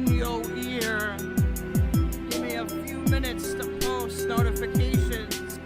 in your ear. Give me a few minutes to post notifications.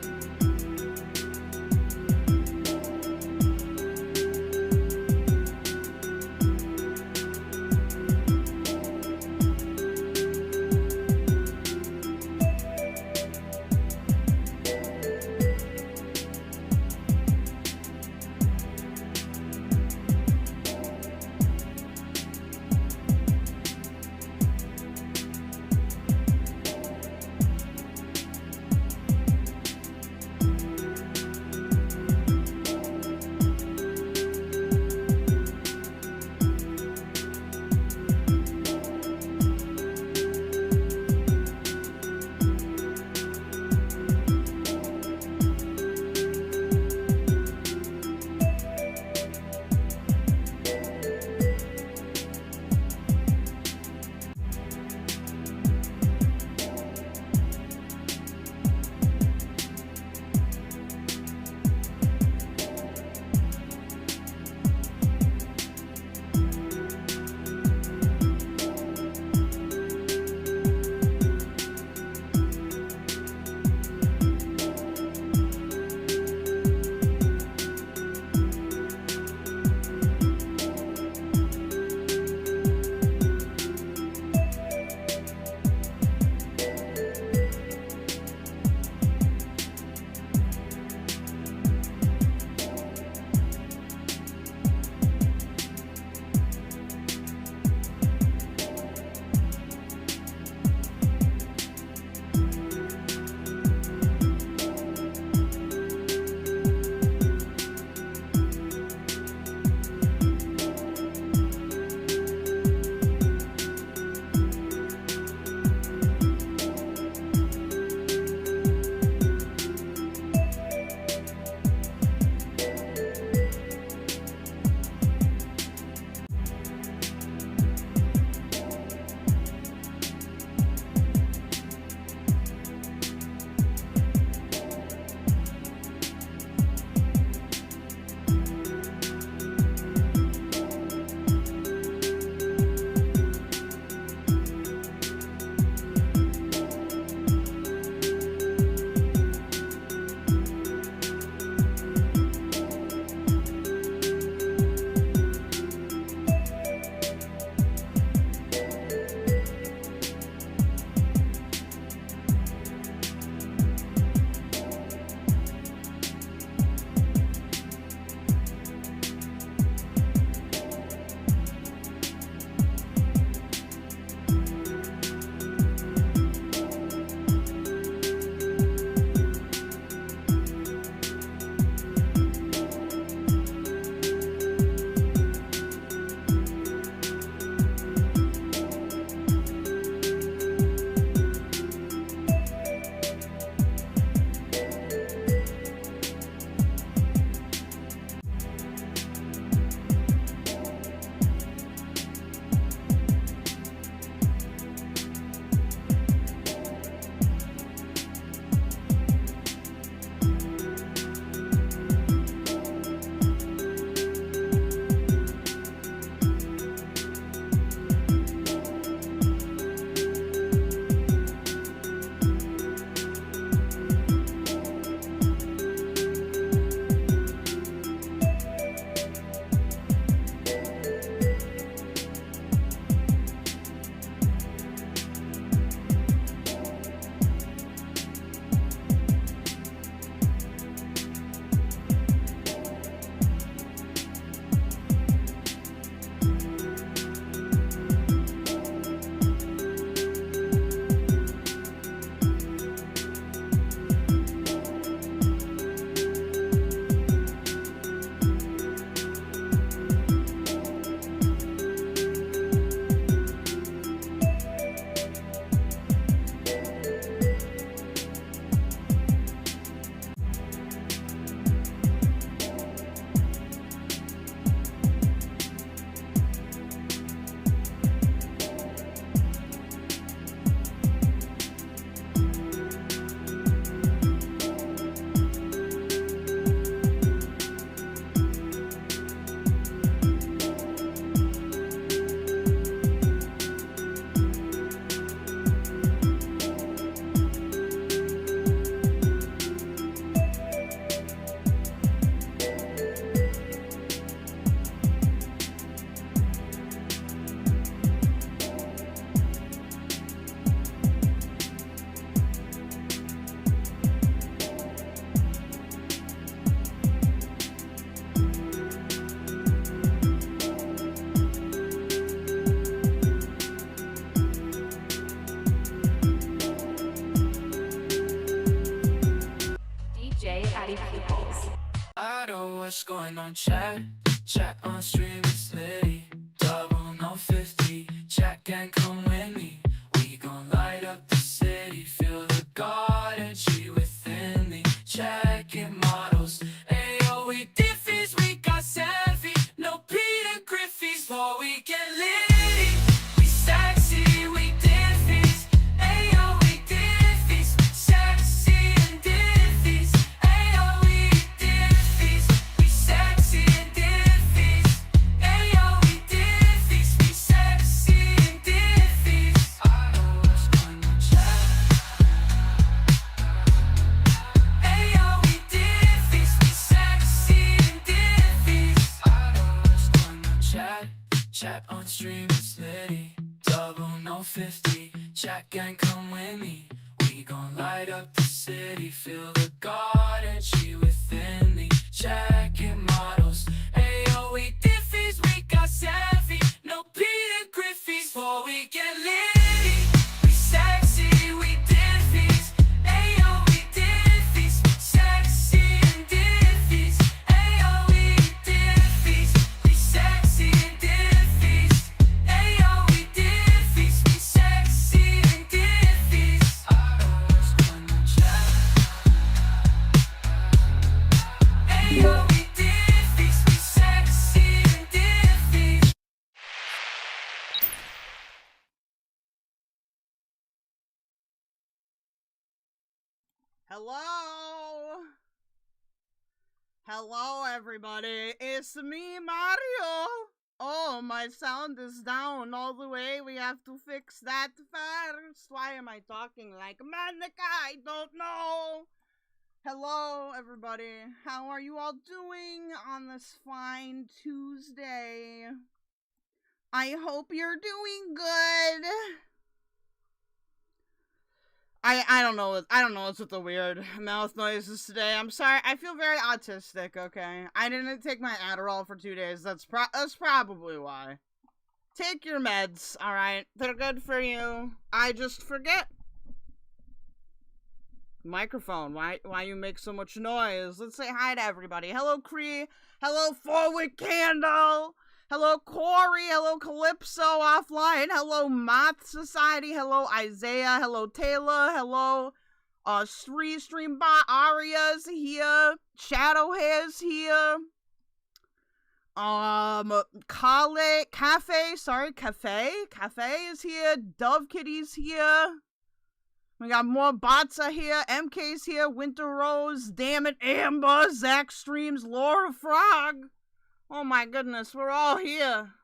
what's going on, chat? Chat on stream, it's Liddy. 0050. Chat gang, come with me. We gon' light up the city. Feel the God energy within me. Checking models. Ayo, we diffies, we got selfie. No Peter Griffey's, but we get litty. We sexy, we diffies. Ayo, we diffies. Sexy and diffies. Ayo, we diffies. We sexy and diffies. Ayo, we diffies. We sexy and diffies. I know what's going on, chat. Ayo, we diffies. We sexy and diffies. I know what's going on, chat. Chat on stream, it's Liddy. 0050. Chat gang, come with me. We gon' light up the city. Feel the God energy within me. Checking models. Ayo, we diffies, we got selfie. No Peter Griffey's, but we get litty. We sexy, we diffies. Ayo, we diffies. Sexy and diffies. Ayo, we diffies. We sexy and diffies. Ayo, we diffies. We sexy and diffies. I know what's going on, chat. Ayo, we diffies. We sexy and diffies. Hello? Hello, everybody. It's me, Mario. Oh, my sound is down all the way. We have to fix that first. Why am I talking like Monica? I don't know. Hello, everybody. How are you all doing on this fine Tuesday? I hope you're doing good. I don't know what's with the weird mouth noises today. I'm sorry. I feel very autistic, okay? I didn't take my Adderall for 2 days. That's probably why. Take your meds, alright? They're good for you. I just forget. Microphone, why you make so much noise? Let's say hi to everybody. Hello, Cree. Hello, Forward Candle. Hello, Corey. Hello, Calypso Offline. Hello, Moth Society. Hello, Isaiah. Hello, Taylor. Hello, Streambot. Aria's here. Shadowhair's here. Cafe is here. Dove Kitty's here. We got more bots are here. MK's here. Winter Rose. Damn it, Amber. Zach Streams. Laura Frog. Oh my goodness, we're all here.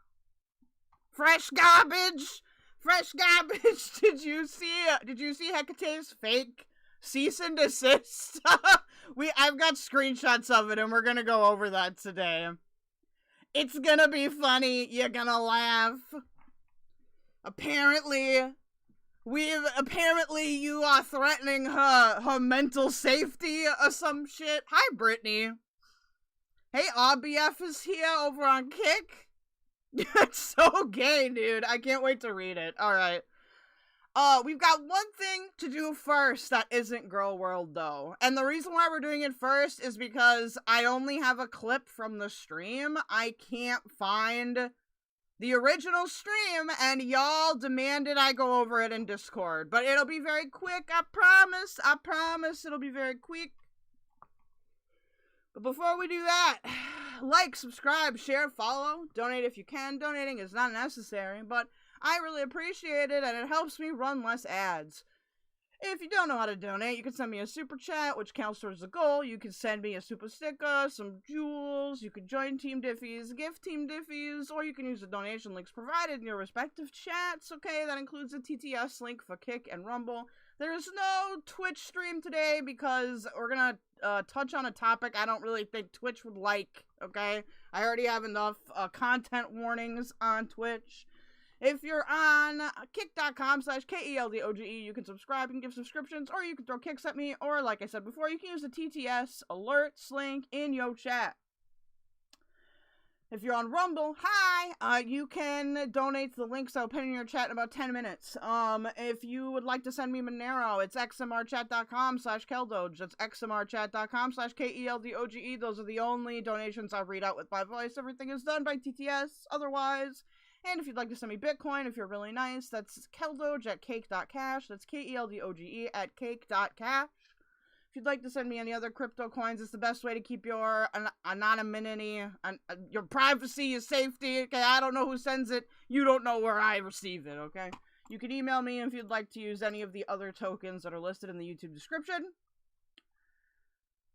Fresh garbage. Fresh garbage. Did you see Hekate'S fake cease and desist? I've got screenshots of it and we're gonna go over that today. It's gonna be funny. You're gonna laugh. Apparently you are threatening her mental safety or some shit. Hi, Brittany. Hey, RBF is here over on Kick. It's so gay, dude. I can't wait to read it. Alright. We've got one thing to do first that isn't Gorlworld, though. And the reason why we're doing it first is because I only have a clip from the stream. I can't find the original stream, and y'all demanded I go over it in Discord. But it'll be very quick, I promise. I promise it'll be very quick. But before we do that, like, subscribe, share, follow, donate if you can. Donating is not necessary, but I really appreciate it, and it helps me run less ads. If you don't know how to donate, you can send me a super chat, which counts towards the goal. You can send me a super sticker, some jewels, you can join Team Diffies, gift Team Diffies, or you can use the donation links provided in your respective chats, okay? That includes the TTS link for Kick and Rumble. There's no Twitch stream today because we're gonna touch on a topic I don't really think Twitch would like, okay? I already have enough content warnings on Twitch. If you're on kick.com/KELDOGE, you can subscribe and give subscriptions, or you can throw kicks at me, or like I said before, you can use the TTS alerts link in your chat. If you're on Rumble, hi! You can donate to the links I'll pin in your chat in about 10 minutes. If you would like to send me Monero, it's xmrchat.com/keldoge. That's xmrchat.com/KELDOGE. Those are the only donations I'll read out with my voice. Everything is done by TTS, otherwise. And if you'd like to send me Bitcoin, if you're really nice, that's keldoge at cake.cash. That's KELDOGE at cake.cash. If you'd like to send me any other crypto coins, it's the best way to keep your anonymity, your privacy, your safety. Okay, I don't know who sends it. You don't know where I receive it, okay? You can email me if you'd like to use any of the other tokens that are listed in the YouTube description.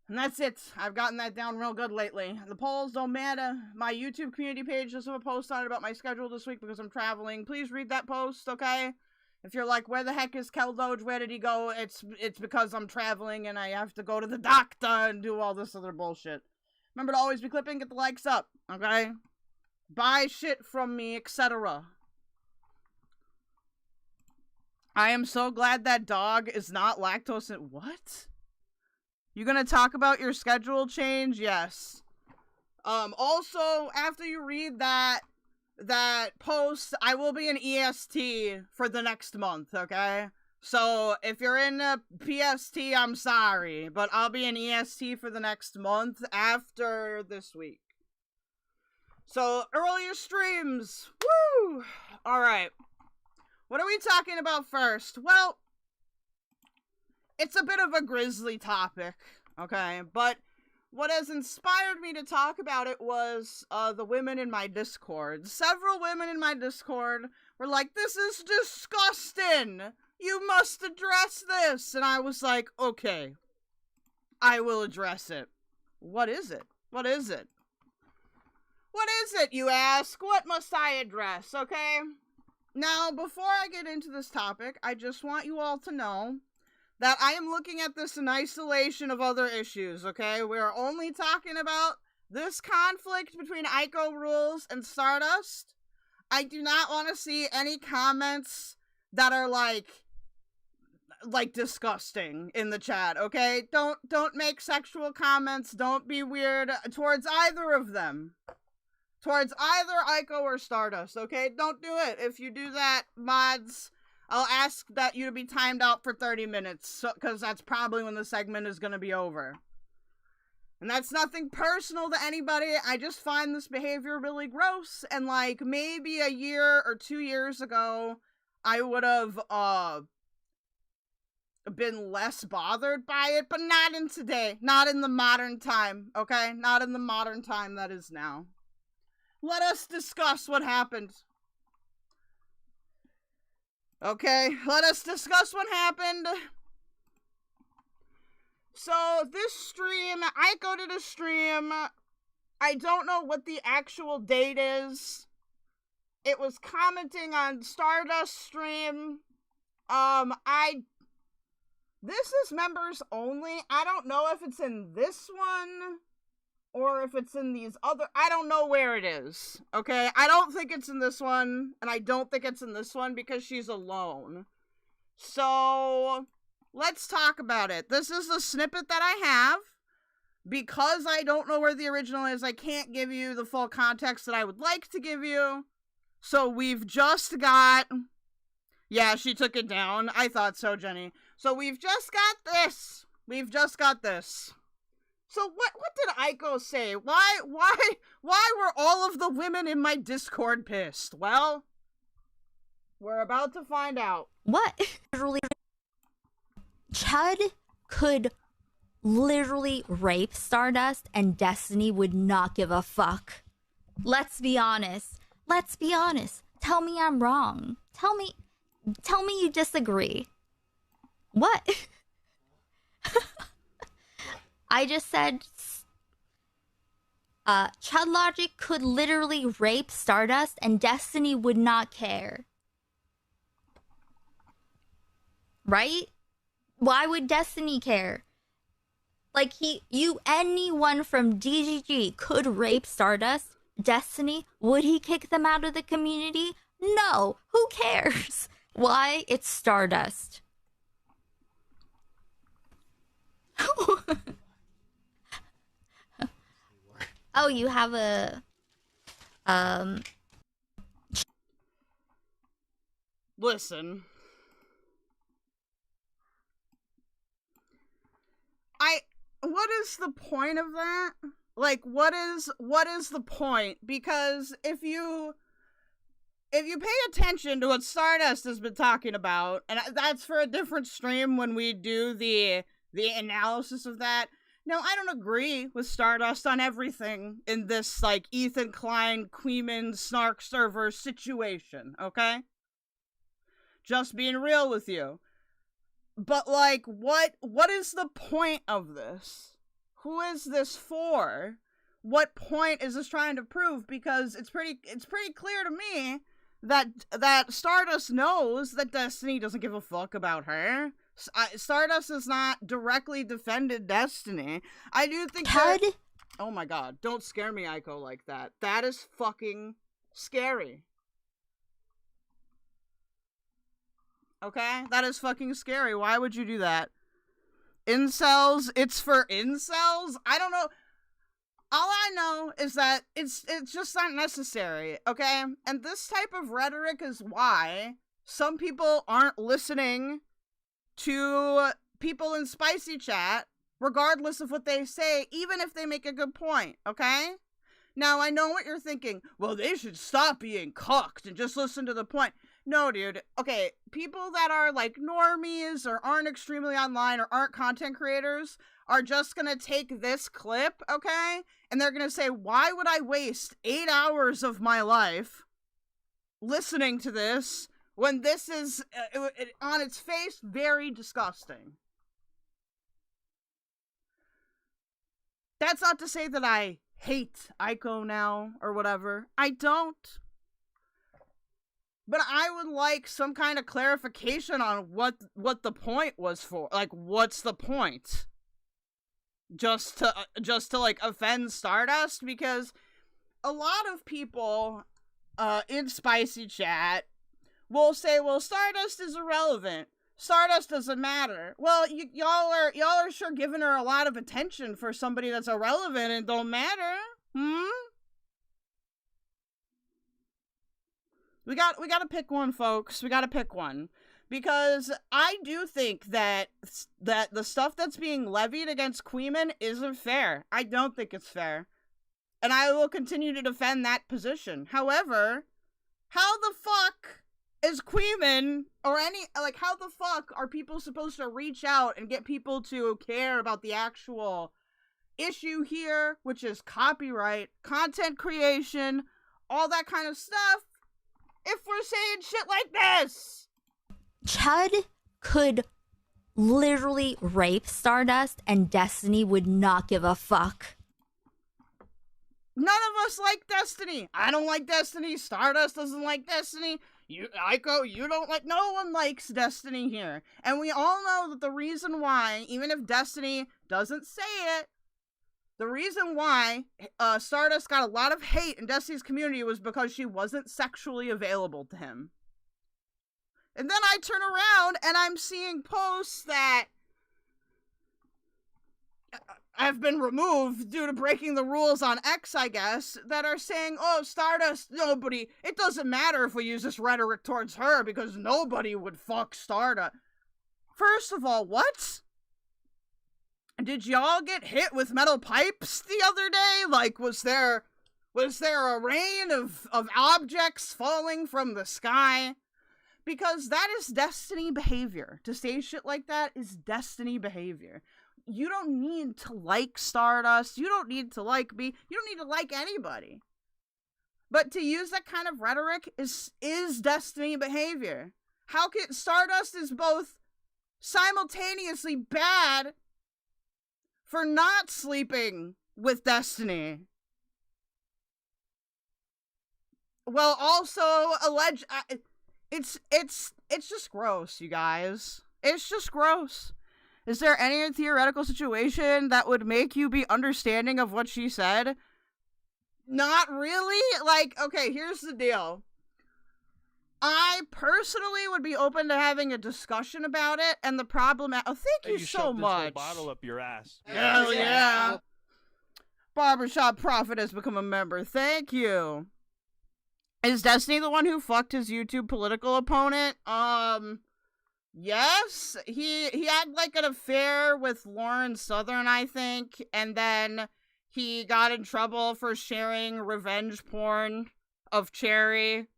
And that's it. I've gotten that down real good lately. The polls don't matter. My YouTube community page does have a post on it about my schedule this week because I'm traveling. Please read that post, okay? If you're like, where the heck is keldoge? Where did he go? It's because I'm traveling and I have to go to the doctor and do all this other bullshit. Remember to always be clipping, get the likes up, okay? Buy shit from me, etc. I am so glad that dog is not lactose in— What? You gonna talk about your schedule change? Yes. Also, after you read that post, I will be an EST for the next month, okay? So, if you're in a PST, I'm sorry, but I'll be an EST for the next month after this week. So, earlier streams, woo! Alright. What are we talking about first? Well, it's a bit of a grisly topic, okay? But what has inspired me to talk about it was the women in my Discord. Several women in my Discord were like, this is disgusting! You must address this! And I was like, okay, I will address it. What is it? What is it? What is it, you ask? What must I address, okay? Now, before I get into this topic, I just want you all to know that I am looking at this in isolation of other issues, okay? We're only talking about this conflict between aikorulz and Stardust. I do not want to see any comments that are like disgusting in the chat, okay? Don't make sexual comments. Don't be weird towards either of them. Towards either Aiko or Stardust, okay? Don't do it. If you do that, mods, I'll ask that you to be timed out for 30 minutes, because that's probably when the segment is going to be over. And that's nothing personal to anybody. I just find this behavior really gross, and like maybe a year or 2 years ago, I would have been less bothered by it, but not in today. Not in the modern time, okay? Not in the modern time that is now. Let us discuss what happened. Okay, let us discuss what happened. So, this stream, Aiko did a stream. I don't know what the actual date is. It was commenting on Stardust stream. This is members only. I don't know if it's in this one or if it's in these other, I don't know where it is, okay? I don't think it's in this one, and I don't think it's in this one because she's alone. So, let's talk about it. This is the snippet that I have. Because I don't know where the original is, I can't give you the full context that I would like to give you. So, we've just got... Yeah, she took it down. I thought so, Jenny. So, we've just got this. We've just got this. So what did Aiko say? Why were all of the women in my Discord pissed? Well, we're about to find out. What? Chud could literally rape Stardust and Destiny would not give a fuck. Let's be honest. Let's be honest. Tell me I'm wrong. Tell me you disagree. What? I just said Chud Logic could literally rape Stardust and Destiny would not care. Right? Why would Destiny care? Like anyone from DGG could rape Stardust. Destiny, would he kick them out of the community? No. Who cares? Why? It's Stardust. Oh, you have a Um, Listen. What is the point of that? Like, what is the point? Because if you pay attention to what Stardust has been talking about, and that's for a different stream when we do the analysis of that. No, I don't agree with Stardust on everything in this, like, Ethan Klein, Kuihman, Snark server situation, okay? Just being real with you. But, like, what is the point of this? Who is this for? What point is this trying to prove? Because it's pretty clear to me that Stardust knows that Destiny doesn't give a fuck about her. Stardust has not directly defended Destiny. I do think oh my god, don't scare me, Aiko, like that. That is fucking scary. Okay? That is fucking scary. Why would you do that? Incels? It's for incels? I don't know. All I know is that it's just not necessary, okay? And this type of rhetoric is why some people aren't listening to people in Spicy Chat, regardless of what they say, even if they make a good point, okay? Now, I know what you're thinking. Well, they should stop being cucked and just listen to the point. No, dude. Okay, people that are, like, normies or aren't extremely online or aren't content creators are just gonna take this clip, okay? And they're gonna say, why would I waste 8 hours of my life listening to this when this is, on its face, very disgusting? That's not to say that I hate Aiko now or whatever. I don't. But I would like some kind of clarification on what the point was for. Like, what's the point? Just to like offend Stardust? Because a lot of people in Spicy Chat will say, well, Stardust is irrelevant. Stardust doesn't matter. Well, y'all are sure giving her a lot of attention for somebody that's irrelevant and don't matter. We gotta pick one, folks. We gotta pick one. Because I do think that the stuff that's being levied against Kuihman isn't fair. I don't think it's fair. And I will continue to defend that position. However, how the fuck is Kuihman, or how the fuck are people supposed to reach out and get people to care about the actual issue here, which is copyright, content creation, all that kind of stuff, if we're saying shit like this? Chud could literally rape Stardust and Destiny would not give a fuck. None of us like Destiny. I don't like Destiny. Stardust doesn't like Destiny. Aiko, you don't like... No one likes Destiny here. And we all know that the reason why, even if Destiny doesn't say it, the reason why Stardust got a lot of hate in Destiny's community was because she wasn't sexually available to him. And then I turn around and I'm seeing posts that have been removed due to breaking the rules on X, I guess, that are saying, oh, Stardust, nobody, it doesn't matter if we use this rhetoric towards her because nobody would fuck Stardust. First of all, what? Did y'all get hit with metal pipes the other day? Like, was there a rain of objects falling from the sky? Because that is Destiny behavior. To say shit like that is Destiny behavior. You don't need to like Stardust. You don't need to like me. You don't need to like anybody. But to use that kind of rhetoric is Destiny behavior. How can... Stardust is both simultaneously bad for not sleeping with Destiny, well, also it's just gross, you guys. It's just gross. Is there any theoretical situation that would make you be understanding of what she said? Not really. Like, okay, here's the deal. I personally would be open to having a discussion about it, and the problem... Oh, thank you so much. This whole bottle up your ass. Hell yeah. Barbershop Prophet has become a member. Thank you. Is Destiny the one who fucked his YouTube political opponent? Yes. He had, like, an affair with Lauren Southern, I think, and then he got in trouble for sharing revenge porn of Cherry.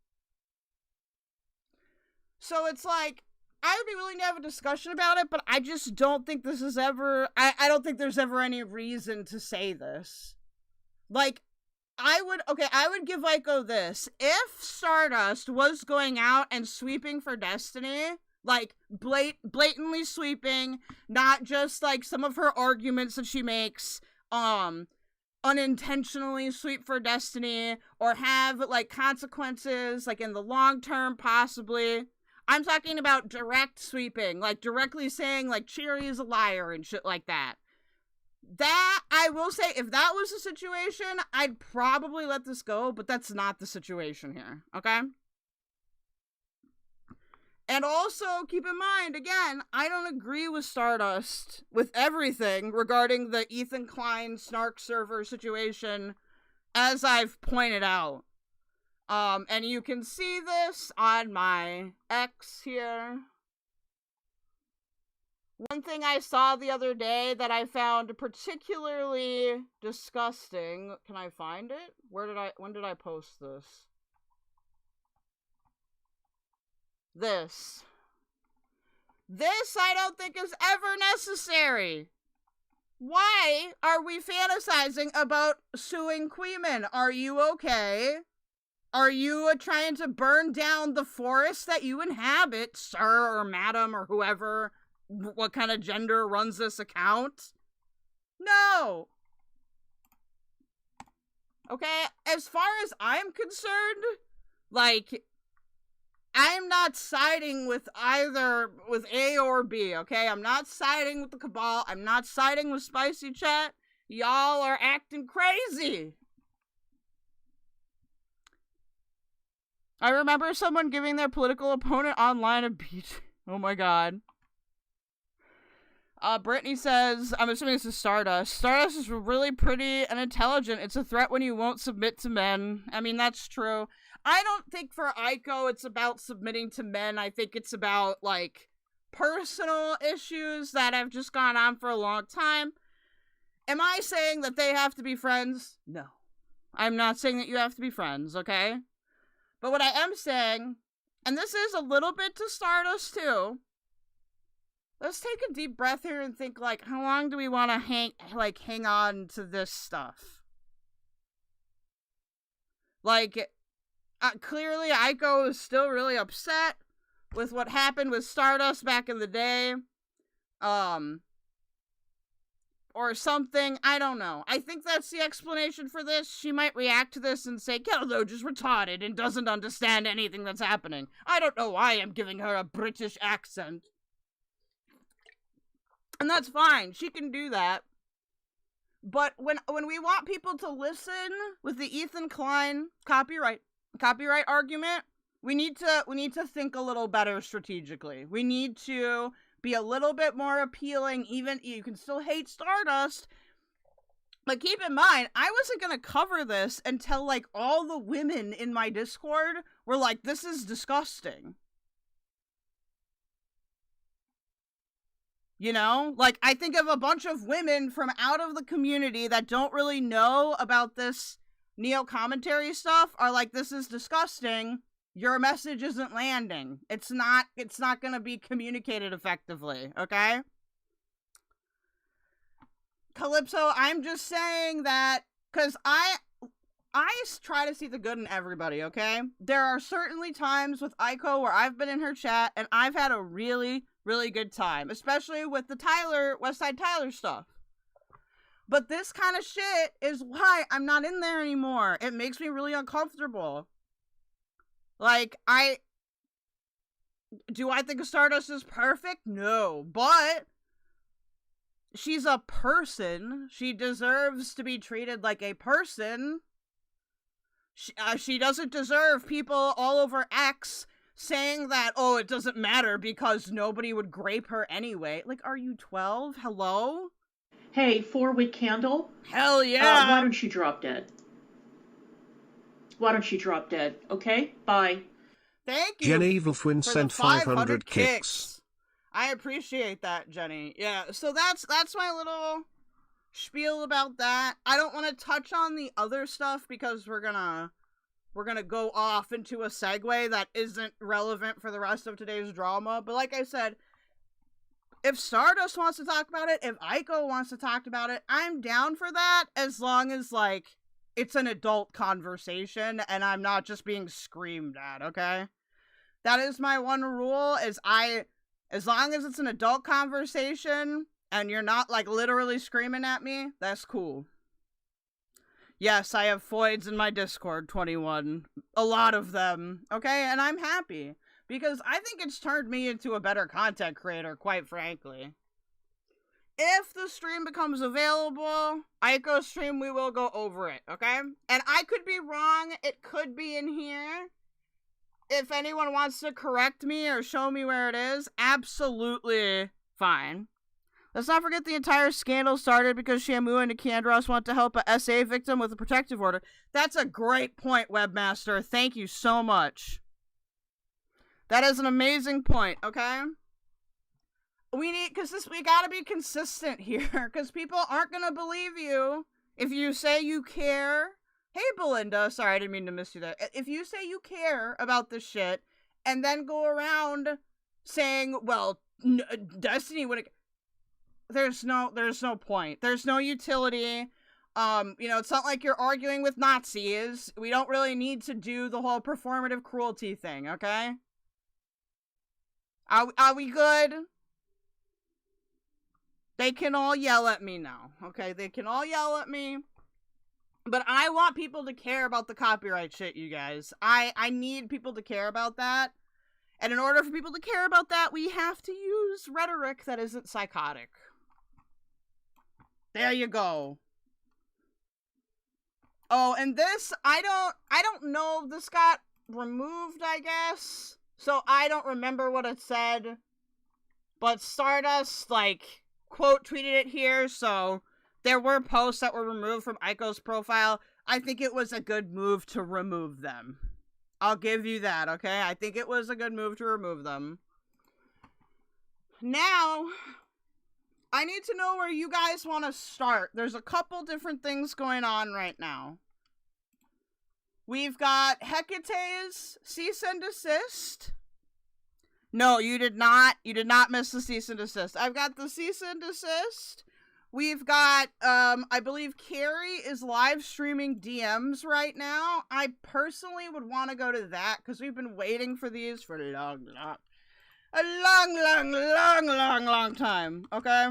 So it's like, I would be willing to have a discussion about it, but I just don't think this is ever, I don't think there's ever any reason to say this. Like, I would give Aiko this. If Stardust was going out and sweeping for Destiny, like, blatantly sweeping, not just, like, some of her arguments that she makes, unintentionally sweep for Destiny, or have, like, consequences, like, in the long term, possibly. I'm talking about direct sweeping, like, directly saying, like, Cherry is a liar and shit like that. That, I will say, if that was the situation, I'd probably let this go, but that's not the situation here, okay? And also, keep in mind, again, I don't agree with Stardust with everything regarding the Ethan Klein Snark server situation, as I've pointed out. And you can see this on my X here. One thing I saw the other day that I found particularly disgusting. Can I find it? When did I post this? This I don't think is ever necessary. Why are we fantasizing about suing Kuihman? Are you okay? Are you trying to burn down the forest that you inhabit, sir or madam or whoever, what kind of gender runs this account? No. Okay, as far as I'm concerned, like, I'm not siding with either, with A or B, okay? I'm not siding with the Cabal. I'm not siding with Spicy Chat. Y'all are acting crazy. I remember someone giving their political opponent online a beat. Oh my god. Brittany says, I'm assuming this is Stardust. Stardust is really pretty and intelligent. It's a threat when you won't submit to men. I mean, that's true. I don't think for Aiko it's about submitting to men. I think it's about, like, personal issues that have just gone on for a long time. Am I saying that they have to be friends? No. I'm not saying that you have to be friends, okay? But what I am saying, and this is a little bit to Stardust too, let's take a deep breath here and think, like, how long do we want to hang on to this stuff? Like, clearly Aiko is still really upset with what happened with Stardust back in the day. Or something, I don't know. I think that's the explanation for this. She might react to this and say, keldoge is retarded and doesn't understand anything that's happening. I don't know why I'm giving her a British accent. And that's fine. She can do that. But when we want people to listen with the Ethan Klein copyright argument, we need to think a little better strategically. We need to be a little bit more appealing. Even you can still hate Stardust, but keep in mind, I wasn't gonna cover this until, like, all the women in my Discord were like, this is disgusting. You know? Like, I think of a bunch of women from out of the community that don't really know about this Neo commentary stuff are like, this is disgusting. Your message isn't landing. It's not gonna be communicated effectively, okay? Calypso, I'm just saying that, because I try to see the good in everybody, okay? There are certainly times with Aiko where I've been in her chat and I've had a really, really good time, especially with the Westside Tyler stuff. But this kind of shit is why I'm not in there anymore. It makes me really uncomfortable. Like, do I think Stardust is perfect? No, but she's a person. She deserves to be treated like a person. She doesn't deserve people all over X saying that, oh, it doesn't matter because nobody would grape her anyway. Like, are you 12? Hello? Hey, 4-week candle? Hell yeah! Why don't you drop dead? why don't you drop dead? Okay, bye. Thank you. Jenny Wolfwin for sent the 500 kicks. I appreciate that, Jenny. Yeah, so that's my little spiel about that. I don't want to touch on the other stuff because we're gonna go off into a segue that isn't relevant for the rest of today's drama. But like I said, if Stardust wants to talk about it, if Aiko wants to talk about it, I'm down for that, as long as, like, it's an adult conversation and I'm not just being screamed at, okay? That is my one rule, as long as it's an adult conversation and you're not, like, literally screaming at me, that's cool. Yes, I have foids in my Discord, 21. A lot of them, okay? And I'm happy. Because I think it's turned me into a better content creator, quite frankly. If the stream becomes available, Aiko's stream, we will go over it, okay? And I could be wrong. It could be in here. If anyone wants to correct me or show me where it is, absolutely fine. Let's not forget the entire scandal started because Shamu and Nikandros want to help a SA victim with a protective order. That's a great point, Webmaster. Thank you so much. That is an amazing point, okay? We gotta be consistent here, because people aren't gonna believe you if you say you care. Hey, Belinda, sorry, I didn't mean to miss you there. If you say you care about this shit, and then go around saying, well, Destiny would... There's no point. There's no utility. It's not like you're arguing with Nazis. We don't really need to do the whole performative cruelty thing, okay? Are we good? They can all yell at me now, okay? They can all yell at me. But I want people to care about the copyright shit, you guys. I need people to care about that. And in order for people to care about that, we have to use rhetoric that isn't psychotic. There you go. Oh, and this, I don't know, this got removed, I guess. So I don't remember what it said. But Stardust, like, quote tweeted it here, so there were posts that were removed from Aiko's profile. I think it was a good move to remove them. I'll give you that, okay? I think it was a good move to remove them. Now, I need to know where you guys want to start. There's a couple different things going on right now. We've got Hekate'S cease and desist. No, you did not. You did not miss the cease and desist. I've got the cease and desist. We've got, I believe Carrie is live streaming DMs right now. I personally would want to go to that because we've been waiting for these for a long time. Okay?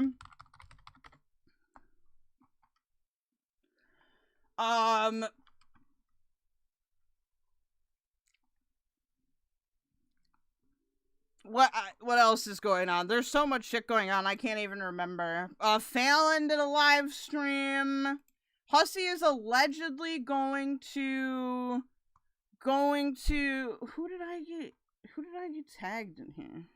What else is going on? There's so much shit going on, I can't even remember. Fallon did a live stream. Hussy is allegedly going to... Who did I get tagged in here?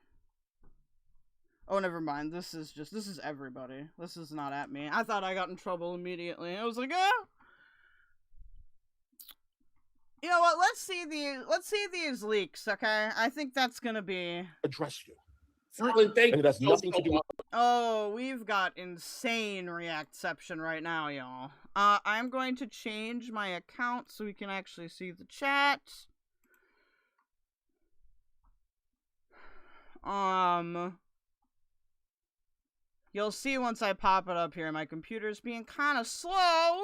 Oh, never mind. This is everybody. This is not at me. I thought I got in trouble immediately. I was like, ah! You know what? Let's see these leaks, okay? I think that's gonna be... Address you. Franklin, thank you. That's nothing to do with... Oh, we've got insane reactception right now, y'all. I'm going to change my account so we can actually see the chat. You'll see once I pop it up here. My computer's being kind of slow.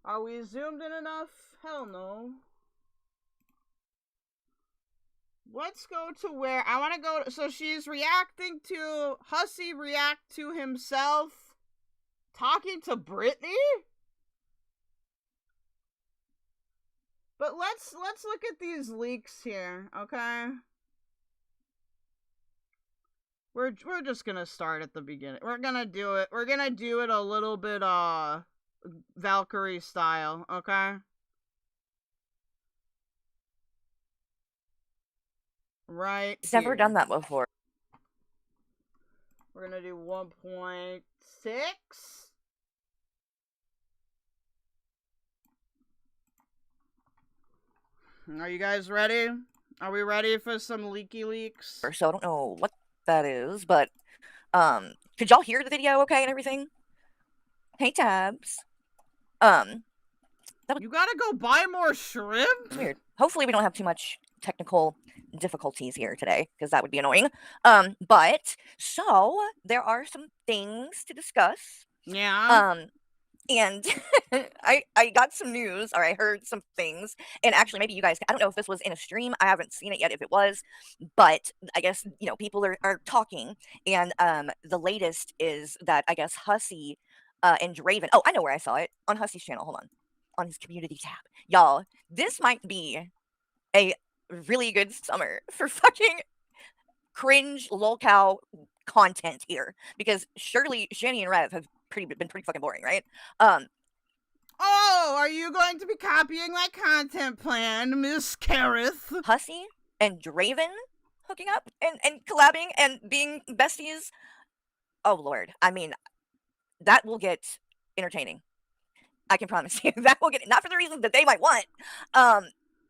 Are we zoomed in enough? Hell no. Let's go to where I want to go. So she's reacting to Hussy react to himself talking to Brittany? But let's look at these leaks here, okay? We're just gonna start at the beginning. We're gonna do it a little bit Valkyrie style, okay? Right. He's never done that before. We're gonna do 1.6. Are you guys ready? Are we ready for some leaky leaks? So I don't know what that is, but could y'all hear the video okay and everything? Hey Tabs. You gotta go buy more shrimp? It's weird. Hopefully we don't have too much technical difficulties here today, because that would be annoying. But so there are some things to discuss. Yeah. And I got some news, or I heard some things, and actually maybe you guys, I don't know if this was in a stream, I haven't seen it yet if it was, but I guess, you know, people are talking, and the latest is that I guess Hussy and Draven, oh, I know where I saw it, on Hussy's channel, hold on his community tab. Y'all, this might be a really good summer for fucking cringe lolcow content here, because surely Shanny and Rev have been pretty fucking boring, right? Oh, are you going to be copying my content plan, Miss Kareth? Hussy and Draven hooking up and collabing and being besties. Oh lord, I mean, that will get entertaining. I can promise you that will get, not for the reasons that they might want,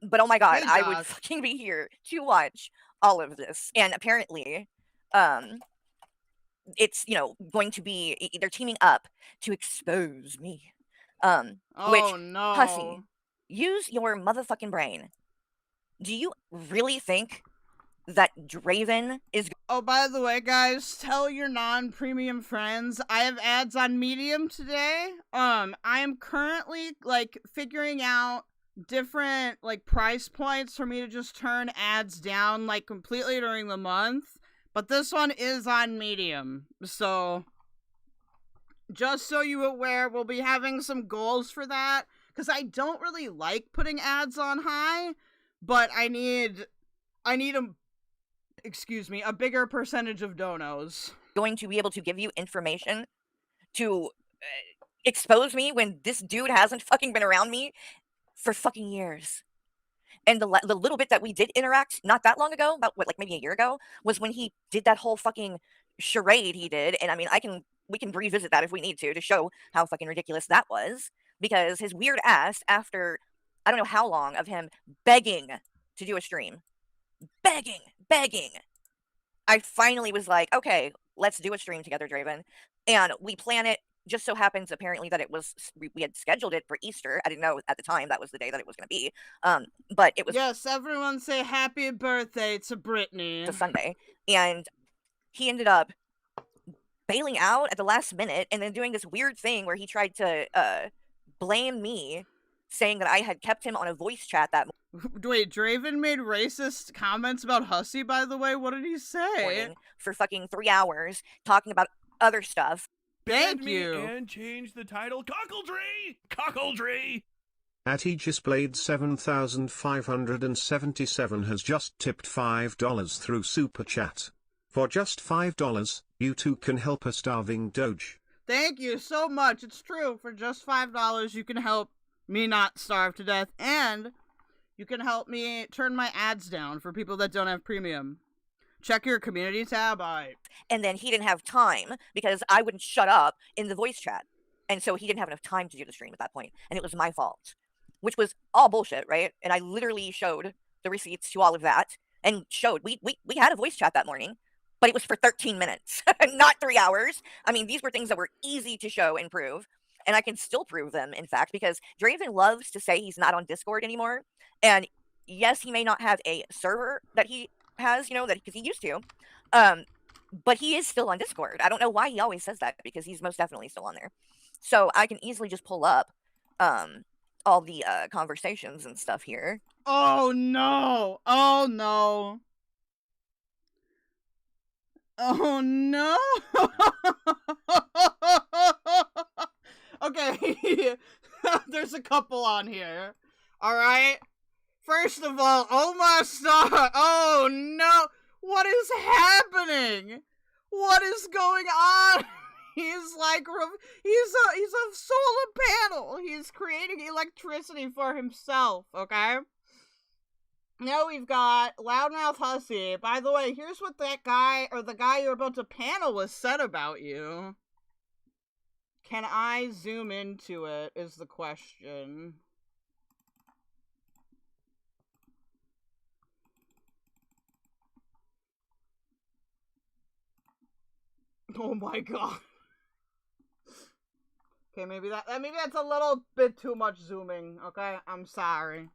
but oh my god, Hey, I Doc. would fucking be here to watch all of this. And apparently, it's, you know, going to be, they're teaming up to expose me. Oh Which, no. Hussy, use your motherfucking brain. Do you really think that Draven is Oh, by the way, guys, tell your non-premium friends I have ads on Medium today. I am currently like figuring out different like price points for me to just turn ads down like completely during the month, but this one is on Medium. So just so you aware, we'll be having some goals for that, cuz I don't really like putting ads on high, but I need a bigger percentage of donos. going to be able to give you information to expose me when this dude hasn't fucking been around me for fucking years? And the little bit that we did interact not that long ago, about what, like maybe a year ago, was when he did that whole fucking charade he did. And I mean, we can revisit that if we need to show how fucking ridiculous that was, because his weird ass, after I don't know how long of him begging to do a stream, begging, I finally was like, okay, let's do a stream together, Draven. And we plan it. Just so happens apparently that it was, we had scheduled it for Easter. I didn't know at the time that was the day that it was going to be. But it was, Yes, everyone say happy birthday to Brittany. the Sunday. And he ended up bailing out at the last minute and then doing this weird thing where he tried to blame me, saying that I had kept him on a voice chat that Wait, Draven made racist comments about Hussy, by the way? What did he say? morning for fucking 3 hours talking about other stuff. Thank Add me you. And change the title Cockledree! Cockledree! @EagisBlade 7577 has just tipped $5 through Super Chat. For just $5, you too can help a starving Doge. Thank you so much. It's true. For just $5, you can help me not starve to death, and you can help me turn my ads down for people that don't have premium. Check your community tab. And then he didn't have time because I wouldn't shut up in the voice chat. And so he didn't have enough time to do the stream at that point. And it was my fault, which was all bullshit, right? And I literally showed the receipts to all of that and showed we had a voice chat that morning, but it was for 13 minutes, not 3 hours. I mean, these were things that were easy to show and prove. And I can still prove them, in fact, because Draven loves to say he's not on Discord anymore. And yes, he may not have a server that he has, you know, that because he used to, but he is still on Discord. I don't know why he always says that, because he's most definitely still on there. So I can easily just pull up all the conversations and stuff here. Oh no! Oh no! Oh no! Okay, there's a couple on here. Alright? First of all, oh my star! Oh no! What is happening? What is going on? He's like, he's a solar panel. He's creating electricity for himself, okay? Now we've got Loudmouthhussy. By the way, here's what that guy, or the guy you're about to panel was said about you. Can I zoom into it, is the question. Oh my god. Okay, maybe that's a little bit too much zooming, okay? I'm sorry.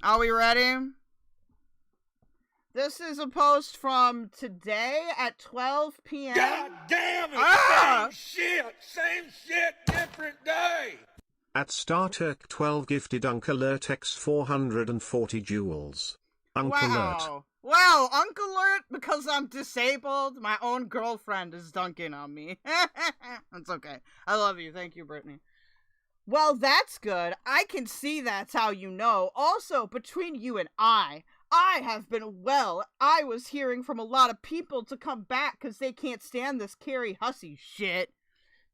Are we ready? This is a post from today at 12 p.m. God damn it! Same shit, different day. At StarTurk12 gifted Uncle X 440 jewels. Uncle Wow. Wow, Uncle Alert, because I'm disabled, my own girlfriend is dunking on me. That's okay. I love you. Thank you, Brittany. Well, that's good. I can see that's how you know. Also, between you and I have been I was hearing from a lot of people to come back because they can't stand this Carrie Hussy shit.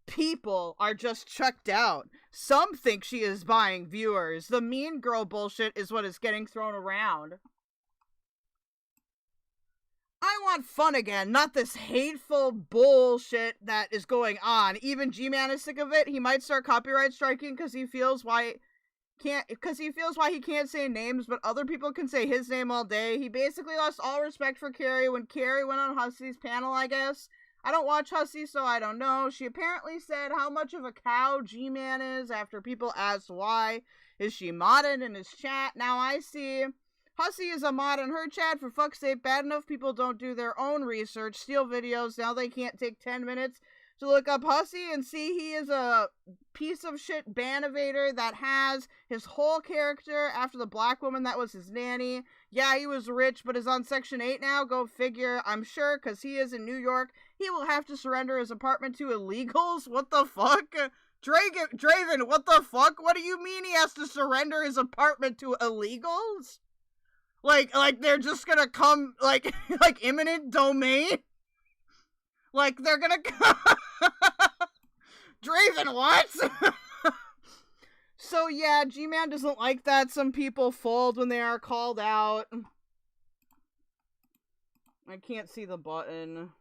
People are just checked out. Some think she is buying viewers. The mean girl bullshit is what is getting thrown around. I want fun again, not this hateful bullshit that is going on. Even G-Man is sick of it. He might start copyright striking because he feels why he can't say names, but other people can say his name all day. He basically lost all respect for Carrie when Carrie went on Hussy's panel, I guess. I don't watch Hussy, so I don't know. She apparently said how much of a cow G-Man is after people asked why. Is she modded in his chat? Now I see Hussy is a mod in her chat. For fuck's sake, bad enough people don't do their own research, steal videos. Now they can't take 10 minutes to look up Hussy and see he is a piece of shit ban-evader that has his whole character after the black woman that was his nanny. Yeah, he was rich, but is on Section 8 now. Go figure. I'm sure, because he is in New York, he will have to surrender his apartment to illegals. What the fuck? Draven, what the fuck? What do you mean he has to surrender his apartment to illegals? Like they're just gonna come, like eminent domain? Like, they're gonna come... Draven, what? So, yeah, G-Man doesn't like that. Some people fold when they are called out. I can't see the button.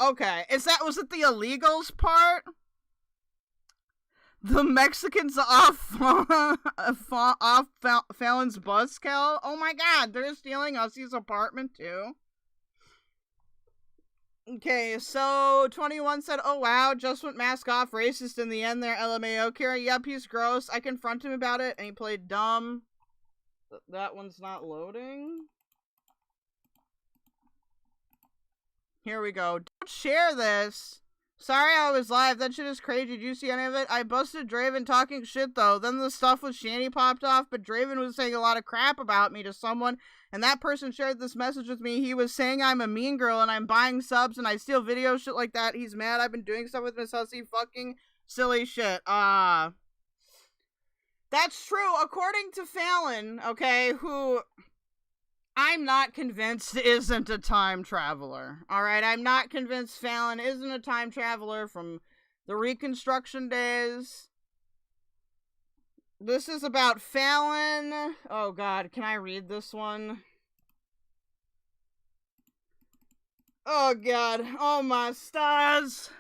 Okay, was it the illegals part? The Mexicans off Fallon's buzzkill? Oh my god, they're stealing Hussy's apartment too? Okay, so 21 said, oh wow, just went mask off, racist in the end there, LMAO. Carrie, yep, he's gross. I confront him about it, and he played dumb. That one's not loading. Here we go. Don't share this. Sorry I was live. That shit is crazy. Did you see any of it? I busted Draven talking shit, though. Then the stuff with Shanny popped off, but Draven was saying a lot of crap about me to someone, and that person shared this message with me. He was saying I'm a mean girl, and I'm buying subs, and I steal videos, shit like that. He's mad I've been doing stuff with Miss Hussy. Fucking silly shit. That's true, according to Fallon, okay, who... I'm not convinced isn't a time traveler. Alright, I'm not convinced Fallon isn't a time traveler from the Reconstruction days. This is about Fallon. Oh god, can I read this one? Oh god, oh my stars.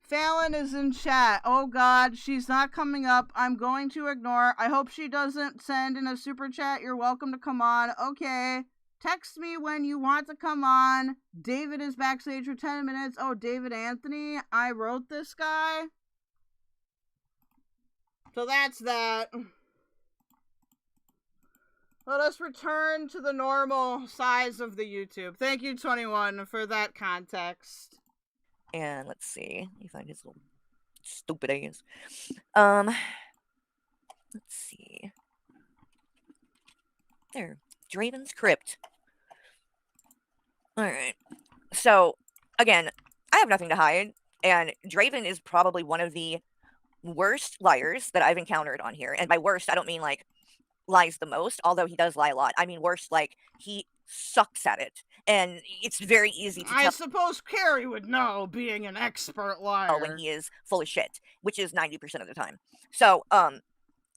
Fallon is in chat. Oh god, she's not coming up. I'm going to ignore. I hope she doesn't send in a super chat. You're welcome to come on. Okay. Text me when you want to come on. David is backstage for 10 minutes. Oh, David Anthony. I wrote this guy. So that's that. Let us return to the normal size of the YouTube. Thank you, 21, for that context. And let's see. Let me find his little stupid ass. Let's see. There. Draven's Crypt. Alright. So, again, I have nothing to hide. And Draven is probably one of the worst liars that I've encountered on here. And by worst, I don't mean, like, lies the most, although he does lie a lot. I mean worst, like, he sucks at it, and it's very easy to I tell suppose Carrie would know, being an expert liar. when he is full of shit, which is 90% of the time. So,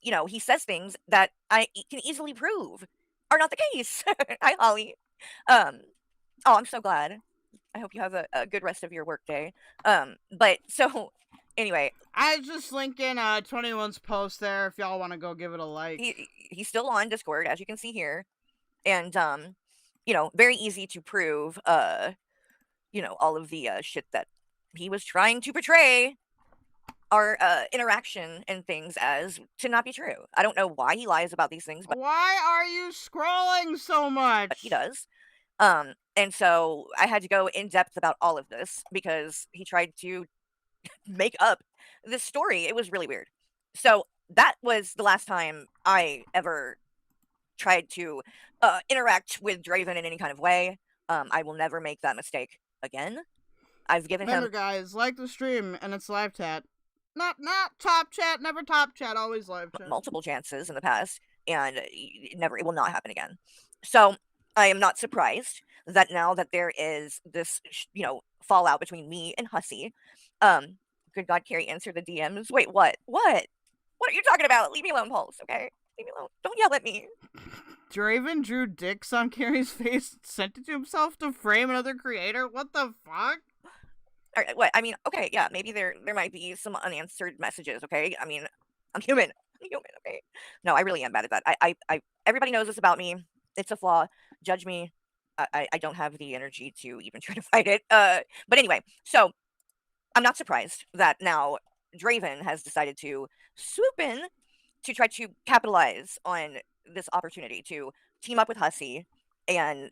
you know, he says things that I can easily prove are not the case. Hi, Holly. Oh, I'm so glad. I hope you have a good rest of your workday. But so anyway, I just link in 21's post there if y'all want to go give it a like. he's still on Discord, as you can see here, and you know, very easy to prove you know, all of the shit that he was trying to portray our interaction and things as to not be true. I don't know why he lies about these things, but Why are you scrolling so much? he does. And so I had to go in depth about all of this because he tried to make up this story. It was really weird. So that was the last time I ever tried to interact with Draven in any kind of way. I will never make that mistake again. I've given Remember, him guys, like the stream and it's live chat. Not top chat, never top chat, always live chat. multiple chances in the past, and it will not happen again. So I am not surprised that now that there is this, you know, fallout between me and Hussy. Good God, Carrie, answer the DMs. Wait, what? What are you talking about? Leave me alone, Pulse, okay? Leave me alone. Don't yell at me. Draven drew dicks on Carrie's face, sent it to himself to frame another creator? What the fuck? All right, what? I mean, okay, yeah, maybe there might be some unanswered messages, okay? I mean, I'm human. Okay? No, I really am bad at that. I everybody knows this about me. It's a flaw. Judge me. I don't have the energy to even try to fight it. But anyway, so I'm not surprised that now Draven has decided to swoop in to try to capitalize on this opportunity to team up with Hussy and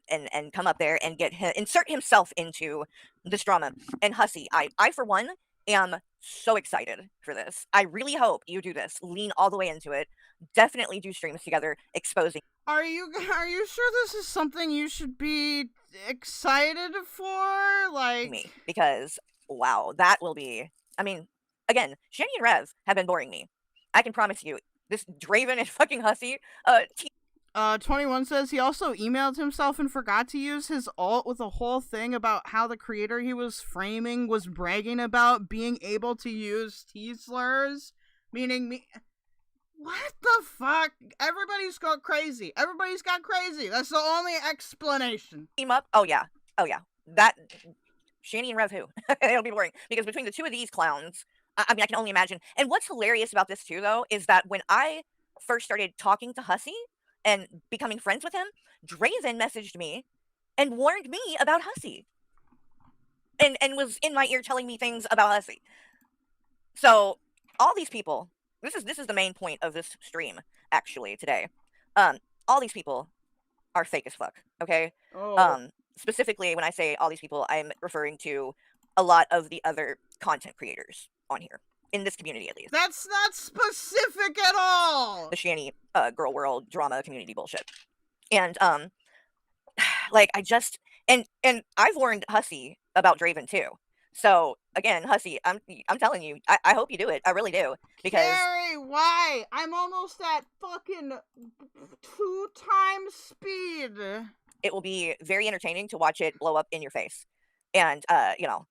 come up there and insert himself into this drama. And Hussy, I for one am so excited for this. I really hope you do this. Lean all the way into it. Definitely do streams together, exposing. Are you sure this is something you should be excited for? Like Me, because wow, that will be. I mean, again, Shenny and Rev have been boring me. I can promise you, this Draven and fucking Hussy. 21 says he also emailed himself and forgot to use his alt with a whole thing about how the creator he was framing was bragging about being able to use T-slurs, meaning me. What the fuck? Everybody's got crazy. Everybody's got crazy. That's the only explanation. Team up. Oh yeah. That Shanny and Rev who? It'll be boring because between the two of these clowns, I mean, I can only imagine. And what's hilarious about this too, though, is that when I first started talking to Hussy and becoming friends with him, Draven messaged me and warned me about Hussy, and was in my ear telling me things about Hussy. So all these people. This is the main point of this stream, actually, today. All these people are fake as fuck, okay? Oh. Specifically, when I say all these people, I'm referring to a lot of the other content creators on here, in this community at least. That's not specific at all! The Shanny Gorlworld drama community bullshit. And, like, I just... And I've warned Hussy about Draven, too. So again, Hussy, I'm telling you, I hope you do it. I really do, because Carrie, why? I'm almost at fucking 2 times speed. it will be very entertaining to watch it blow up in your face. And you know,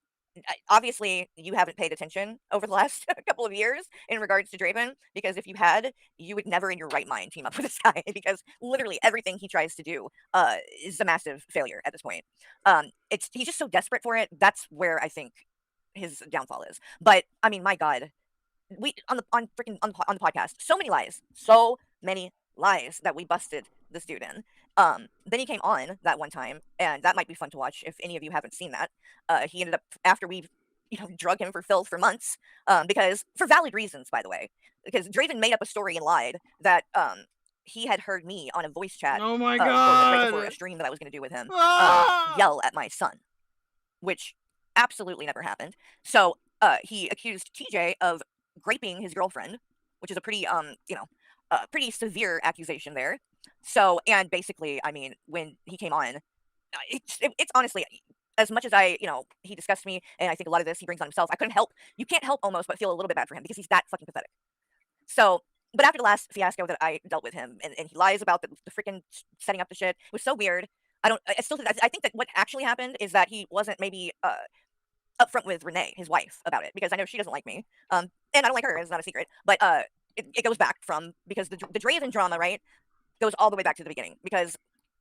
obviously you haven't paid attention over the last couple of years in regards to Draven, because if you had, you would never in your right mind team up with this guy, because literally everything he tries to do is a massive failure at this point. He's just so desperate for it. That's where I think his downfall is. But I mean, my God, we on the podcast, so many lies that we busted this dude in. Then he came on that one time, and that might be fun to watch if any of you haven't seen that. He ended up, after we, drug him for filth for months, because for valid reasons, by the way, because Draven made up a story and lied that he had heard me on a voice chat. Oh my right God! before a stream that I was going to do with him, Ah! yell at my son, which absolutely never happened. So he accused TJ of raping his girlfriend, which is a pretty pretty severe accusation there. So, and basically, I mean, when he came on, it's honestly, as much as he disgusts me, and I think a lot of this he brings on himself, you can't help almost but feel a little bit bad for him, because he's that fucking pathetic. So, but after the last fiasco that I dealt with him, and he lies about the freaking setting up the shit, it was so weird. I think that what actually happened is that he wasn't maybe upfront with Renee, his wife, about it, because I know she doesn't like me, and I don't like her. It's not a secret, but it goes back from, because the Draven drama, right, goes all the way back to the beginning, because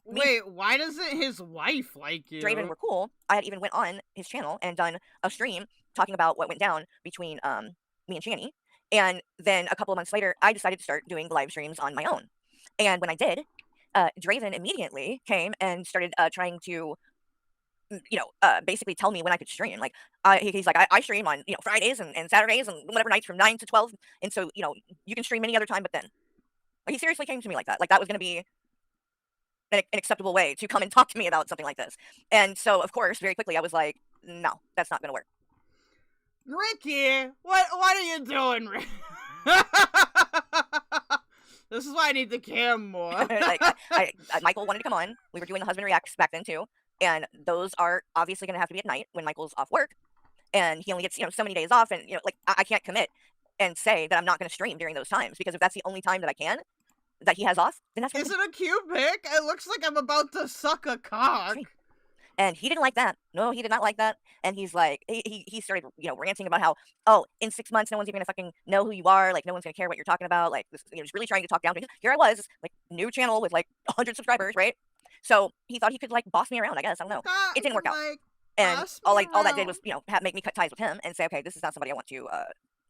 Wait, why doesn't his wife like you? Draven were cool. I had even went on his channel and done a stream talking about what went down between me and Shanny, and then a couple of months later, I decided to start doing live streams on my own, and when I did, Draven immediately came and started trying to, basically tell me when I could stream. Like, he's like, I stream on, Fridays and Saturdays and whatever nights from 9 to 12. And so, you can stream any other time but then. Like, he seriously came to me like that. Like, that was going to be an acceptable way to come and talk to me about something like this. And so, of course, very quickly, I was like, no, that's not going to work. Ricky, what are you doing, Ricky? This is why I need the cam more. Like, Michael wanted to come on. We were doing the husband reacts back then, too. And those are obviously going to have to be at night when Michael's off work, and he only gets, so many days off, and, like, I can't commit and say that I'm not going to stream during those times, because if that's the only time that I can, that he has off, then that's Is it a cute pic? It looks like I'm about to suck a cock. And he didn't like that. No, he did not like that. And he's like, he started, ranting about how, oh, in 6 months, no one's even gonna fucking know who you are. Like, no one's gonna care what you're talking about. Like, this, he's really trying to talk down to me. Here I was, like, new channel with like 100 subscribers, right? So he thought he could, like, boss me around, I guess. I don't know. It didn't work out. Like, and all that did was, make me cut ties with him and say, okay, this is not somebody I want to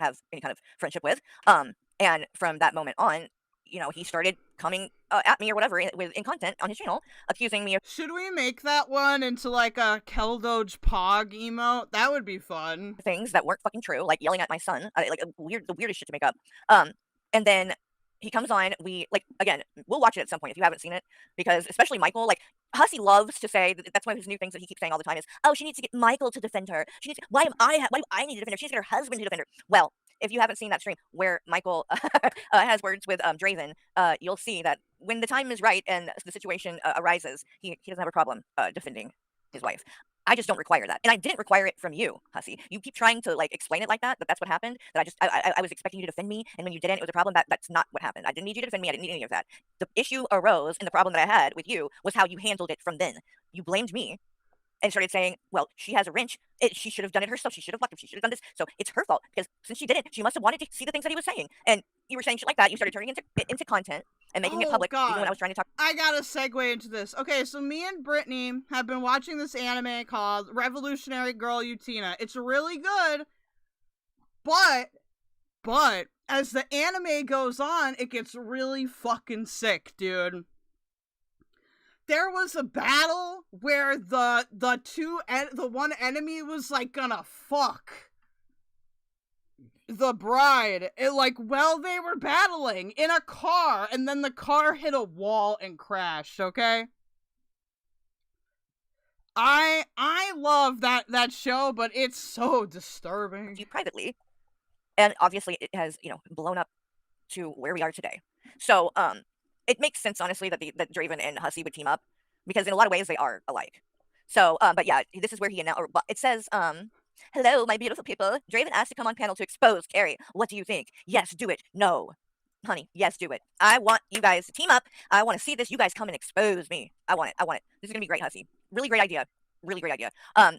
have any kind of friendship with. And from that moment on, he started coming at me or whatever in content on his channel, accusing me of. Should we make that one into like a keldoge pog emote? That would be fun. Things that weren't fucking true, like yelling at my son, like the weirdest shit to make up. And then he comes on. Again, we'll watch it at some point if you haven't seen it, because especially Michael, like, Hussy loves to say that's one of his new things that he keeps saying all the time is, oh, she needs to get Michael to defend her. Why do I need to defend her? She needs to get her husband to defend her. Well, if you haven't seen that stream where Michael has words with Draven, you'll see that when the time is right and the situation arises, he doesn't have a problem defending his wife. I just don't require that, and I didn't require it from you, Hussy. You keep trying to, like, explain it like that that's what happened. That I was expecting you to defend me, and when you didn't, it was a problem. That's not what happened. I didn't need you to defend me. I didn't need any of that. The issue arose, and the problem that I had with you was how you handled it from then. You blamed me and started saying, well, she has a wrench. She should have done it herself. She should have left him. She should have done this. So it's her fault, because since she didn't, she must have wanted to see the things that he was saying. And you were saying shit like that. You started turning into content and making it public, even when I was trying to talk. I gotta segue into this. Okay, so me and Brittany have been watching this anime called Revolutionary Girl Utena. It's really good, but as the anime goes on, it gets really fucking sick, dude. There was a battle where the one enemy was, like, gonna fuck the bride, while they were battling in a car, and then the car hit a wall and crashed, okay? I love that show, but it's so disturbing. You privately, and obviously it has, blown up to where we are today. So, it makes sense, honestly, that Draven and Hussy would team up, because in a lot of ways they are alike. So, but yeah, this is where he announced. It says, hello, my beautiful people. Draven asked to come on panel to expose Carrie. What do you think? Yes, do it. No, honey, yes, do it. I want you guys to team up. I want to see this. You guys come and expose me. I want it. This is gonna be great, Hussy. Really great idea. Really great idea.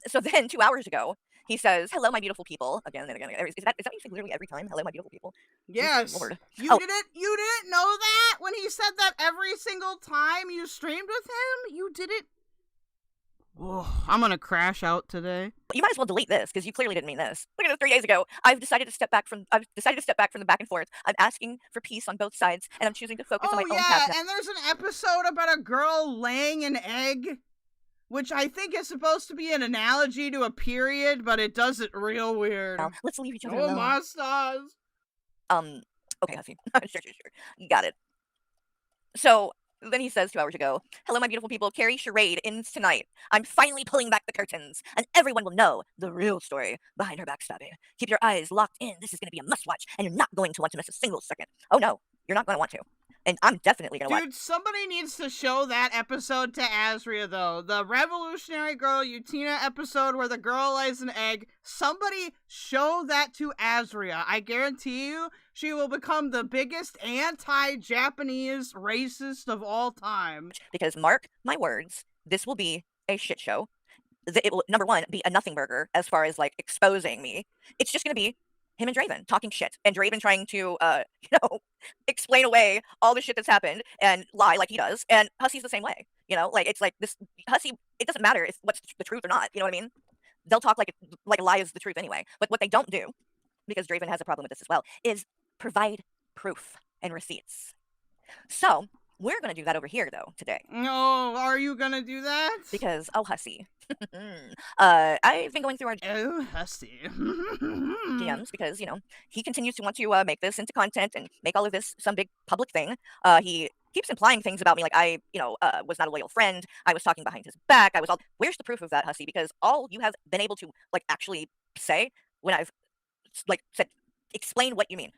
So then 2 hours ago, he says, hello, my beautiful people. Again and again. Is that what you say literally every time? Hello, my beautiful people? Yes. Lord. You didn't know that when he said that every single time you streamed with him? You didn't? Oh, I'm gonna crash out today. You might as well delete this, because you clearly didn't mean this. Look at this 3 days ago. I've decided to step back from the back and forth. I'm asking for peace on both sides, and I'm choosing to focus on my own path now. And there's an episode about a girl laying an egg, which I think is supposed to be an analogy to a period, but it does it real weird. Now, let's leave each other Oh, alone. my stars. Okay, Hussy. Sure. You got it. So then he says 2 hours ago, hello, my beautiful people. Carrie charade ends tonight. I'm finally pulling back the curtains, and everyone will know the real story behind her backstabbing. Keep your eyes locked in. This is going to be a must-watch, and you're not going to want to miss a single second. Oh, no, you're not going to want to. And I'm definitely going to watch. Dude, somebody needs to show that episode to Azria, though. The Revolutionary Girl Utena episode where the girl lays an egg. Somebody show that to Azria. I guarantee you she will become the biggest anti-Japanese racist of all time. Because mark my words, this will be a shit show. It will, number one, be a nothing burger as far as like exposing me. It's just going to be him and Draven talking shit, and Draven trying to, explain away all the shit that's happened and lie like he does. And Hussy's the same way. Like it's like this Hussy. It doesn't matter if what's the truth or not. You know what I mean? They'll talk like a lie is the truth anyway. But what they don't do, because Draven has a problem with this as well, is provide proof and receipts. So we're going to do that over here, though, today. No, are you going to do that? Because, oh, Hussy. I've been going through our Oh, Hussy. DMs because, he continues to want to make this into content and make all of this some big public thing. He keeps implying things about me like I, was not a loyal friend. I was talking behind his back. Where's the proof of that, Hussy? Because all you have been able to, like, actually say when I've, like, said, explain what you mean.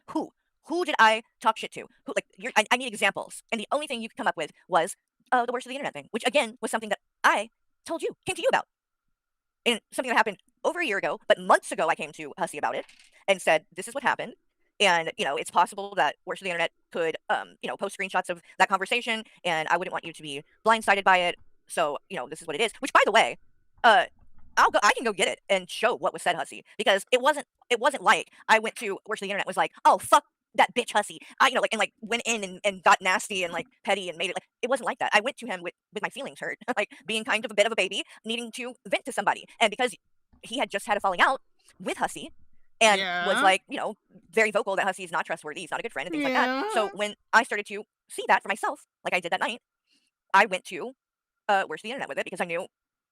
Who did I talk shit to? Who, like, I need examples. And the only thing you could come up with was the worst of the internet thing, which, again, was something that I came to you about. And something that happened over a year ago, but months ago I came to Hussy about it and said, this is what happened. And, it's possible that worst of the internet could, post screenshots of that conversation, and I wouldn't want you to be blindsided by it. So, this is what it is. Which, by the way, I can go get it and show what was said, Hussy, because it wasn't like I went to worst of the internet was like, oh, fuck that bitch Hussy. Went in and got nasty and like petty and made it like it wasn't like that. I went to him with my feelings hurt, like being kind of a bit of a baby, needing to vent to somebody. And because he had just had a falling out with Hussy and was like, very vocal that Hussy is not trustworthy, he's not a good friend and things like that. So when I started to see that for myself, like I did that night, I went to worst of the internet with it because I knew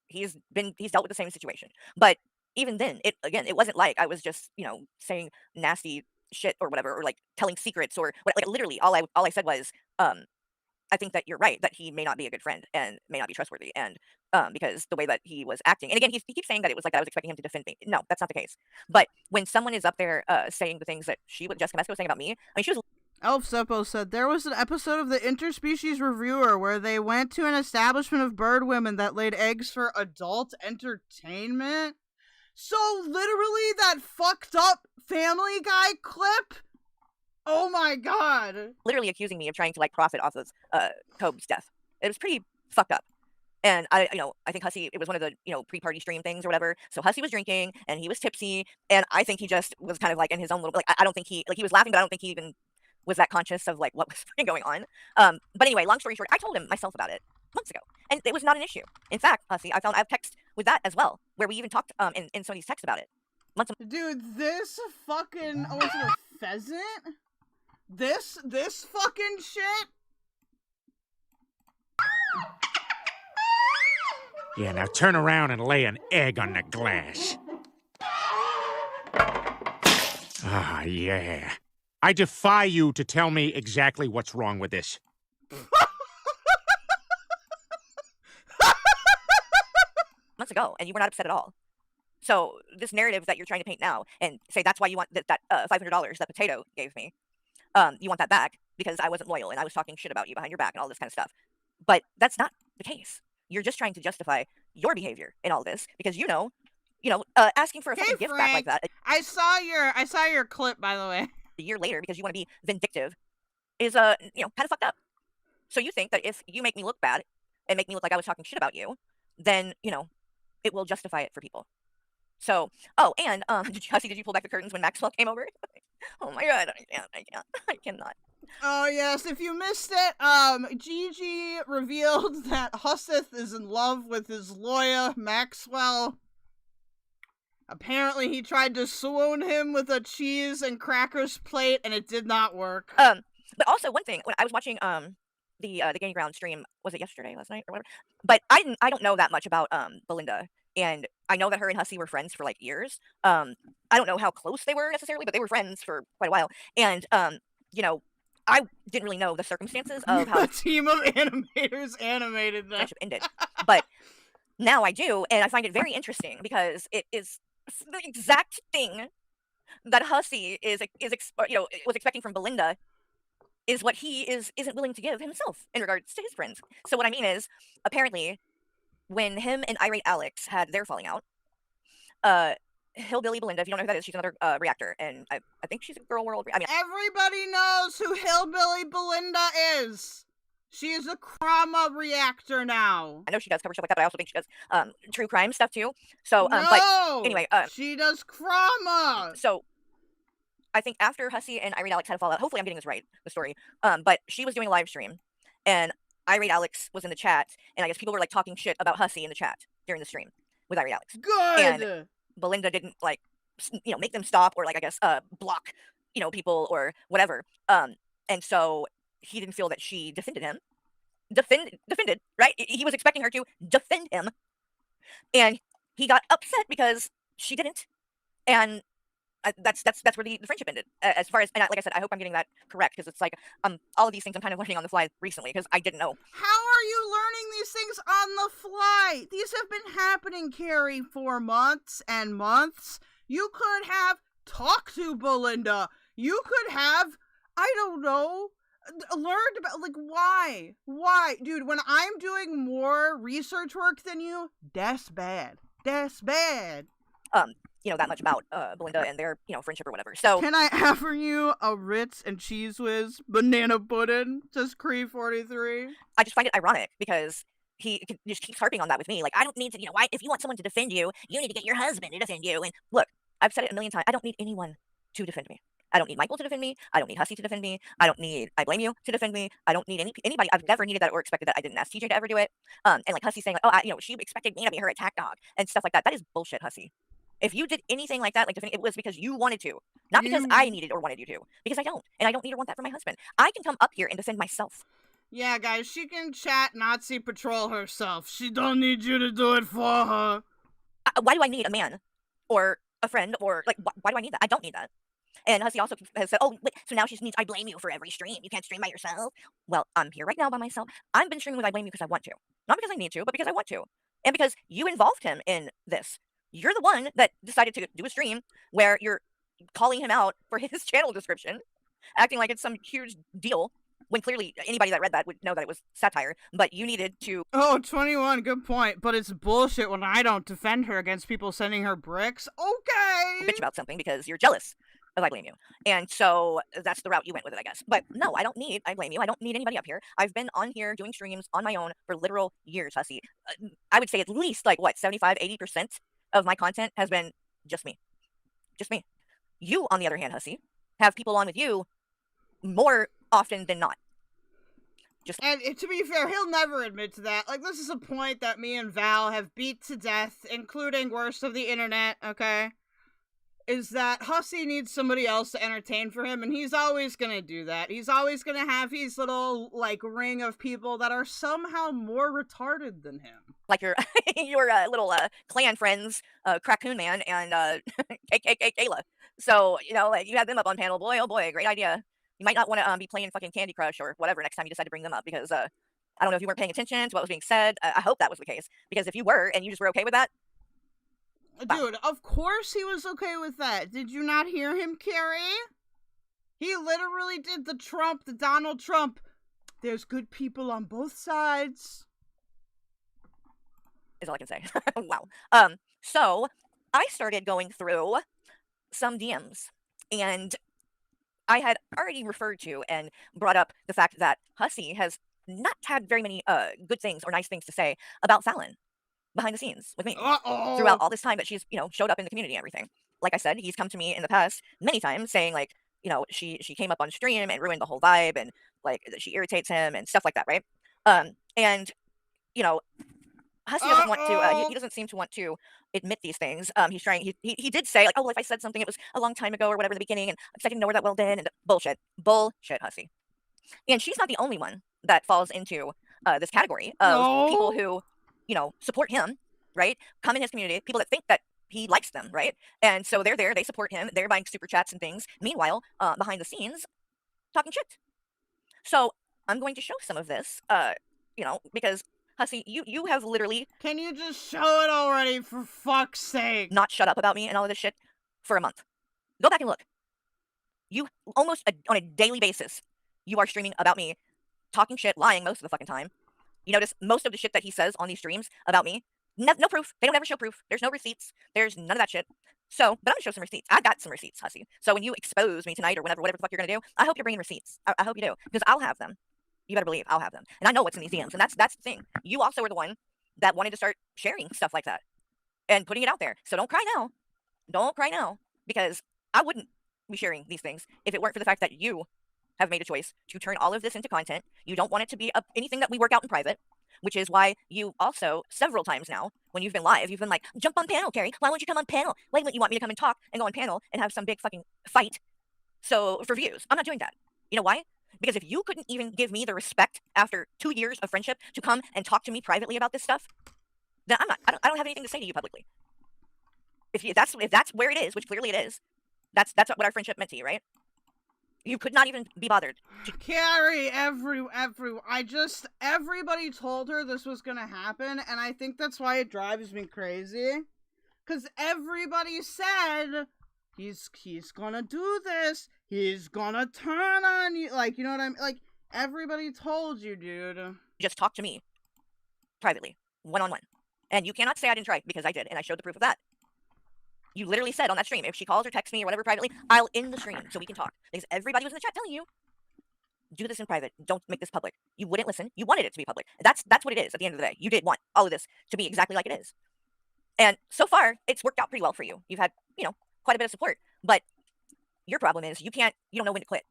he's dealt with the same situation. But even then, it wasn't like I was just, saying nasty shit or whatever, or like telling secrets or what. Like literally all I said was I think that you're right that he may not be a good friend and may not be trustworthy, and because the way that he was acting, and again he keeps saying that it was like I was expecting him to defend me. No, that's not the case. But when someone is up there saying the things that Jessica Mesco was saying about me, I mean, she was. Elf Seppo said there was an episode of the Interspecies Reviewer where they went to an establishment of bird women that laid eggs for adult entertainment. So literally that fucked up Family Guy clip? Oh my god. Literally accusing me of trying to like profit off of Cobb's death. It was pretty fucked up. And I think Hussy, it was one of the, pre-party stream things or whatever. So Hussy was drinking and he was tipsy. And I think he just was kind of like in his own little, like, I don't think he was laughing, but I don't think he even was that conscious of like what was going on. But anyway, long story short, I told him myself about it months ago. And it was not an issue. In fact, Hussy, I have text with that as well, where we even talked in some of these texts about it. Dude, this fucking, was it a pheasant? This fucking shit? Yeah, now turn around and lay an egg on the glass. Ah, yeah. I defy you to tell me exactly what's wrong with this. Months ago, and you were not upset at all. So this narrative that you're trying to paint now and say that's why you want that $500 that Potato gave me, you want that back because I wasn't loyal and I was talking shit about you behind your back and all this kind of stuff. But that's not the case. You're just trying to justify your behavior in all this because asking for a fucking gift back like that. I saw your clip, by the way. A year later because you want to be vindictive is kind of fucked up. So you think that if you make me look bad and make me look like I was talking shit about you, then it will justify it for people. So, and did you pull back the curtains when Maxwell came over? Oh my god, I cannot. Oh yes, if you missed it, Gigi revealed that Husseth is in love with his lawyer, Maxwell. Apparently he tried to swoon him with a cheese and crackers plate, and it did not work. But also one thing, when I was watching the Game Ground stream, was it yesterday, last night, or whatever? But I don't know that much about Belinda. And I know that her and Hussy were friends for like years. I don't know how close they were necessarily, but they were friends for quite a while. And I didn't really know the circumstances of how the team of animators animated that ended. But now I do, and I find it very interesting because it is the exact thing that Hussy was expecting from Belinda is what he isn't willing to give himself in regards to his friends. So what I mean is, apparently, when him and Irate Alex had their falling out, Hillbilly Belinda, if you don't know who that is, she's another reactor, and I think she's a Gorlworld. I mean, everybody knows who Hillbilly Belinda is. She is a trauma reactor now. I know she does cover stuff like that, but I also think she does true crime stuff too. So, No, but anyway, she does trauma. so I think after Hussy and Irate Alex had a fallout, hopefully I'm getting this right, the story. But she was doing a live stream, and Irate Alex was in the chat, and I guess people were like talking shit about Hussy in the chat during the stream with Irate Alex. Good. And Belinda didn't like, make them stop or like I guess block, people or whatever. And so he didn't feel that she defended him. Defended, right? He was expecting her to defend him, and he got upset because she didn't, and that's where the friendship ended. As far as, and like I said, I hope I'm getting that correct, because it's like all of these things I'm kind of learning on the fly recently, because I didn't know. How are you learning these things on the fly? These have been happening, Carrie, for months and months. You could have talked to Belinda. You could have, I don't know, learned about, like, why? Dude, when I'm doing more research work than you, that's bad. That much about Belinda and their, friendship or whatever. So can I offer you a Ritz and Cheese Whiz banana pudding? Just Cree 43. I just find it ironic because he just keeps harping on that with me. Like, I don't need to, why, if you want someone to defend you, you need to get your husband to defend you. And look, I've said it a million times. I don't need anyone to defend me. I don't need Michael to defend me. I don't need Hussy to defend me. I don't need I Blame You to defend me. I don't need anybody. I've never needed that or expected that. I didn't ask TJ to ever do it. And like Hussy saying, like, oh, she expected me to be her attack dog and stuff like that. That is bullshit, Hussy. If you did anything like that, like it was because you wanted to, not because I needed or wanted you to, because I don't, and I don't need or want that from my husband. I can come up here and defend myself. Yeah, guys, she can chat Nazi patrol herself. She don't need you to do it for her. Why do I need a man or a friend or like why do I need that? I don't need that. And Hussy also has said, oh, wait, so now she needs I Blame You for every stream. You can't stream by yourself. Well, I'm here right now by myself. I've been streaming with I Blame You because I want to, not because I need to, but because I want to, and because you involved him in this. You're the one that decided to do a stream where you're calling him out for his channel description, acting like it's some huge deal, when clearly anybody that read that would know that it was satire, but you needed to... Oh, 21, good point. But it's bullshit when I don't defend her against people sending her bricks. Okay! Bitch about something because you're jealous of I Blame You. And so that's the route you went with it, I guess. But no, I don't need I Blame You. I don't need anybody up here. I've been on here doing streams on my own for literal years, Hussy. I would say at least, 75-80% of my content has been just me. Just me. You, on the other hand, Hussy, have people on with you more often than not. And to be fair, he'll never admit to that. Like, this is a point that me and Val have beat to death, including Worst of the Internet, okay? Is that Hussy needs somebody else to entertain for him, and he's always gonna do that. He's always gonna have his little, ring of people that are somehow more retarded than him. Like your little clan friends, Crackoon Man and KKK Kayla. So, you had them up on panel. Boy, oh boy, great idea. You might not want to be playing fucking Candy Crush or whatever next time you decide to bring them up, because I don't know if you weren't paying attention to what was being said. I hope that was the case, because if you were and you just were okay with that, dude, of course he was okay with that. Did you not hear him, Carrie? He literally did the Donald Trump. There's good people on both sides. Is all I can say. Wow. So I started going through some DMs, and I had already referred to and brought up the fact that Hussy has not had very many good things or nice things to say about Fallon behind the scenes with me throughout all this time that she's, showed up in the community and everything. Like I said, he's come to me in the past many times saying, like, she came up on stream and ruined the whole vibe, and like she irritates him and stuff like that, right? And Hussy doesn't want to. He doesn't seem to want to admit these things. He's trying. He did say, like, oh, well, if I said something, it was a long time ago or whatever in the beginning, and I didn't know her that well then. And bullshit, Hussy. And she's not the only one that falls into this category of people who, support him, right? Come in his community, people that think that he likes them, right? And so they're there, they support him, they're buying super chats and things. Meanwhile, behind the scenes, talking shit. So I'm going to show some of this, because Hussy, you have literally... Can you just show it already, for fuck's sake? Not shut up about me and all of this shit for a month. Go back and look. You almost on a daily basis, you are streaming about me, talking shit, lying most of the fucking time. You notice most of the shit that he says on these streams about me, no proof. They don't ever show proof. There's no receipts. There's none of that shit. So, but I'm gonna show some receipts. I got some receipts, Hussy. So when you expose me tonight or whatever the fuck you're gonna do, I hope you're bringing receipts. I hope you do, because I'll have them. you better believe I'll have them. And I know what's in these DMs, and that's the thing. You also were the one that wanted to start sharing stuff like that and putting it out there. So don't cry now. Don't cry now, because I wouldn't be sharing these things if it weren't for the fact that you have made a choice to turn all of this into content. You don't want it to be anything that we work out in private, which is why you also, several times now, when you've been live, you've been like, jump on panel, Carrie. Why won't you come on panel? Why wouldn't you want me to come and talk and go on panel and have some big fucking fight? So, for views. I'm not doing that. You know why? Because if you couldn't even give me the respect after 2 years of friendship to come and talk to me privately about this stuff, then I don't have anything to say to you publicly. If that's where it is, which clearly it is, that's what our friendship meant to you, right? You could not even be bothered. Carrie, everybody told her this was gonna happen, and I think that's why it drives me crazy. Cause everybody said, he's gonna do this, he's gonna turn on you, like, you know what I mean? Like, everybody told you, dude. Just talk to me privately, one-on-one. And you cannot say I didn't try, because I did, and I showed the proof of that. You literally said on that stream, if she calls or texts me or whatever privately, I'll end the stream so we can talk. Because everybody was in the chat telling you, do this in private. Don't make this public. You wouldn't listen. You wanted it to be public. That's what it is at the end of the day. You did want all of this to be exactly like it is. And so far, it's worked out pretty well for you. You've had, quite a bit of support. But your problem is you don't know when to quit.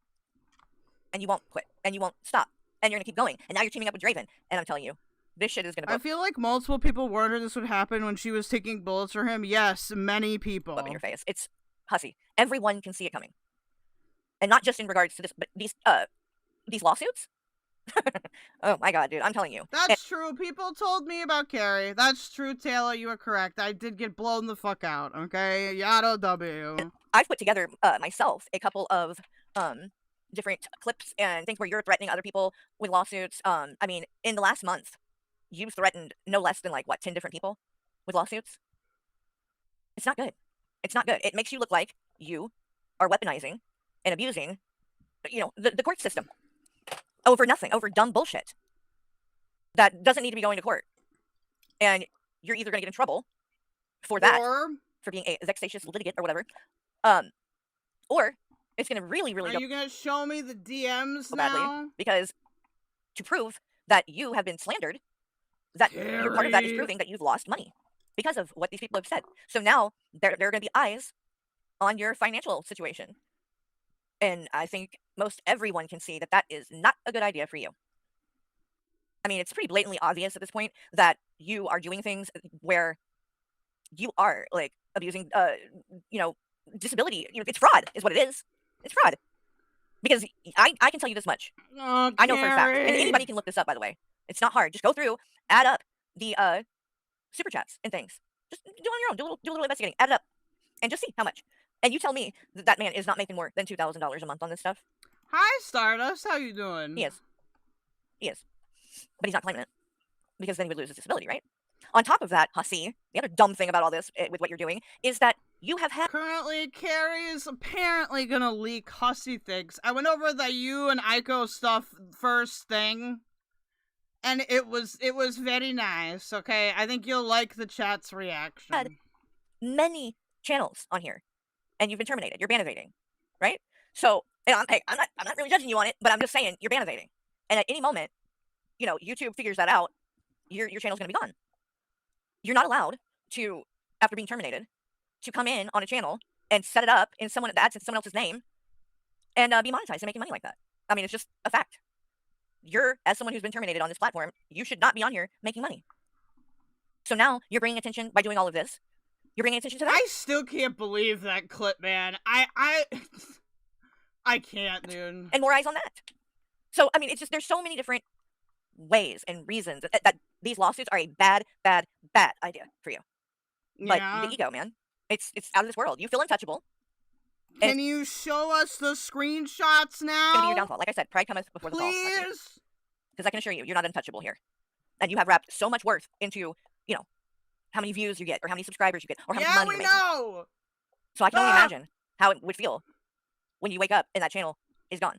And you won't quit. And you won't stop. And you're going to keep going. And now you're teaming up with Draven. And I'm telling you, this shit is going to I feel like multiple people warned her this would happen when she was taking bullets for him. Yes, many people. Up in your face. It's Hussy. Everyone can see it coming. And not just in regards to this, but these lawsuits? Oh my god, dude, I'm telling you. That's true. People told me about Carrie. That's true, Taylor. You are correct. I did get blown the fuck out, okay? Yada W. I've put together myself a couple of different clips and things where you're threatening other people with lawsuits. I mean, in the last month, you've threatened no less than 10 different people with lawsuits. It's not good. It's not good. It makes you look like you are weaponizing and abusing, the court system over nothing, over dumb bullshit that doesn't need to be going to court. And you're either going to get in trouble for that, for being a vexatious litigant or whatever, or it's going to really, really Are you going to show me the DMs badly, now? because to prove that you have been slandered, that your part of that is proving that you've lost money because of what these people have said. So now there are going to be eyes on your financial situation. And I think most everyone can see that that is not a good idea for you. I mean, it's pretty blatantly obvious at this point that you are doing things where you are abusing, disability. It's fraud is what it is. It's fraud. Because I can tell you this much. Oh, I know for a fact. And anybody can look this up, by the way. It's not hard. Just go through, add up the super chats and things. Just do it on your own. Do a little investigating. Add it up. And just see how much. And you tell me that man is not making more than $2,000 a month on this stuff. Hi, Stardust. How you doing? He is. But he's not claiming it. Because then he would lose his disability, right? On top of that, Hussy, the other dumb thing about all this with what you're doing is that you have had... Currently, Carrie is apparently gonna leak Hussy things. I went over the you and Aiko stuff first thing. And it was very nice, okay? I think you'll like the chat's reaction. Had many channels on here. And you've been terminated. You're ban evading, right? So, and I'm not really judging you on it, but I'm just saying you're ban evading. And at any moment, YouTube figures that out, your channel's gonna be gone. You're not allowed to, after being terminated, to come in on a channel and set it up in someone that's in someone else's name and be monetized and making money like that. I mean, it's just a fact. You're, as someone who's been terminated on this platform, you should not be on here making money. So now you're bringing attention by doing all of this. You're bringing attention to that. I still can't believe that clip, man. I can't, dude. And more eyes on that. So, I mean, it's just, there's so many different ways and reasons that these lawsuits are a bad idea for you. But the ego, man, it's out of this world. You feel untouchable. Can you show us the screenshots now? It's gonna be your downfall. Like I said, pride cometh before the fall. Please? Because I can assure you, you're not untouchable here. And you have wrapped so much worth into, how many views you get, or how many subscribers you get, or how much money you're making. Yeah, we know! So I can only imagine how it would feel when you wake up and that channel is gone.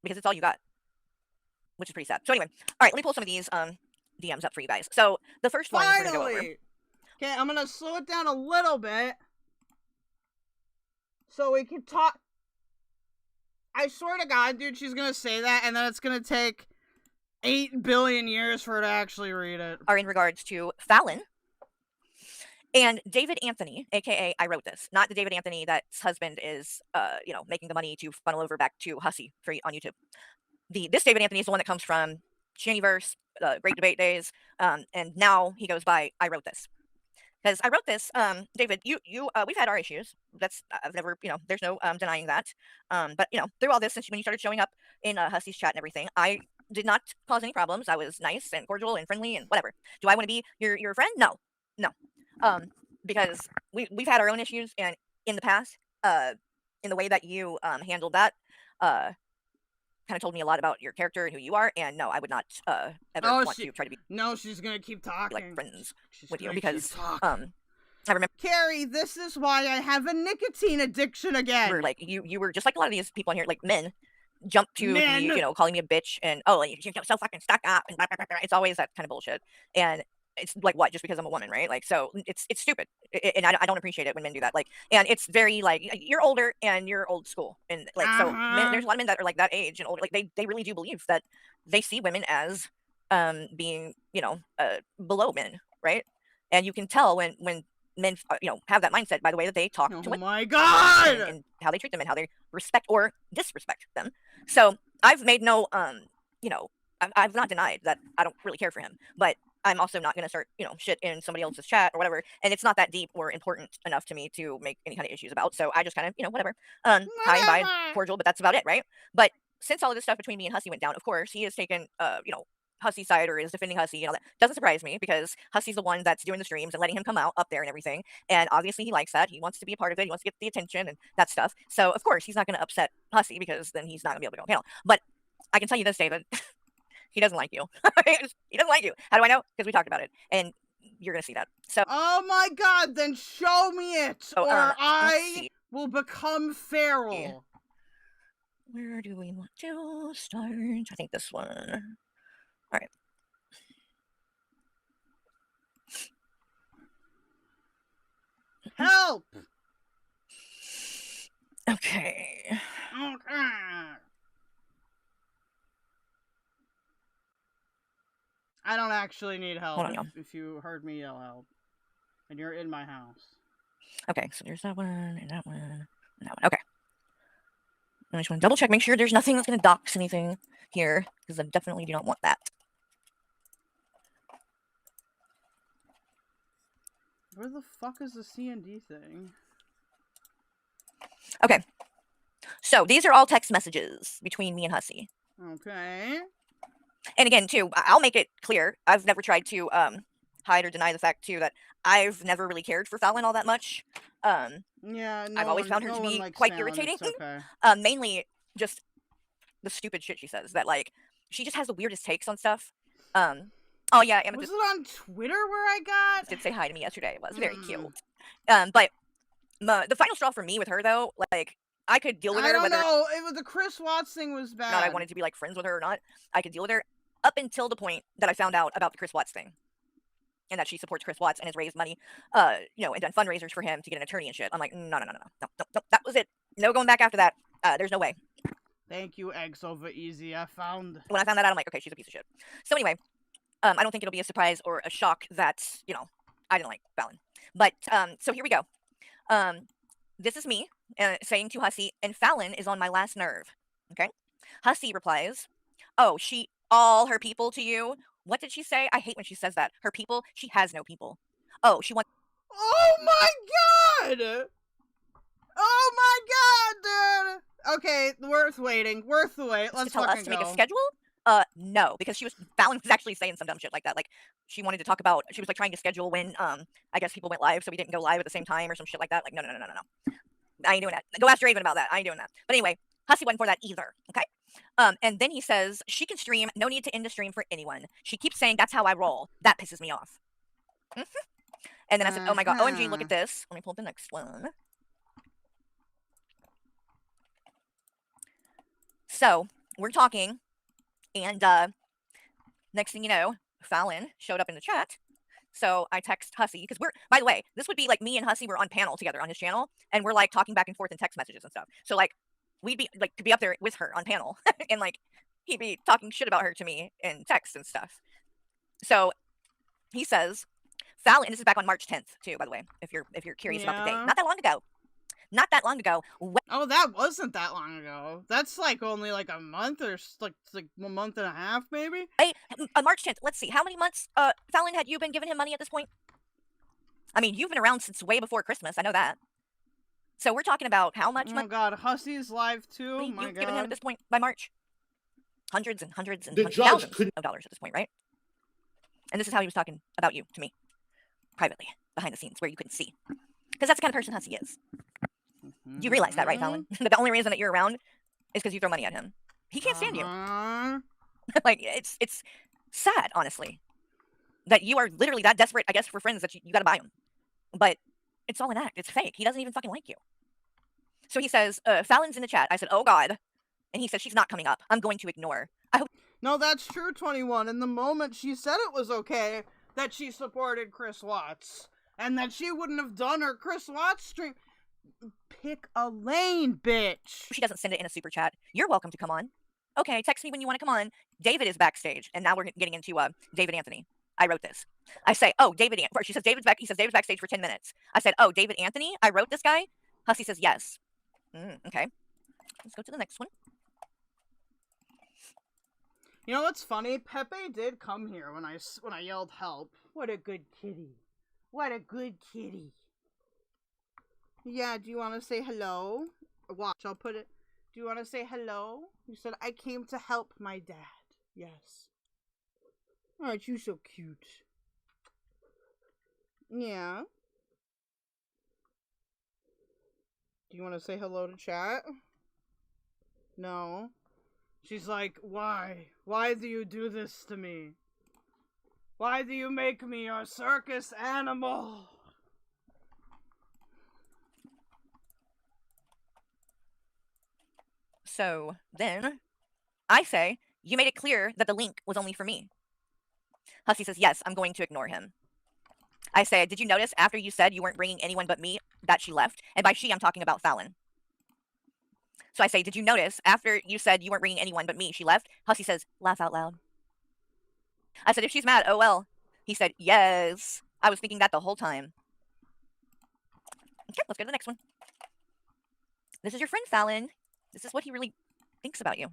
Because it's all you got. Which is pretty sad. So anyway, all right, let me pull some of these DMs up for you guys. So the first one we're gonna go over. Okay, I'm gonna slow it down a little bit so we can talk. I swear to God, dude, she's gonna say that, and then it's gonna take 8 billion years for her to actually read it. Are in regards to Fallon and David Anthony, aka I wrote this, not the David Anthony that's husband is, making the money to funnel over back to Hussy on YouTube. This David Anthony is the one that comes from Shaniverse, Great Debate Days, and now he goes by I wrote this. Because I wrote this, David, we've had our issues. I've never, there's no denying that. But through all this, since when you started showing up in Hussy's chat and everything, I did not cause any problems. I was nice and cordial and friendly and whatever. Do I want to be your friend? No. Because we've had our own issues, and in the past, in the way that you handled that, kind of told me a lot about your character and who you are. And no, I would not ever want to try to be. No, she's gonna keep talking. Like friends with you because I remember Carrie. This is why I have a nicotine addiction again. Like you were just like a lot of these people in here, like men. Jump to me, calling me a bitch and you're so fucking stuck up and blah, blah, blah, blah. It's always that kind of bullshit. And it's like, what, just because I'm a woman, right? Like, so it's stupid, and I don't appreciate it when men do that. Like, and it's very like, you're older and you're old school, and like, so there's a lot of men that are like that age and older, like they really do believe that they see women as being below men, right? And you can tell when men have that mindset by the way that they talk to women. Oh my God! And how they treat them and how they respect or disrespect them. So I've made no I've not denied that I don't really care for him, but I'm also not going to start, shit in somebody else's chat or whatever. And it's not that deep or important enough to me to make any kind of issues about. So I just kind of, whatever. Hi and bye, cordial, but that's about it, right? But since all of this stuff between me and Hussy went down, of course, he has taken, Hussy's side or is defending Hussy and all that. Doesn't surprise me because Hussy's the one that's doing the streams and letting him come out up there and everything. And obviously he likes that. He wants to be a part of it. He wants to get the attention and that stuff. So, of course, he's not going to upset Hussy because then he's not going to be able to go on panel. But I can tell you this, David. He doesn't like you. He doesn't like you. How do I know? Because we talked about it. And you're going to see that. So. Oh my God, then show me it. Or I will become feral. Yeah. Where do we want to start? I think this one. All right. Help! Okay. I don't actually need help. Hold on, if you heard me yell help. And you're in my house. Okay, so there's that one, and that one, and that one. Okay. I just want to double check, make sure there's nothing that's going to dox anything here, because I definitely do not want that. Where the fuck is the C&D thing? Okay. So these are all text messages between me and Hussy. Okay. And again, too, I'll make it clear. I've never tried to hide or deny the fact, too, that I've never really cared for Fallon all that much. Yeah, I've always found her to be quite irritating. Okay. Mainly just the stupid shit she says. That, like, she just has the weirdest takes on stuff. Oh, yeah. Was it on Twitter where I got? Did say hi to me yesterday. It was very cute. But the final straw for me with her, though, like, I could deal with her. I don't know. It was the Chris Watts thing was bad. Not I wanted to be, like, friends with her or not. I could deal with her up until the point that I found out about the Chris Watts thing. And that she supports Chris Watts and has raised money, and done fundraisers for him to get an attorney and shit. I'm like, no. That was it. No going back after that. There's no way. Thank you, Eggs Over Easy. When I found that out, I'm like, okay, she's a piece of shit. So anyway, I don't think it'll be a surprise or a shock that, I didn't like Fallon. But, so here we go. This is me saying to Hussy, and Fallon is on my last nerve. Okay? Hussy replies, oh, all her people to you? What did she say? I hate when she says that. Her people? She has no people. Oh, she wants... Oh my God! Oh my God, dude! Okay, worth waiting. Worth the wait. Let's tell us to make a schedule? No, because Fallon was actually saying some dumb shit like that. Like, she wanted to talk about, she was like trying to schedule when, I guess people went live, so we didn't go live at the same time or some shit like that. Like, no. I ain't doing that. Go ask Raven about that. I ain't doing that. But anyway, Hussy wasn't for that either, okay? And then he says, she can stream, no need to end the stream for anyone. She keeps saying, that's how I roll. That pisses me off. And then I said, oh my God, OMG, look at this. Let me pull up the next one. So, we're talking, and next thing you know, Fallon showed up in the chat. So I text Hussy, because by the way, this would be like me and Hussy were on panel together on his channel, and we're like talking back and forth in text messages and stuff. So like, we'd be like, could be up there with her on panel, and like, he'd be talking shit about her to me in text and stuff. So he says, Fallon, and this is back on March 10th too, by the way, if you're curious about the date. Not that long ago. Not that long ago. Oh, that wasn't that long ago. That's like only like a month or like a month and a half, maybe. March 10th. Let's see. How many months, Fallon, had you been giving him money at this point? I mean, you've been around since way before Christmas. I know that. So we're talking about how much money? Oh God, Hussy's live too. You've My God. given him at this point by March. Hundreds and hundreds and The hundreds, judge thousands couldn't- of dollars at this point, right? And this is how he was talking about you to me, privately, behind the scenes, where you couldn't see, because that's the kind of person Hussy is. You realize that, right, Fallon? That the only reason that you're around is because you throw money at him. He can't stand you. Like, it's sad, honestly, that you are literally that desperate, I guess, for friends that you got to buy him. But it's all an act. It's fake. He doesn't even fucking like you. So he says, Fallon's in the chat. I said, oh God. And he said, she's not coming up. I'm going to ignore. I hope. No, that's true, 21. In the moment she said it was okay that she supported Chris Watts and that she wouldn't have done her Chris Watts stream. Pick a lane, bitch. She doesn't send it in a super chat. You're welcome to come on. Okay, text me when you want to come on. David is backstage, and now we're getting into David Anthony. I wrote this. I say, oh, David. She says David's back. He says David's backstage for 10 minutes. I said, oh, David Anthony. I wrote this guy. Hussy says yes. Okay. Let's go to the next one. You know what's funny? Pepe did come here when I yelled help. What a good kitty. What a good kitty. Yeah, do you want to say hello? Watch, I'll put it. Do you want to say hello? You said, I came to help my dad. Yes. Aren't you so cute? Yeah. Do you want to say hello to chat? No. She's like, why? Why do you do this to me? Why do you make me your circus animal? So then I say, you made it clear that the link was only for me. Hussy says, yes, I'm going to ignore him. I say, did you notice after you said you weren't bringing anyone but me that she left? And by she, I'm talking about Fallon. So I say, did you notice after you said you weren't bringing anyone but me, she left? Hussy says, laugh out loud. I said, if she's mad, oh well. He said, yes. I was thinking that the whole time. Okay, let's go to the next one. This is your friend, Fallon. This is what he really thinks about you.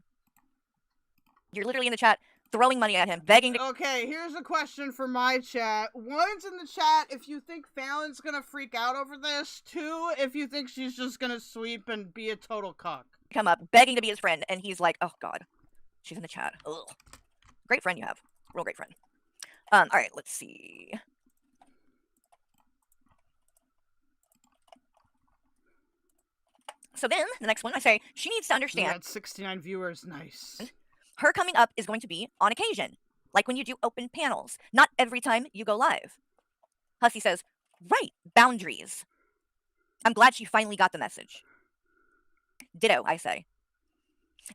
You're literally in the chat throwing money at him, begging to... Okay, here's a question for my chat. One's in the chat if you think Fallon's gonna freak out over this. Two, if you think she's just gonna sweep and be a total cuck. Come up, begging to be his friend, and he's like, oh God. She's in the chat. Ugh. Great friend you have. Real great friend. Alright, let's see. So then, the next one, I say, she needs to understand... We got 69 viewers, nice. Her coming up is going to be on occasion, like when you do open panels, not every time you go live. Hussy says, right, boundaries. I'm glad she finally got the message. Ditto, I say.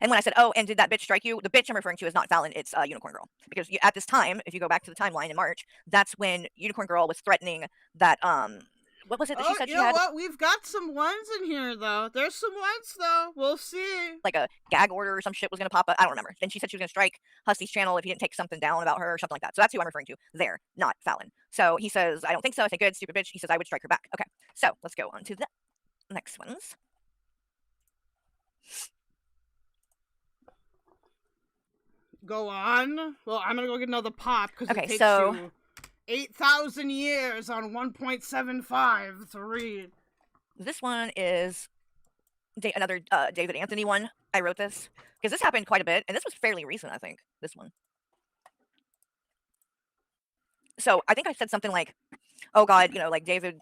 And when I said, oh, and did that bitch strike you? The bitch I'm referring to is not Fallon, it's Unicorn Girl. Because at this time, if you go back to the timeline in March, that's when Unicorn Girl was threatening that, what was it that she said she had? You know what? We've got some ones in here, though. There's some ones, though. We'll see. Like a gag order or some shit was going to pop up. I don't remember. Then she said she was going to strike Hussy's channel if he didn't take something down about her or something like that. So that's who I'm referring to there, not Fallon. So he says, I don't think so. I say, good, stupid bitch. He says, I would strike her back. Okay. So let's go on to the next ones. Go on. Well, I'm going to go get another pop because Okay, it takes so... you 8,000 years on 1.75 to read. This one is another David Anthony one. I wrote this because this happened quite a bit, and this was fairly recent, I think, this one. So I think I said something like, oh God, you know, like David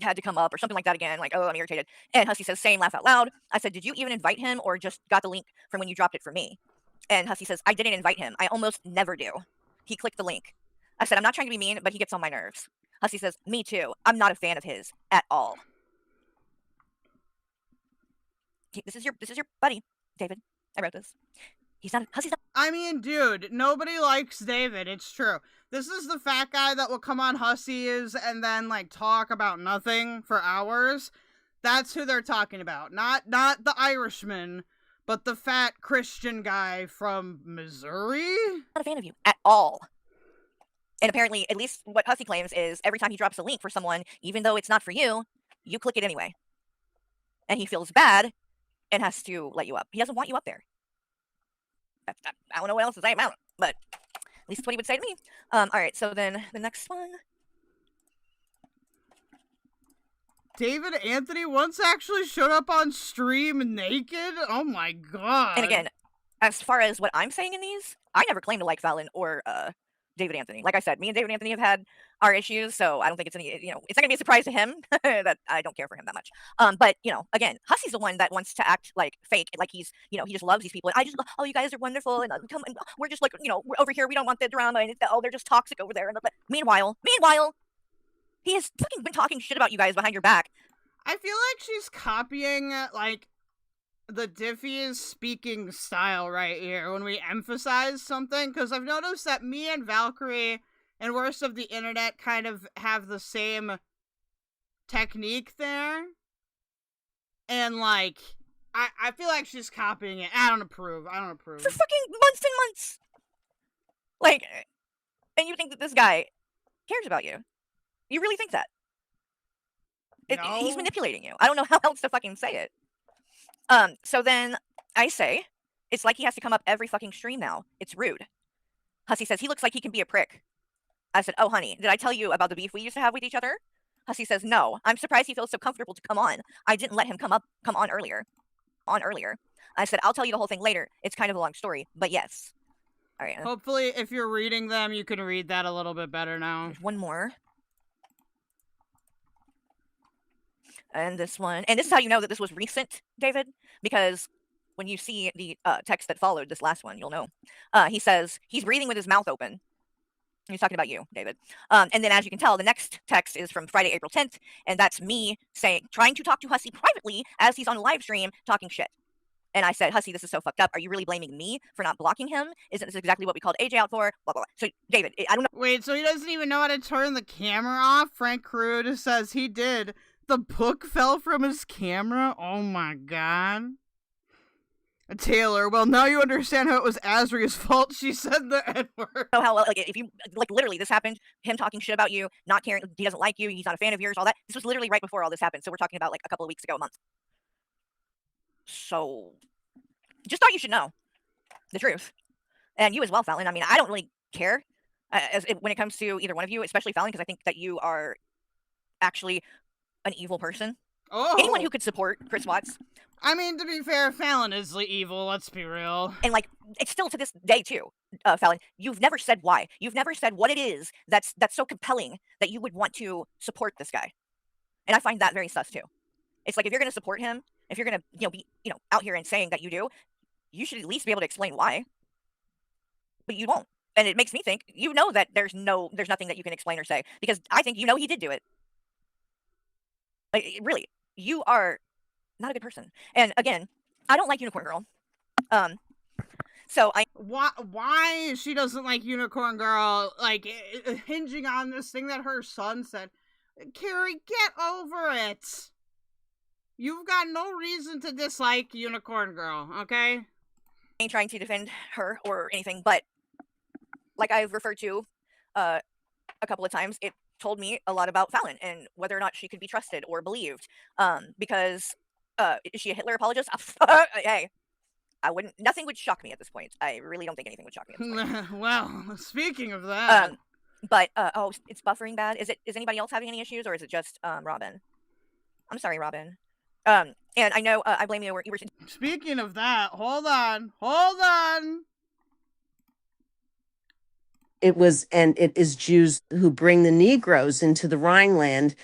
had to come up or something like that again, like, oh, I'm irritated. And Hussy says, same, laugh out loud. I said, did you even invite him or just got the link from when you dropped it for me? And Hussy says, I didn't invite him. I almost never do. He clicked the link. I said, I'm not trying to be mean, but he gets on my nerves. Hussy says, me too. I'm not a fan of his at all. This is your buddy, David. I wrote this. Hussy's not. I mean, dude, nobody likes David. It's true. This is the fat guy that will come on Hussy's and then, like, talk about nothing for hours. That's who they're talking about. Not the Irishman, but the fat Christian guy from Missouri. Not a fan of you at all. And apparently, at least what Hussy claims is every time he drops a link for someone, even though it's not for you, you click it anyway. And he feels bad and has to let you up. He doesn't want you up there. I don't know what else to say about it, but at least it's what he would say to me. All right, so then the next one. David Anthony once actually showed up on stream naked? Oh my god. And again, as far as what I'm saying in these, I never claimed to like Fallon or David Anthony. Like I said, me and David Anthony have had our issues, so I don't think it's any, it's not gonna be a surprise to him that I don't care for him that much. But again, Hussy's the one that wants to act like fake, like he's, he just loves these people. And I just, oh, you guys are wonderful, and come, and we're just like, we're over here, we don't want the drama, and they're just toxic over there. And meanwhile, he has fucking been talking shit about you guys behind your back. I feel like she's copying, like, the Diffie's speaking style right here when we emphasize something, because I've noticed that me and Valkyrie and Worst of the Internet kind of have the same technique there. And, like, I feel like she's copying it. I don't approve. For fucking months and months! Like, and you think that this guy cares about you? You really think that? No. He's manipulating you. I don't know how else to fucking say it. So then I say, it's like he has to come up every fucking stream now. It's rude. Hussy says, he looks like he can be a prick. I said, oh, honey, did I tell you about the beef we used to have with each other? Hussy says, no. I'm surprised he feels so comfortable to come on. I didn't let him come on earlier. I said, I'll tell you the whole thing later. It's kind of a long story, but yes. All right. Hopefully, if you're reading them, you can read that a little bit better now. There's one more. And this one, and this is how you know that this was recent, David, because when you see the text that followed this last one, you'll know. He says, he's breathing with his mouth open. He's talking about you, David. And then as you can tell, the next text is from Friday, April 10th, and that's me trying to talk to Hussy privately as he's on a live stream talking shit. And I said, Hussy, this is so fucked up. Are you really blaming me for not blocking him? Isn't this exactly what we called AJ out for? Blah, blah, blah. So, David, I don't know. Wait, so he doesn't even know how to turn the camera off? Frank Crude says he did. The book fell from his camera? Oh my god. Taylor, well, now you understand how it was Azria's fault. She said the N-word. Know how well, like, if you, like, literally, this happened, him talking shit about you, not caring, he doesn't like you, he's not a fan of yours, all that. This was literally right before all this happened, so we're talking about, like, a couple of weeks ago, a month. So, just thought you should know the truth. And you as well, Fallon. I mean, I don't really care when it comes to either one of you, especially Fallon, because I think that you are actually an evil person. Oh. Anyone who could support Chris Watts. I mean, to be fair, Fallon is evil, let's be real. And, like, it's still to this day, too, Fallon. You've never said why. You've never said what it is that's so compelling that you would want to support this guy. And I find that very sus, too. It's like, if you're going to support him, if you're going to, be, out here and saying that you do, you should at least be able to explain why. But you won't. And it makes me think, that there's nothing that you can explain or say. Because I think he did do it. Like, really, you are not a good person. And again, I don't like Unicorn Girl. So why she doesn't like Unicorn Girl, like, hinging on this thing that her son said. Carrie, get over it. You've got no reason to dislike Unicorn Girl, okay? I ain't trying to defend her or anything, but like I've referred to a couple of times, it told me a lot about Fallon and whether or not she could be trusted or believed. Because is she a Hitler apologist? Hey, nothing would shock me at this point. I really don't think anything would shock me at this point. Well, speaking of that. But it's buffering bad. Is anybody else having any issues, or is it just Robin? I'm sorry, Robin. And I know I blame you. You were. Speaking of that, hold on. It is Jews who bring the Negroes into the Rhineland,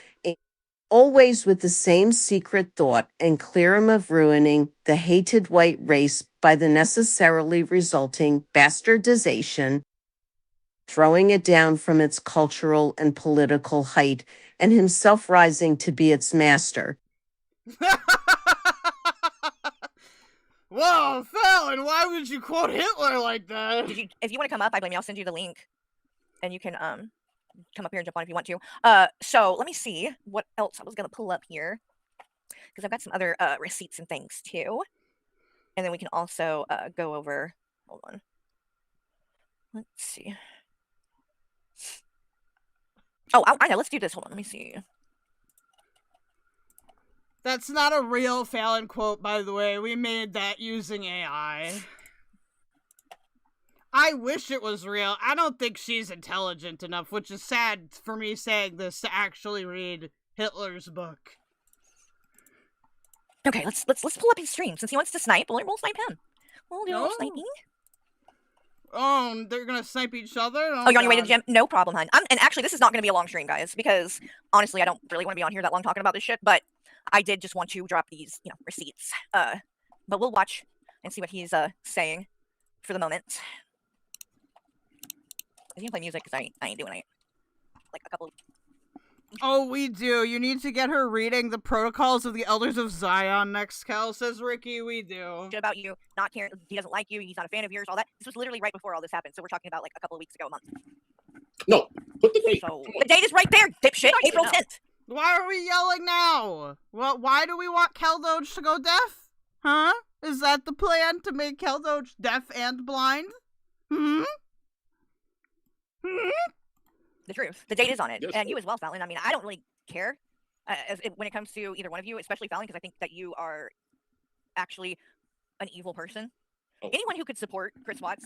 always with the same secret thought and clear 'em of ruining the hated white race by the necessarily resulting bastardization, throwing it down from its cultural and political height, and himself rising to be its master. Whoa, Fallon, why would you quote Hitler like that? If you want to come up, I blame you. I'll send you the link, and you can come up here and jump on if you want to. So let me see what else I was gonna pull up here. because I've got some other receipts and things too. And then we can also go over, hold on. Let's see. Oh, I know, let's do this. Hold on, let me see. That's not a real Fallon quote, by the way. We made that using AI. I wish it was real. I don't think she's intelligent enough, which is sad for me saying this, to actually read Hitler's book. Okay, let's pull up his stream. Since he wants to snipe, we'll snipe him. We'll do a little No. sniping. Oh, they're gonna snipe each other? Oh, you're on your way to the God. gym? No problem, hun. And actually, this is not going to be a long stream, guys, because honestly, I don't really want to be on here that long talking about this shit, but I did just want to drop these, receipts. But we'll watch and see what he's saying for the moment. Is he gonna play music? Because I ain't doing it. Like a couple. Oh, we do. You need to get her reading the Protocols of the Elders of Zion next, Cal, says Ricky. We do. Shit about you, not caring. He doesn't like you. He's not a fan of yours. All that. This was literally right before all this happened. So we're talking about like a couple of weeks ago, a month. No, put the date. So the date is right there, dipshit. April 10th. Why are we yelling now? Well, why do we want keldoge to go deaf? Huh? Is that the plan, to make keldoge deaf and blind? Hmm? The truth. The date is on it. Yes, And sir. you as well, Fallon. I mean, I don't really care when it comes to either one of you, especially Fallon, because I think that you are actually an evil person. Oh. Anyone who could support Chris Watts.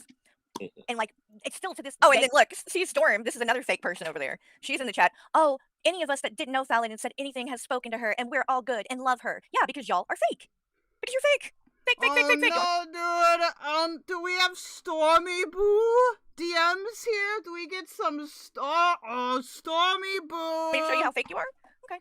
Mhm. And like, it's still to this. Oh, and then look, see Storm. This is another fake person over there. She's in the chat. Oh, any of us that didn't know Fallon and said anything has spoken to her, and we're all good and love her. Yeah, because y'all are fake. Because you're fake. Fake. No, dude. Do we have Stormy Boo DMs here? Do we get some Stormy Boo? Let me show you how fake you are. Okay.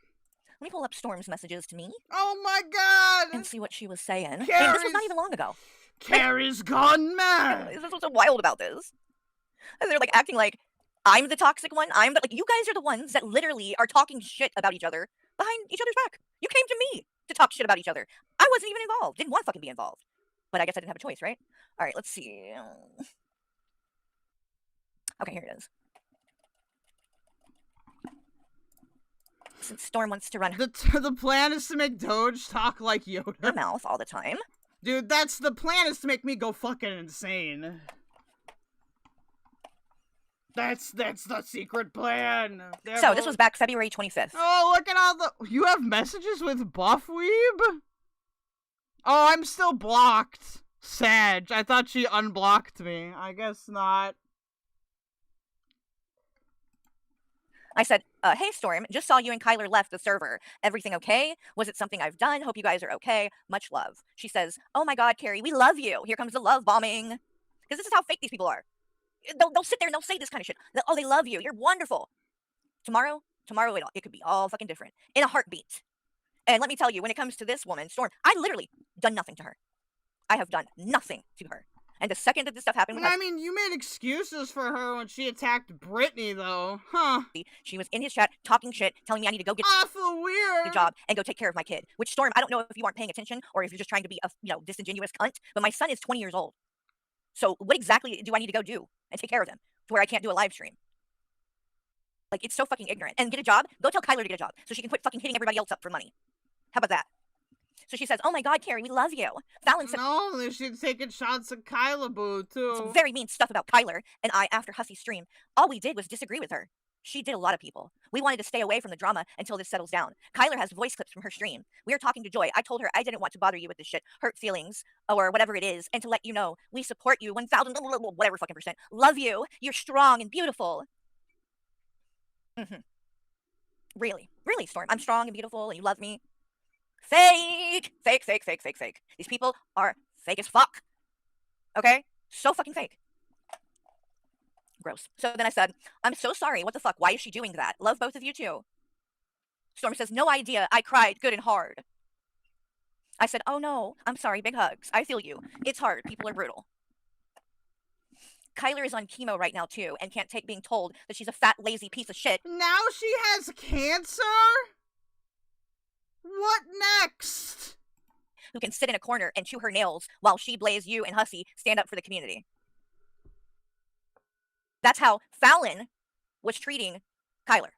Let me pull up Storm's messages to me Oh my God! and see what she was saying. And this Carrie's- was not even long ago. Carrie's gone mad. This is what's so wild about this. And they're like acting like I'm the toxic one. Like you guys are the ones that literally are talking shit about each other behind each other's back. You came to me to talk shit about each other. I wasn't even involved. Didn't want to fucking be involved. But I guess I didn't have a choice, right? All right, let's see. Okay, here it is. Since Storm wants to run her The plan is to make Doge talk like Yoda. mouth all the time. Dude, the plan is to make me go fucking insane. That's the secret plan. So this was back February 25th. Oh, look at all you have messages with Buffweeb? Oh, I'm still blocked. Sag. I thought she unblocked me. I guess not. I said, hey Storm, just saw you and Kyler left the server. Everything okay? Was it something I've done? Hope you guys are okay. Much love. She says, oh my God, Carrie, we love you. Here comes the love bombing. Because this is how fake these people are. They'll sit there and they'll say this kind of shit. Oh, they love you. You're wonderful. Tomorrow it could be all fucking different. In a heartbeat. And let me tell you, when it comes to this woman, Storm, I literally done nothing to her. I have done nothing to her. And the second that this stuff happened, I mean, you made excuses for her when she attacked Brittany, though. Huh. She was in his chat talking shit, telling me I need to go get Awful weird. a job and go take care of my kid. Which, Storm, I don't know if you aren't paying attention or if you're just trying to be a disingenuous cunt, but my son is 20 years old. So what exactly do I need to go do and take care of him to where I can't do a live stream? Like, it's so fucking ignorant. And get a job? Go tell Kyler to get a job so she can quit fucking hitting everybody else up for money. How about that? So she says, oh my God, Carrie, we love you. Fallon said No, she's taking shots at Kyla Boo, too. some very mean stuff about Kyler and I after Hussy's stream. All we did was disagree with her. She did a lot of people. We wanted to stay away from the drama until this settles down. Kyler has voice clips from her stream. We were talking to Joy. I told her I didn't want to bother you with this shit, hurt feelings, or whatever it is, and to let you know we support you 1,000 whatever fucking %. Love you. You're strong and beautiful. Really, Storm. I'm strong and beautiful, and you love me. Fake. These people are fake as fuck. Okay? So fucking fake. Gross. So then I said, I'm so sorry. What the fuck? Why is she doing that? Love both of you too. Storm says, no idea. I cried good and hard. I said, oh no. I'm sorry. Big hugs. I feel you. It's hard. People are brutal. Kyler is on chemo right now too and can't take being told that she's a fat, lazy piece of shit. Now she has cancer? What next? Who can sit in a corner and chew her nails while she, Blaze, you, and Hussy stand up for the community. That's how Fallon was treating Kyler.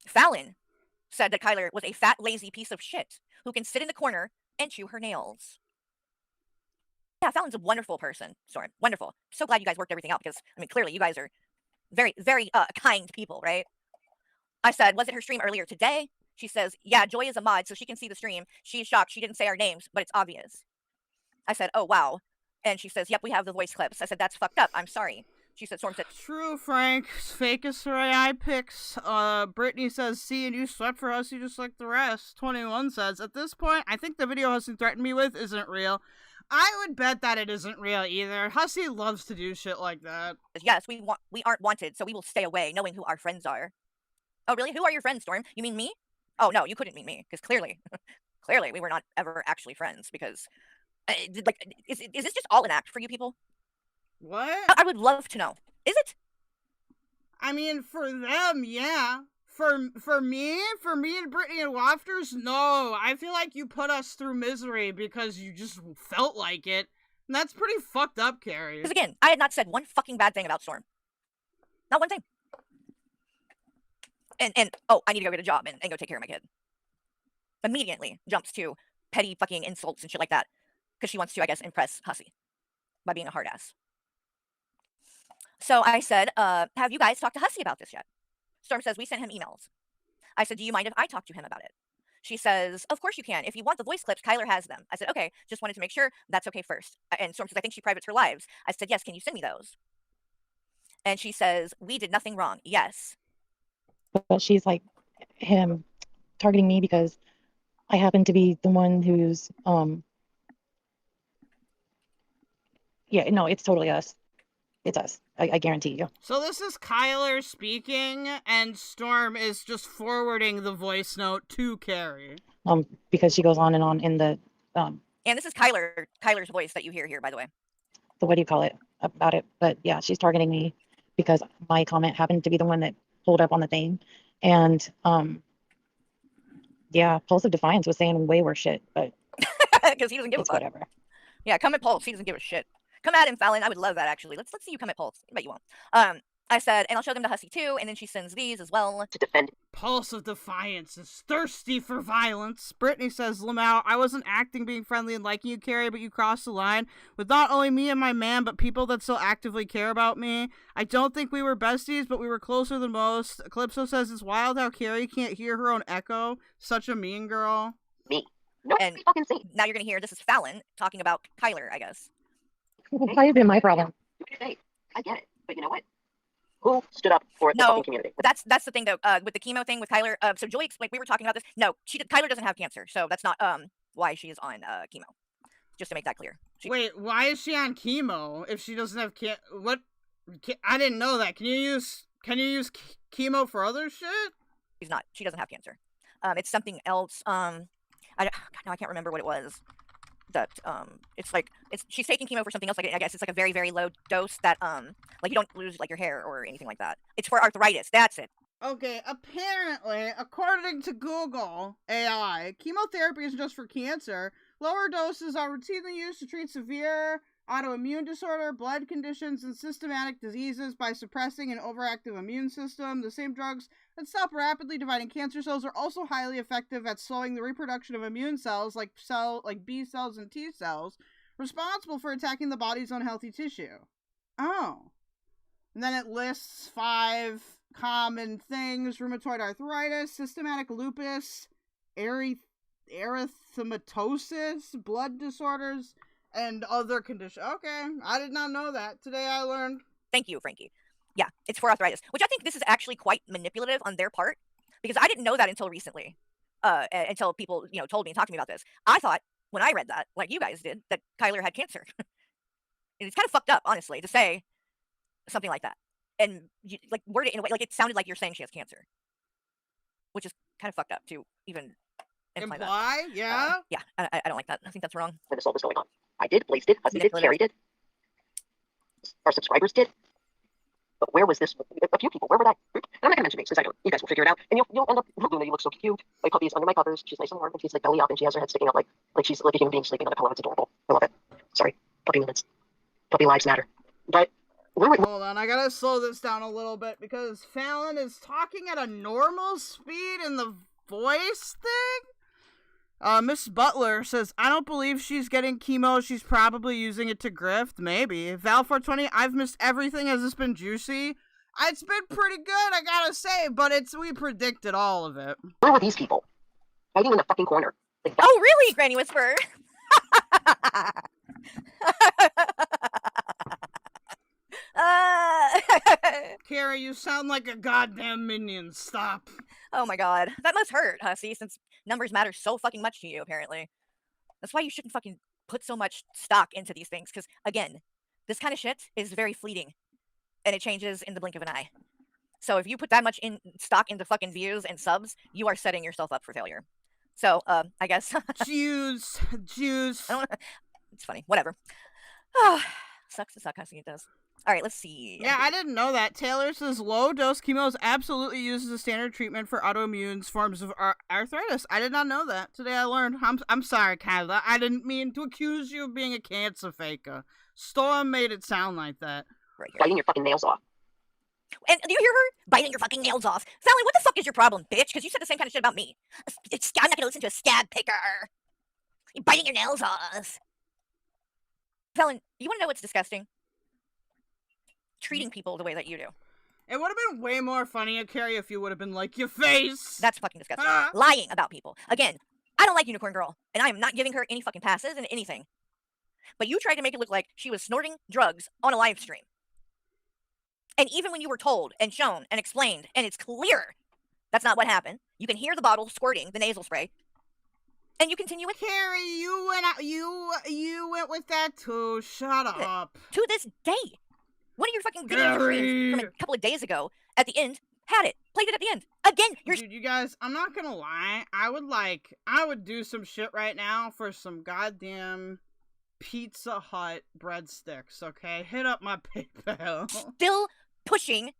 Fallon said that Kwiggler was a fat, lazy piece of shit who can sit in the corner and chew her nails. Yeah, Fallon's a wonderful person, Storm. Wonderful. So glad you guys worked everything out because, I mean, clearly you guys are very, very kind people, right? I said, was it her stream earlier today? She says, yeah, Joy is a mod, so she can see the stream. She's shocked. She didn't say our names, but it's obvious. I said, oh, wow. And she says, yep, we have the voice clips. I said, that's fucked up. I'm sorry. She said, Storm said, True, Frank. Fakest for AI picks. Brittany says, see, and you swept for Hussy just like the rest. 21 says, at this point, I think the video Hussy threatened me with isn't real. I would bet that it isn't real either. Hussy loves to do shit like that. yes, we aren't wanted, so we will stay away, knowing who our friends are. Oh, really? Who are your friends, Storm? You mean me? Oh, no, you couldn't mean me, because clearly, clearly, we were not ever actually friends, because, like, is this just all an act for you people? What? I would love to know. Is it? I mean, for them, yeah. For me and Brittany and Wafters, no. I feel like you put us through misery because you just felt like it. And that's pretty fucked up, Carrie. Because again, I had not said one fucking bad thing about Storm. Not one thing. And oh, I need to go get a job and go take care of my kid. Immediately jumps to petty fucking insults and shit like that. Because she wants to, I guess, impress Hussy by being a hard ass. So I said, have you guys talked to Hussy about this yet? Storm says, we sent him emails. I said, do you mind if I talk to him about it? She says, of course you can. If you want the voice clips, Kwiggler has them. I said, okay, just wanted to make sure that's okay first. And Storm says, I think she privates her lives. I said, yes, can you send me those? And she says, we did nothing wrong. Yes. But she's like him targeting me because I happen to be the one who's, yeah, no, it's totally us. It's us. I guarantee you. So this is Kwiggler speaking, and Storm is just forwarding the voice note to Carrie. Because she goes on and on in the, And this is Kwiggler's voice that you hear here, by the way. the what do you call it about it? But yeah, she's targeting me because my comment happened to be the one that pulled up on the thing, and yeah, Pulse of Defiance was saying way worse shit, but because he doesn't give a fuck. Whatever. Yeah, come at Pulse. He doesn't give a shit. Come at him, Fallon. I would love that, actually. Let's see you come at Pulse. I bet you won't. I said, and I'll show them to Hussy too, and then she sends these as well to defend. Pulse of Defiance is thirsty for violence. Brittany says, Lamau, I wasn't acting being friendly and liking you, Carrie, but you crossed the line with not only me and my man, but people that still actively care about me. I don't think we were besties, but we were closer than most. Calypso says, it's wild how Carrie can't hear her own echo. Such a mean girl. Me. No, and fucking see. Now you're going to hear, this is Fallon talking about Kwiggler, I guess. It's probably been my problem. Hey, I get it, but you know what? Who stood up for the fucking community? That's the thing though. With the chemo thing with Kwiggler. So Joy explained, we were talking about this. No, Kwiggler doesn't have cancer, so that's not why she is on chemo. Just to make that clear. Wait, why is she on chemo if she doesn't have what? I didn't know that. Can you use chemo for other shit? She's not. She doesn't have cancer. It's something else. I can't remember what it was. That she's taking chemo for something else. Like I guess it's like a very, very low dose that like you don't lose like your hair or anything like that. It's for arthritis. That's it. Okay, apparently, according to Google AI, chemotherapy is just for cancer. Lower doses are routinely used to treat severe autoimmune disorder, blood conditions, and systematic diseases by suppressing an overactive immune system. The same drugs that stop rapidly dividing cancer cells are also highly effective at slowing the reproduction of immune cells like B cells and T cells, responsible for attacking the body's unhealthy tissue. Oh. And then it lists 5 common things: rheumatoid arthritis, systematic lupus, erythematosus, blood disorders, and other conditions. Okay, I did not know that. Today I learned. Thank you, Frankie. Yeah, it's for arthritis, which I think this is actually quite manipulative on their part, because I didn't know that until recently, until people, told me and talked to me about this. I thought, when I read that, like you guys did, that Kwiggler had cancer. And it's kind of fucked up, honestly, to say something like that. And, word it in a way, like, it sounded like you're saying she has cancer. Which is kind of fucked up, to even imply that. Yeah? Yeah, I don't like that. I think that's wrong. When this all was going on, I did, Blaze did, Hussy did, Carrie did, our subscribers did. But where was this? A few people. Where were that? And I'm not gonna mention names because I don't. You guys will figure it out, and you'll end up. Luna, you look so cute. My puppy's under my covers. She's nice and warm, and she's like belly up, and she has her head sticking out like she's like a human being sleeping on a pillow. It's adorable. I love it. Sorry, puppy limits. Puppy lives matter. But hold on, I gotta slow this down a little bit because Fallon is talking at a normal speed, and the voice thing? Miss Butler says, I don't believe she's getting chemo. She's probably using it to grift. Maybe. Val420, I've missed everything. Has this been juicy? It's been pretty good, I gotta say, but we predicted all of it. Where were these people? Hiding in the fucking corner. Like, Oh, really, Granny Whisperer? Carrie, you sound like a goddamn minion. Stop. Oh my god. That must hurt, Hussy, since numbers matter so fucking much to you, apparently. That's why you shouldn't fucking put so much stock into these things, because, again, this kind of shit is very fleeting, and it changes in the blink of an eye. So if you put that much in stock into fucking views and subs, you are setting yourself up for failure. So, I guess. Juice. It's funny. Whatever. Sucks to suck, Hussy, it does. All right, let's see. Yeah, I didn't know that. Taylor says low-dose chemo is absolutely used as a standard treatment for autoimmune forms of arthritis. I did not know that. Today I learned. I'm sorry, Kyla. I didn't mean to accuse you of being a cancer faker. Storm made it sound like that. Right here. biting your fucking nails off. And do you hear her? Biting your fucking nails off. Fallon, what the fuck is your problem, bitch? Because you said the same kind of shit about me. I'm not gonna listen to a scab picker. You're biting your nails off. Fallon, you wanna know what's disgusting? Treating people the way that you do. It would have been way more funny, Carrie, if you would have been like, your face! That's fucking disgusting. Lying about people. Again, I don't like Unicorn Girl, and I am not giving her any fucking passes and anything. But you tried to make it look like she was snorting drugs on a live stream. And even when you were told and shown and explained, and it's clear that's not what happened, you can hear the bottle squirting the nasal spray, and you continue with Carrie, you went out, you went with that too. Shut up. To this day. One of your fucking video streams from a couple of days ago, at the end, had it. Played it at the end. Again, Dude, you guys, I'm not gonna lie. I would do some shit right now for some goddamn Pizza Hut breadsticks, okay? Hit up my PayPal. Still pushing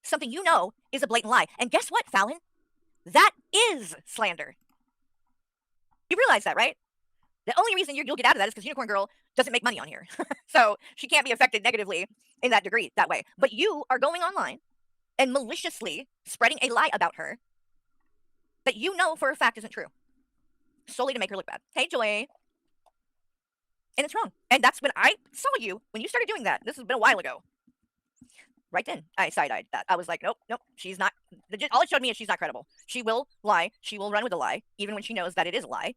something you know is a blatant lie. And guess what, Fallon? That is slander. You realize that, right? The only reason you'll get out of that is because Unicorn Girl doesn't make money on here. So she can't be affected negatively in that degree that way. But you are going online and maliciously spreading a lie about her that you know for a fact isn't true. Solely to make her look bad. Hey, Joy. And it's wrong. And that's when I saw you, when you started doing that. This has been a while ago. Right then, I side-eyed that. I was like, nope, she's not. All it showed me is she's not credible. She will lie. She will run with a lie, even when she knows that it is a lie.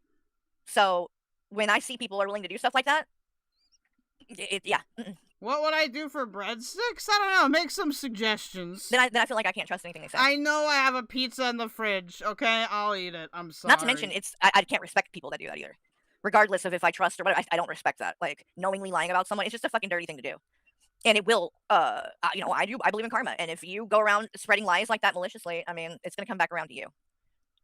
So when I see people are willing to do stuff like that, yeah. What would I do for breadsticks? I don't know. Make some suggestions. Then I feel like I can't trust anything they say. I know I have a pizza in the fridge. Okay, I'll eat it. I'm sorry. Not to mention, I can't respect people that do that either. Regardless of if I trust or whatever, I don't respect that. Like, knowingly lying about someone, it's just a fucking dirty thing to do. And it will, I believe in karma. And if you go around spreading lies like that maliciously, I mean, it's going to come back around to you.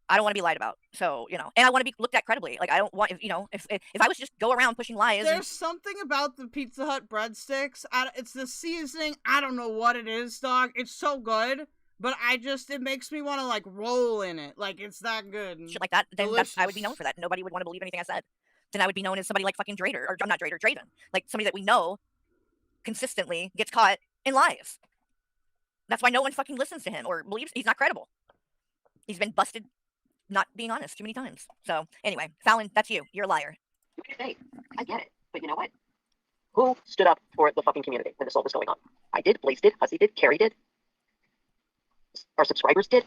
I don't want to be lied about. So, and I want to be looked at credibly. Like, I don't want, if I was just go around pushing lies. There's something about the Pizza Hut breadsticks. It's the seasoning. I don't know what it is, dog. It's so good. But it makes me want to, like, roll in it. Like, it's that good. Shit like that. Then I would be known for that. Nobody would want to believe anything I said. Then I would be known as somebody like fucking Drader. Or, not Drader, Draven. Like, somebody that we know consistently gets caught in lies. That's why no one fucking listens to him or believes he's not credible. He's been busted not being honest too many times. So, anyway, Fallon, that's you. You're a liar. Hey, I get it. But you know what? Who stood up for the fucking community when this all was going on? I did, Blaze did, Hussy did, Carrie did. Our subscribers did.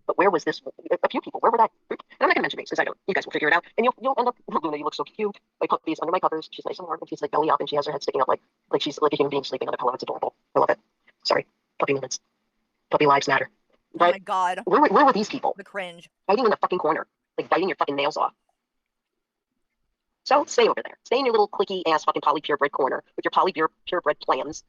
But where was this? A few people. Where were that? And I'm not gonna mention names because I don't. You guys will figure it out. And you'll end up. Luna, you look so cute. My puppy's under my covers. She's nice and warm, and she's like belly up, and she has her head sticking up like she's like a human being sleeping on a pillow. It's adorable. I love it. Sorry, puppy moments. Puppy lives matter. But oh my god. Where were these people? The cringe. Hiding in the fucking corner, like biting your fucking nails off. So stay over there. Stay in your little clicky ass fucking poly purebred corner with your poly purebred plans.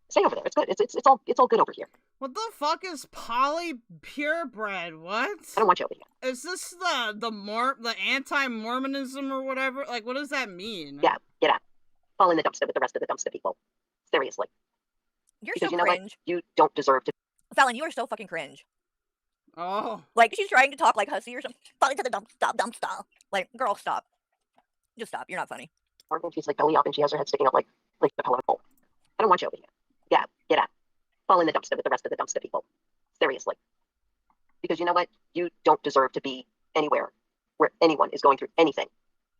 Stay over there. It's good. It's all good over here. What the fuck is poly purebred? What? I don't want you over here. Is this the anti-Mormonism or whatever? Like, what does that mean? Yeah, get out. Fall in the dumpster with the rest of the dumpster people. Seriously. You're because so you know cringe. What? You don't deserve to. Fallon, you are so fucking cringe. Oh. Like, she's trying to talk like Hussy or something. Fall into the dumpster. Like, girl, stop. Just stop. You're not funny. Or she's like belly up and she has her head sticking up like the pillow. I don't want you over here. Yeah, get out. Fall in the dumpster with the rest of the dumpster people. Seriously. Because you know what? You don't deserve to be anywhere where anyone is going through anything.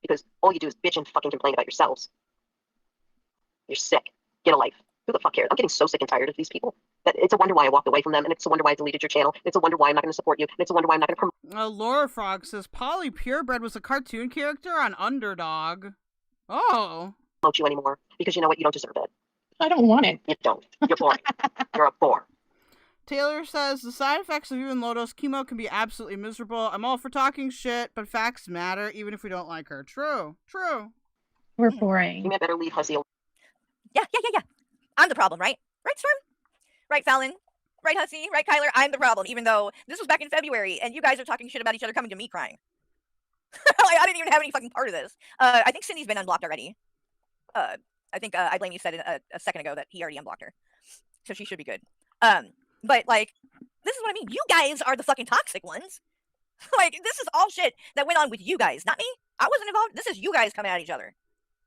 Because all you do is bitch and fucking complain about yourselves. You're sick. Get a life. Who the fuck cares? I'm getting so sick and tired of these people that it's a wonder why I walked away from them, and it's a wonder why I deleted your channel. It's a wonder why I'm not going to support you, and it's a wonder why I'm not going to promote. Laura Frog says Polly Purebred was a cartoon character on Underdog. Oh. Promote you anymore because you know what? You don't deserve it. I don't want it. You don't. You're boring. You're a bore. Taylor says the side effects of even low-dose chemo can be absolutely miserable. I'm all for talking shit, but facts matter even if we don't like her. True. True. We're boring. You better leave Hussy alone. Yeah. I'm the problem, right? Right, Storm? Right, Fallon? Right, Hussy? Right, Kyler? I'm the problem, even though this was back in February, and you guys are talking shit about each other coming to me crying. Like, I didn't even have any fucking part of this. I think Cindy's been unblocked already. I think I blame you said a second ago that he already unblocked her. So she should be good. But, like, this is what I mean. You guys are the fucking toxic ones. Like, this is all shit that went on with you guys, not me. I wasn't involved. This is you guys coming at each other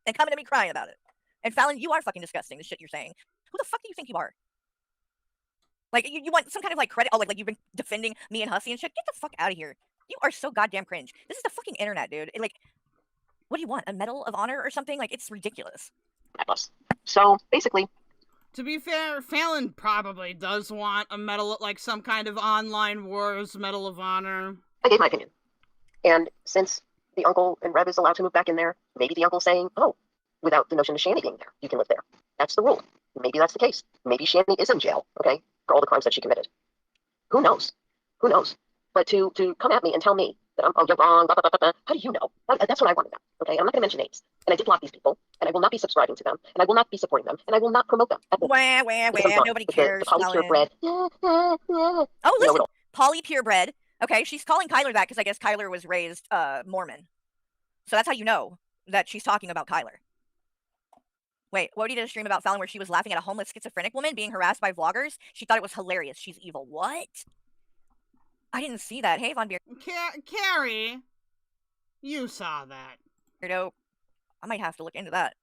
and coming to me crying about it. And Fallon, you are fucking disgusting, the shit you're saying. Who the fuck do you think you are? Like, you want some kind of, like, credit? Oh, like you've been defending me and Hussy and shit? Get the fuck out of here. You are so goddamn cringe. This is the fucking internet, dude. Like, what do you want? A Medal of Honor or something? Like, it's ridiculous. So, basically... To be fair, Fallon probably does want a medal, like some kind of online wars Medal of Honor. I gave my opinion. And since the uncle and Rev is allowed to move back in there, maybe the uncle's saying, oh, without the notion of Shanny being there, you can live there. That's the rule. Maybe that's the case. Maybe Shanny is in jail, okay, for all the crimes that she committed. Who knows? Who knows? But to come at me and tell me that you're wrong, blah, blah, blah, blah, how do you know? That's what I want to know, okay? I'm not going to mention names. And I did block these people, and I will not be subscribing to them, and I will not be supporting them, and I will not promote them. Wah, nobody cares. The Polly Purebred. Oh, listen, Polly Purebred. Okay, she's calling Kyler that because I guess Kyler was raised Mormon. So that's how you know that she's talking about Kyler. Wait, what did a stream about Fallon where she was laughing at a homeless schizophrenic woman being harassed by vloggers? She thought it was hilarious. She's evil. What? I didn't see that. Hey, Von Beer. Carrie, you saw that. Weirdo. I might have to look into that.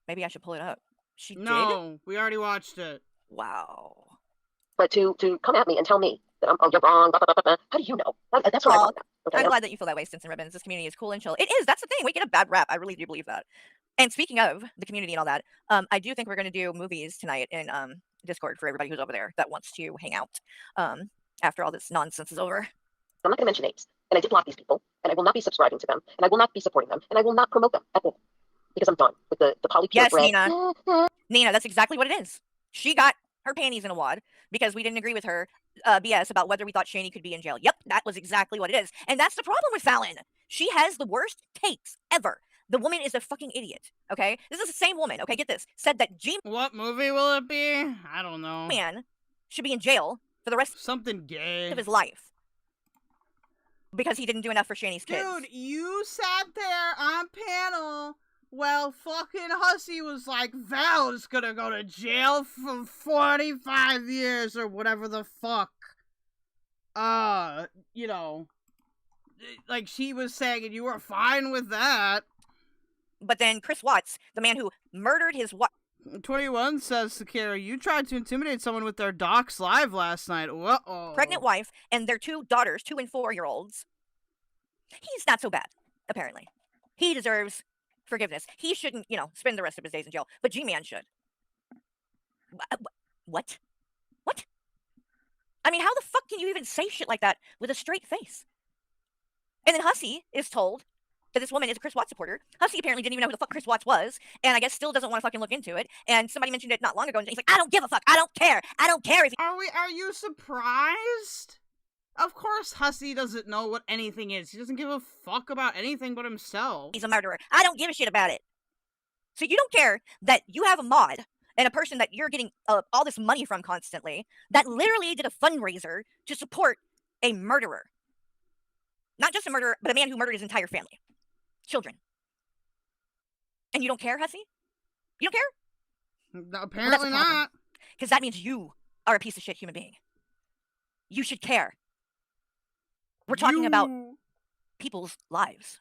Maybe I should pull it up. She did? No, we already watched it. Wow. But to come at me and tell me that you're wrong, blah, blah, blah, blah, how do you know? That's what I want to know. Okay? I'm glad that you feel that way, Stinson Ribbons. This community is cool and chill. It is. That's the thing. We get a bad rap. I really do believe that. And speaking of the community and all that, I do think we're going to do movies tonight in Discord for everybody who's over there that wants to hang out after all this nonsense is over. I'm not going to mention names. And I did block these people, and I will not be subscribing to them, and I will not be supporting them, and I will not promote them at all. Because I'm done with the Polly Purebred. Yes, Nina. Nina, that's exactly what it is. She got her panties in a wad because we didn't agree with her BS about whether we thought Shani could be in jail. Yep, that was exactly what it is. And that's the problem with Fallon. She has the worst takes ever. The woman is a fucking idiot, okay? This is the same woman, okay, get this, said that What movie will it be? I don't know. Man should be in jail for the rest Something gay. of his life. Because he didn't do enough for Shani's kids. Dude, you sat there on panel while fucking Hussy was like, Val's gonna go to jail for 45 years or whatever the fuck. You know, like she was saying, and you were fine with that. But then Chris Watts, the man who murdered his wife. 21 says, Sakira, you tried to intimidate someone with their docs live last night. Uh-oh. Pregnant wife and their 2 daughters, 2 and 4-year-olds. He's not so bad, apparently. He deserves forgiveness. He shouldn't, spend the rest of his days in jail. But G-Man should. What? What? I mean, how the fuck can you even say shit like that with a straight face? And then Hussy is told that this woman is a Chris Watts supporter. Hussy apparently didn't even know who the fuck Chris Watts was, and I guess still doesn't want to fucking look into it. And somebody mentioned it not long ago, and he's like, I don't give a fuck. I don't care. I don't care if Are you surprised? Of course Hussy doesn't know what anything is. He doesn't give a fuck about anything but himself. he's a murderer. I don't give a shit about it. So you don't care that you have a mod and a person that you're getting all this money from constantly that literally did a fundraiser to support a murderer. Not just a murderer, but a man who murdered his entire family. Children. And you don't care, Hussy? You don't care? No, apparently not. Because that means you are a piece of shit human being. You should care. We're talking about people's lives.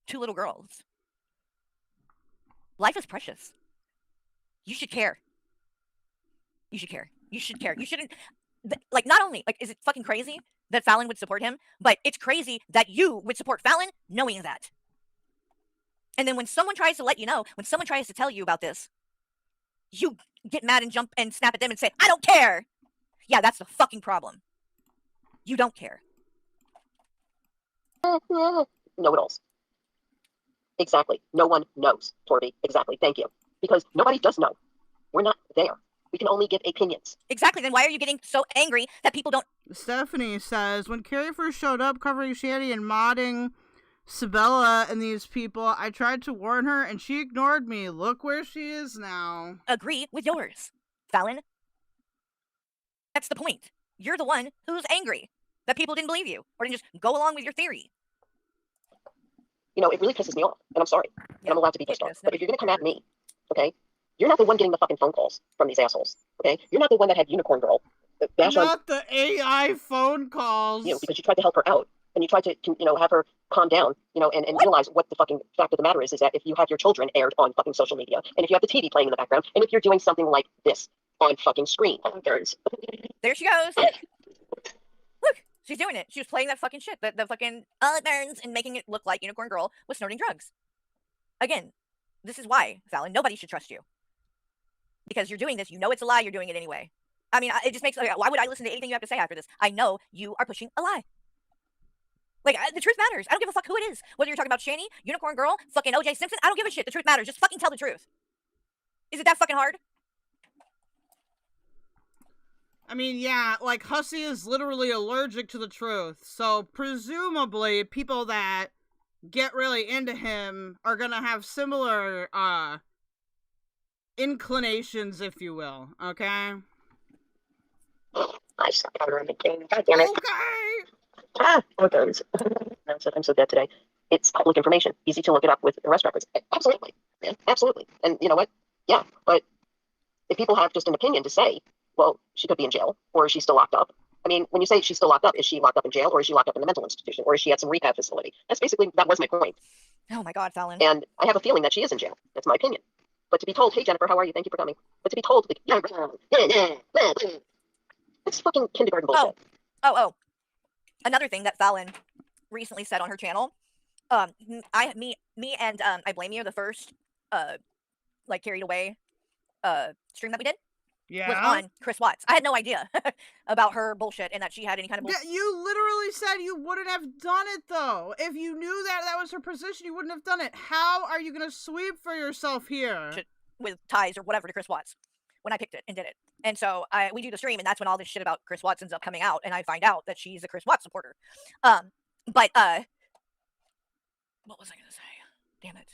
2 little girls. Life is precious. You should care. You should care. You should care. You shouldn't. like, not only, like, is it fucking crazy that Fallon would support him, but it's crazy that you would support Fallon knowing that. And then when someone tries to let you know, when someone tries to tell you about this, you get mad and jump and snap at them and say, I don't care. Yeah, that's the fucking problem. You don't care. Know-it-alls. Exactly. No one knows, Torby. Exactly. Thank you. Because nobody does know. We're not there. We can only give opinions. Exactly. Then why are you getting so angry that people don't... Stephanie says, when Carrie first showed up covering Shanny and modding Sabella and these people, I tried to warn her and she ignored me. Look where she is now. Agree with yours, Fallon. That's the point. You're the one who's angry that people didn't believe you or didn't just go along with your theory. You know, it really pisses me off, and I'm sorry, and I'm allowed to be pissed off. But if you're gonna come at me, okay, you're not the one getting the fucking phone calls from these assholes, okay? You're not the one that had Unicorn Girl bash on, Not the AI phone calls. you know, because you tried to help her out, and you tried to, you know, have her calm down, you know, and realize what the fucking fact of the matter is that if you have your children aired on fucking social media, and if you have the TV playing in the background, and if you're doing something like this on fucking screen, There she goes. Look, she's doing it. She was playing that fucking shit. The fucking burns and making it look like Unicorn Girl was snorting drugs. Again, this is why, Fallon, nobody should trust you. Because you're doing this, you know it's a lie, you're doing it anyway. I mean, it just makes, like, why would I listen to anything you have to say after this? I know you are pushing a lie. Like, the truth matters. I don't give a fuck who it is. Whether you're talking about Shanny, Unicorn Girl, fucking OJ Simpson, I don't give a shit. The truth matters. Just fucking tell the truth. Is it that fucking hard? I mean, yeah, like, Hussy is literally allergic to the truth, so presumably people that get really into him are gonna have similar, inclinations, if you will, okay? I suck out her in the game. God damn it. Okay! Okay. I'm so dead today. It's public information. Easy to look it up with arrest records. Absolutely. Yeah, absolutely. And you know what? Yeah, but if people have just an opinion to say, well, she could be in jail, or is she still locked up? I mean, when you say she's still locked up, is she locked up in jail, or is she locked up in a mental institution, or is she at some rehab facility? That was my point. Oh my God, Fallon. And I have a feeling that she is in jail. That's my opinion. But to be told, hey, Jennifer, how are you? Thank you for coming. But to be told, like, it's fucking kindergarten bullshit. Oh. Another thing that Fallon recently said on her channel, me and I Blame You, the first, like, carried away stream that we did, was on Chris Watts. I had no idea about her bullshit and that she had any kind of bullshit. Yeah, you literally said you wouldn't have done it, though. If you knew that that was her position, you wouldn't have done it. How are you going to sweep for yourself here? With ties or whatever to Chris Watts when I picked it and did it. And so we do the stream, and that's when all this shit about Chris Watts ends up coming out, and I find out that she's a Chris Watts supporter. But what was I going to say? Damn it.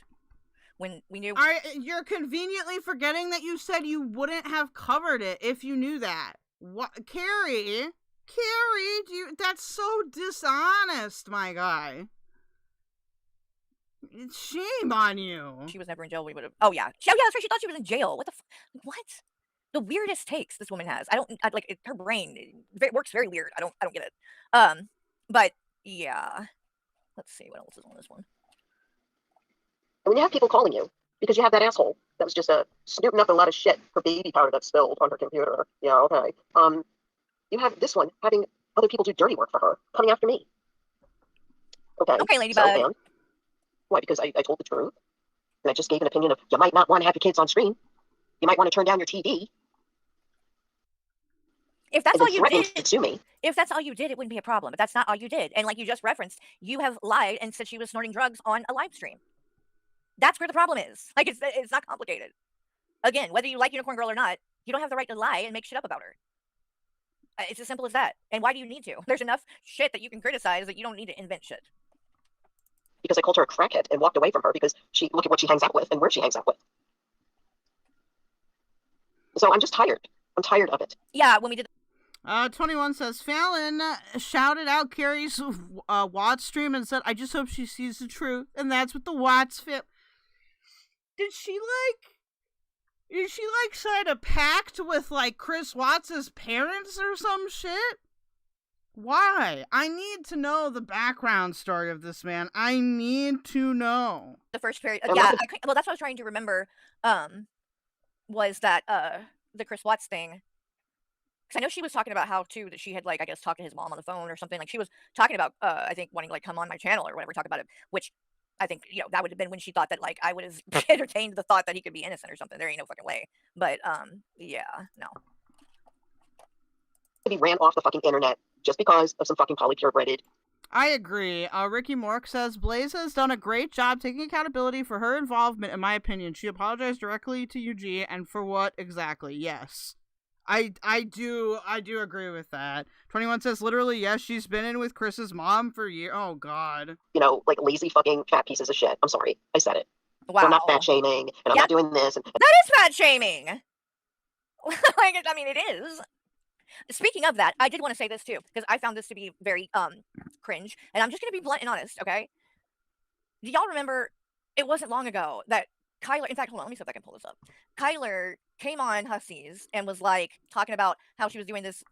When we knew... You're conveniently forgetting that you said you wouldn't have covered it if you knew that. What, Carrie, that's so dishonest, my guy. Shame on you. She was never in jail. We would have... Oh, yeah. That's right. She thought she was in jail. What the what? The weirdest takes this woman has. Her brain it works very weird. I don't get it. But yeah. Let's see what else is on this one. And when you have people calling you because you have that asshole that was just snooping up a lot of shit for baby powder that spilled on her computer. Yeah, okay. You have this one having other people do dirty work for her, coming after me. Okay, Ladybug. So, why? Because I told the truth, and I just gave an opinion of you might not want to have your kids on screen. You might want to turn down your TV. If that's all you did, to sue me. If that's all you did, it wouldn't be a problem. But that's not all you did. And like you just referenced, you have lied and said she was snorting drugs on a live stream. That's where the problem is. Like, it's not complicated. Again, whether you like Unicorn Girl or not, you don't have the right to lie and make shit up about her. It's as simple as that. And why do you need to? There's enough shit that you can criticize that you don't need to invent shit. Because I called her a crackhead and walked away from her because look at what she hangs out with and where she hangs out with. So I'm just tired. I'm tired of it. Yeah, when we did... 21 says, Fallon shouted out Carrie's Watts stream and said, I just hope she sees the truth. And that's what the Watts fit. Did she sign a pact with, like, Chris Watts' parents or some shit? Why? I need to know the background story of this man. I need to know. The first period... well, that's what I was trying to remember, was that, the Chris Watts thing. I know she was talking about how too that she had, like, I guess, talked to his mom on the phone or something. Like, she was talking about, I think, wanting to, like, come on my channel or whatever, talk about it. Which I think, that would have been when she thought that, like, I would have entertained the thought that he could be innocent or something. There ain't no fucking way. But yeah, no. To be ran off the fucking internet just because of some fucking polypurebreded. I agree. Ricky Mork says, Blaze has done a great job taking accountability for her involvement, in my opinion. She apologized directly to UG, and for what exactly? Yes. I do agree with that. 21 says, literally, yes, she's been in with Chris's mom for years. Oh, God. Like lazy fucking fat pieces of shit. I'm sorry. I said it. Wow. I'm not fat shaming, and I'm not doing this. And that is fat shaming. Like, I mean, it is. Speaking of that, I did want to say this too, because I found this to be very cringe, and I'm just going to be blunt and honest, okay? Do y'all remember, it wasn't long ago that Kyler, in fact, hold on, let me see if I can pull this up. Kyler came on Hussy's and was, like, talking about how she was doing this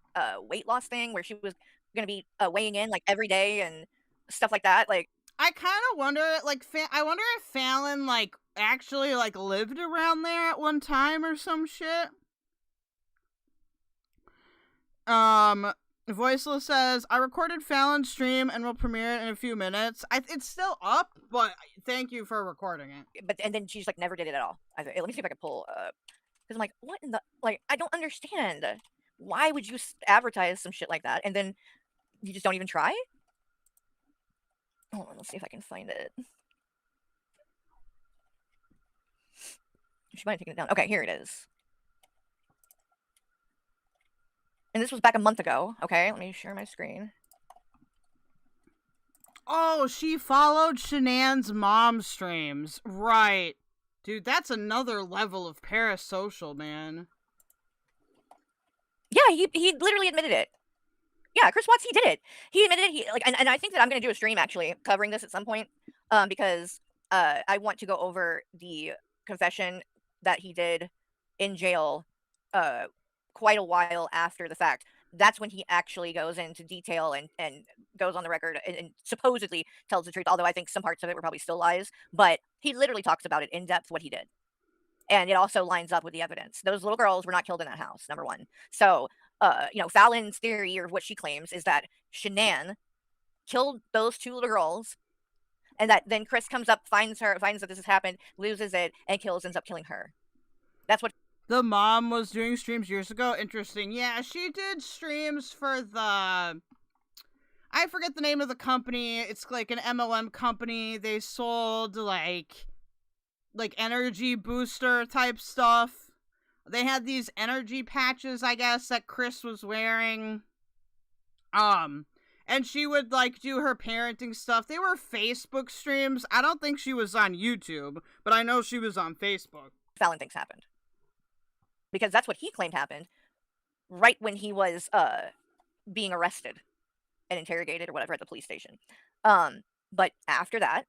weight loss thing where she was going to be weighing in, like, every day and stuff like that. Like, I kind of wonder, like, I wonder if Fallon, like, actually, like, lived around there at one time or some shit. Voiceless says, I recorded Fallon's stream and will premiere it in a few minutes. It's still up, but thank you for recording it. And then she just, like, never did it at all. Let me see if I can pull up. Because I'm like, what in the, like, I don't understand. Why would you advertise some shit like that and then you just don't even try? Hold on, let's see if I can find it. She might have taken it down. Okay, here it is. And this was back a month ago. Okay, let me share my screen. Oh, she followed Shenan's mom's streams. Right. Dude, that's another level of parasocial, man. Yeah, he literally admitted it. Yeah, Chris Watts, he did it. He admitted it. And I think that I'm going to do a stream, actually, covering this at some point. Because I want to go over the confession that he did in jail quite a while after the fact. That's when he actually goes into detail and goes on the record and supposedly tells the truth, although I think some parts of it were probably still lies. But he literally talks about it in depth, what he did. And it also lines up with the evidence. Those little girls were not killed in that house, number one. So, Fallon's theory, or what she claims, is that Shenan killed those two little girls, and that then Chris comes up, finds that this has happened, loses it, and ends up killing her. That's what... The mom was doing streams years ago. Interesting. Yeah, she did streams for the... I forget the name of the company. It's like an MLM company. They sold, like energy booster type stuff. They had these energy patches, I guess, that Chris was wearing. And she would, like, do her parenting stuff. They were Facebook streams. I don't think she was on YouTube, but I know she was on Facebook. Fallon thinks happened. Because that's what he claimed happened right when he was being arrested and interrogated or whatever at the police station. But after that,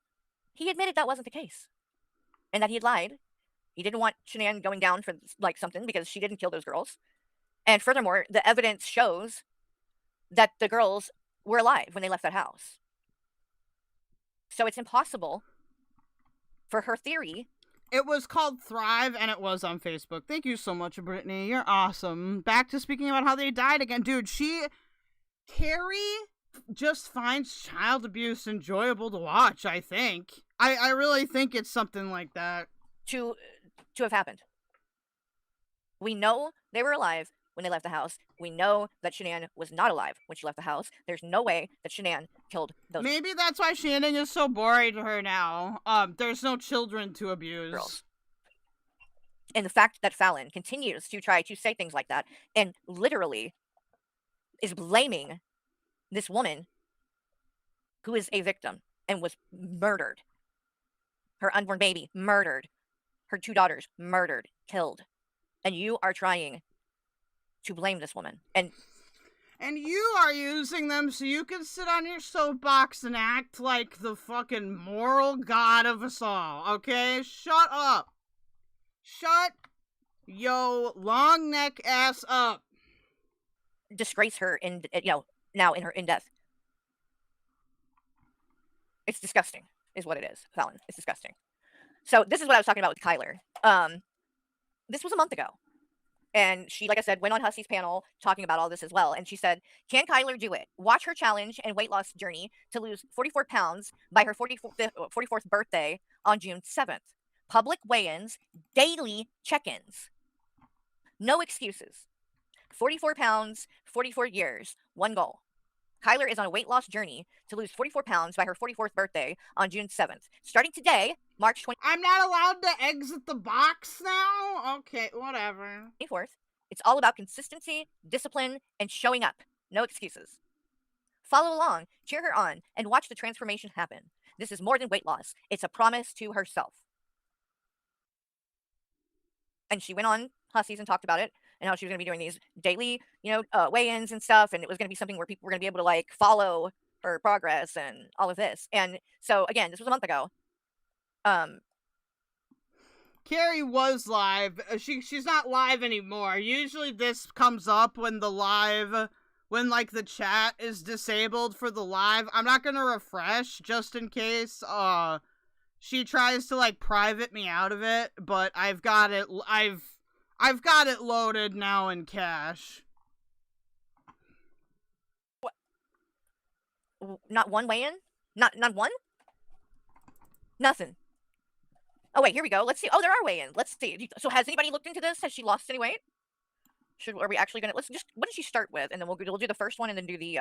he admitted that wasn't the case. And that he had lied. He didn't want Shenan going down for, like, something because she didn't kill those girls. And furthermore, the evidence shows that the girls were alive when they left that house. So it's impossible for her theory. It was called Thrive, and it was on Facebook. Thank you so much, Brittany. You're awesome. Back to speaking about how they died again. Dude, Carrie just finds child abuse enjoyable to watch, I think. I really think it's something like that. To have happened. We know they were alive when they left the house. We know that Shenan was not alive when she left the house. There's no way that Shenan killed those... Maybe that's why Shannon is so boring to her now. There's no children to abuse. Girls. And the fact that Fallon continues to try to say things like that and literally is blaming this woman who is a victim and was murdered. Her unborn baby murdered. Her two daughters murdered, killed. And you are trying to blame this woman. And you are using them so you can sit on your soapbox and act like the fucking moral god of us all, okay? Shut up. Shut yo long neck ass up. Disgrace her now in her in-death. It's disgusting, is what it is, Fallon. It's disgusting. So this is what I was talking about with Kyler. This was a month ago. And she, like I said, went on Hussy's panel talking about all this as well. And she said, can Kwiggler do it? Watch her challenge and weight loss journey to lose 44 pounds by her 44th birthday on June 7th. Public weigh-ins, daily check-ins. No excuses. 44 pounds, 44 years, one goal. Kwiggler is on a weight loss journey to lose 44 pounds by her 44th birthday on June 7th. Starting today, March 20th. I'm not allowed to exit the box now? Okay, whatever. 24th. It's all about consistency, discipline, and showing up. No excuses. Follow along, cheer her on, and watch the transformation happen. This is more than weight loss. It's a promise to herself. And she went on Hussy's and talked about it, and how she was going to be doing these daily, weigh-ins and stuff, and it was going to be something where people were going to be able to, like, follow her progress and all of this. And so, again, this was a month ago. Carrie was live. She's not live anymore. Usually this comes up when like the chat is disabled for the live. I'm not gonna refresh just in case she tries to like private me out of it, but I've got it loaded now in cache. What? Not one weigh-in? Not one? Nothing. Oh, wait, here we go. Let's see. Oh, there are weigh-ins. Let's see. So has anybody looked into this? Has she lost any weight? Are we actually going to... what did she start with? And then we'll do the first one and then do the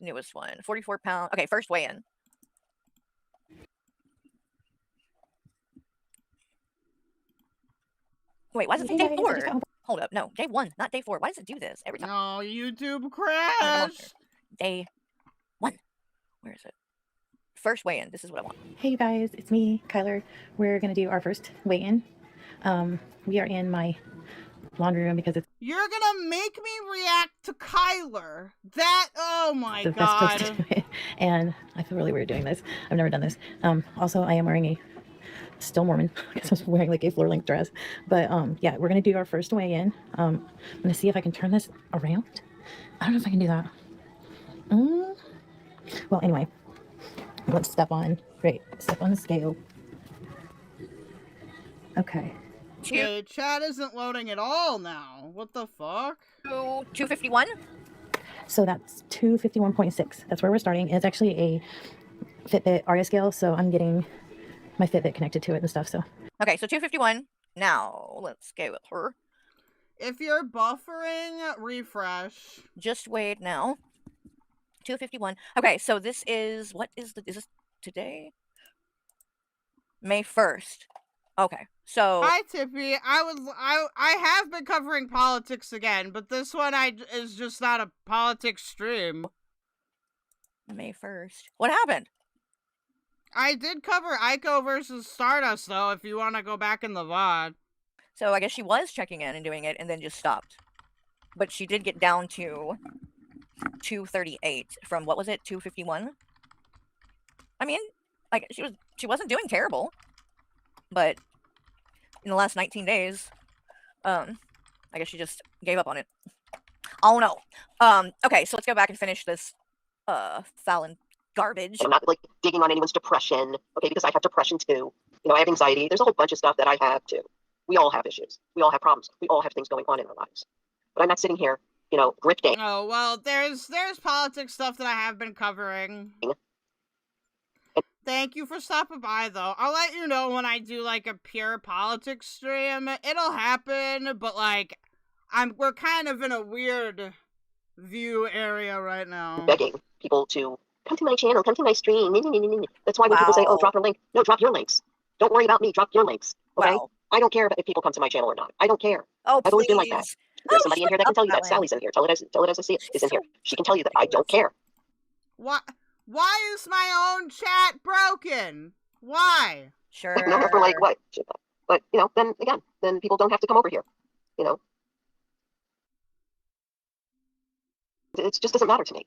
newest one. 44 pound. Okay, first weigh-in. Wait, why does it say day 4? Hold up. No, day 1, not day 4. Why does it do this every time? No, YouTube crash. Day 1. Where is it? First weigh-in. This is what I want. Hey you guys, it's me, Kwiggler. We're gonna do our first weigh-in. We are in my laundry room because it's You're gonna make me react to Kwiggler. Oh my the best place to do it. And I feel really weird doing this. I've never done this. Also I am wearing a still Mormon because I was wearing like a floor-length dress. But yeah, we're gonna do our first weigh-in. I'm gonna see if I can turn this around. I don't know if I can do that. Well, anyway. Let's step on the scale. Okay. Okay, chat isn't loading at all now. What the fuck? 251? So that's 251.6. That's where we're starting. It's actually a Fitbit Aria scale, so I'm getting my Fitbit connected to it and stuff. So okay, so 251. Now let's go with her. If you're buffering, refresh. Just wait now. 251. Okay, so this is is this today? May 1st. Okay, so hi Tippy. I have been covering politics again, but this one is just not a politics stream. May 1st. What happened? I did cover Ico versus Stardust though, if you want to go back in the VOD. So I guess she was checking in and doing it and then just stopped. But she did get down to 238 from, what was it, 251? I mean, like, she wasn't doing terrible, but in the last 19 days, I guess she just gave up on it. Oh no. Okay, so let's go back and finish this Fallon garbage. I'm not like digging on anyone's depression, okay, because I have depression too. I have anxiety. There's a whole bunch of stuff that I have too. We all have issues. We all have problems. We all have things going on in our lives. But I'm not sitting here grifting. Oh, well, there's politics stuff that I have been covering. Thank you for stopping by, though. I'll let you know when I do, like, a pure politics stream. It'll happen, but, like, we're kind of in a weird view area right now. Begging people to come to my channel, come to my stream. That's why when people say, oh, drop your link. No, drop your links. Don't worry about me. Drop your links. Okay? Wow. I don't care if people come to my channel or not. I don't care. Oh, I've always been like that. There's somebody in here that can tell you that. Sally's in here. Tell it as I see it. Is in here. She can tell you that I don't care. Why is my own chat broken? Why? Sure. No, for like what? But then again, then people don't have to come over here. It just doesn't matter to me.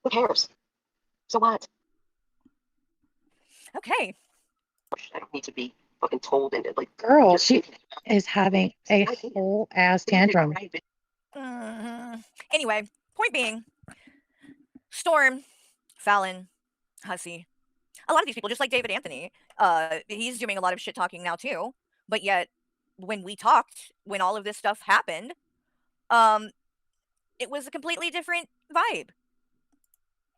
Who cares? So what? Okay. I don't need to be fucking told and like. girl, she is having a whole ass tantrum. Anyway, point being, Storm, Fallon, Hussy, a lot of these people, just like David Anthony, he's doing a lot of shit talking now too, but yet when we talked, when all of this stuff happened, it was a completely different vibe.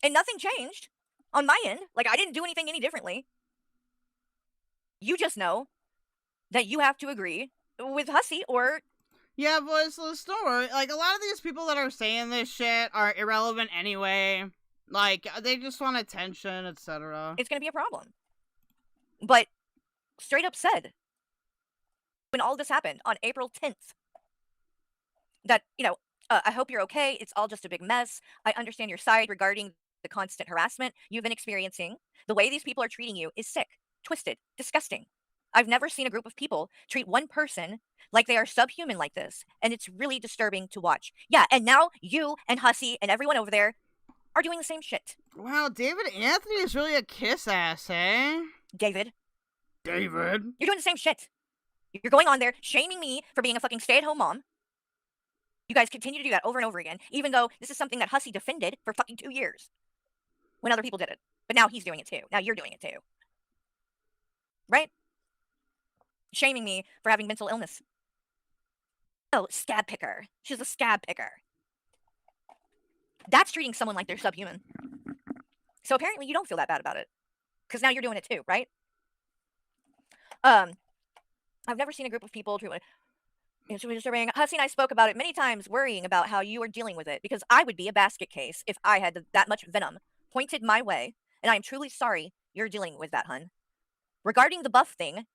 And nothing changed on my end. Like, I didn't do anything any differently. You just know that you have to agree with Hussy or... Yeah, voiceless, don't worry. Like, a lot of these people that are saying this shit are irrelevant anyway. Like, they just want attention, etc. It's gonna be a problem. But, straight up said, when all this happened on April 10th, that, you know, I hope you're okay. It's all just a big mess. I understand your side regarding the constant harassment you've been experiencing. The way these people are treating you is sick, twisted, disgusting. I've never seen a group of people treat one person like they are subhuman like this, and it's really disturbing to watch. Yeah, and now you and Hussy and everyone over there are doing the same shit. Wow, David Anthony is really a kiss ass, eh? David. David. You're doing the same shit. You're going on there shaming me for being a fucking stay-at-home mom. You guys continue to do that over and over again, even though this is something that Hussy defended for fucking 2 years when other people did it. But now he's doing it too. Now you're doing it too. Right? Shaming me for having mental illness. Oh, scab picker. She's a scab picker. That's treating someone like they're subhuman. So apparently you don't feel that bad about it. Because now you're doing it too, right? I've never seen a group of people treat it's really disturbing. Hussy and I spoke about it many times, worrying about how you are dealing with it, because I would be a basket case if I had that much venom pointed my way, and I am truly sorry you're dealing with that, hun. Regarding the buff thing,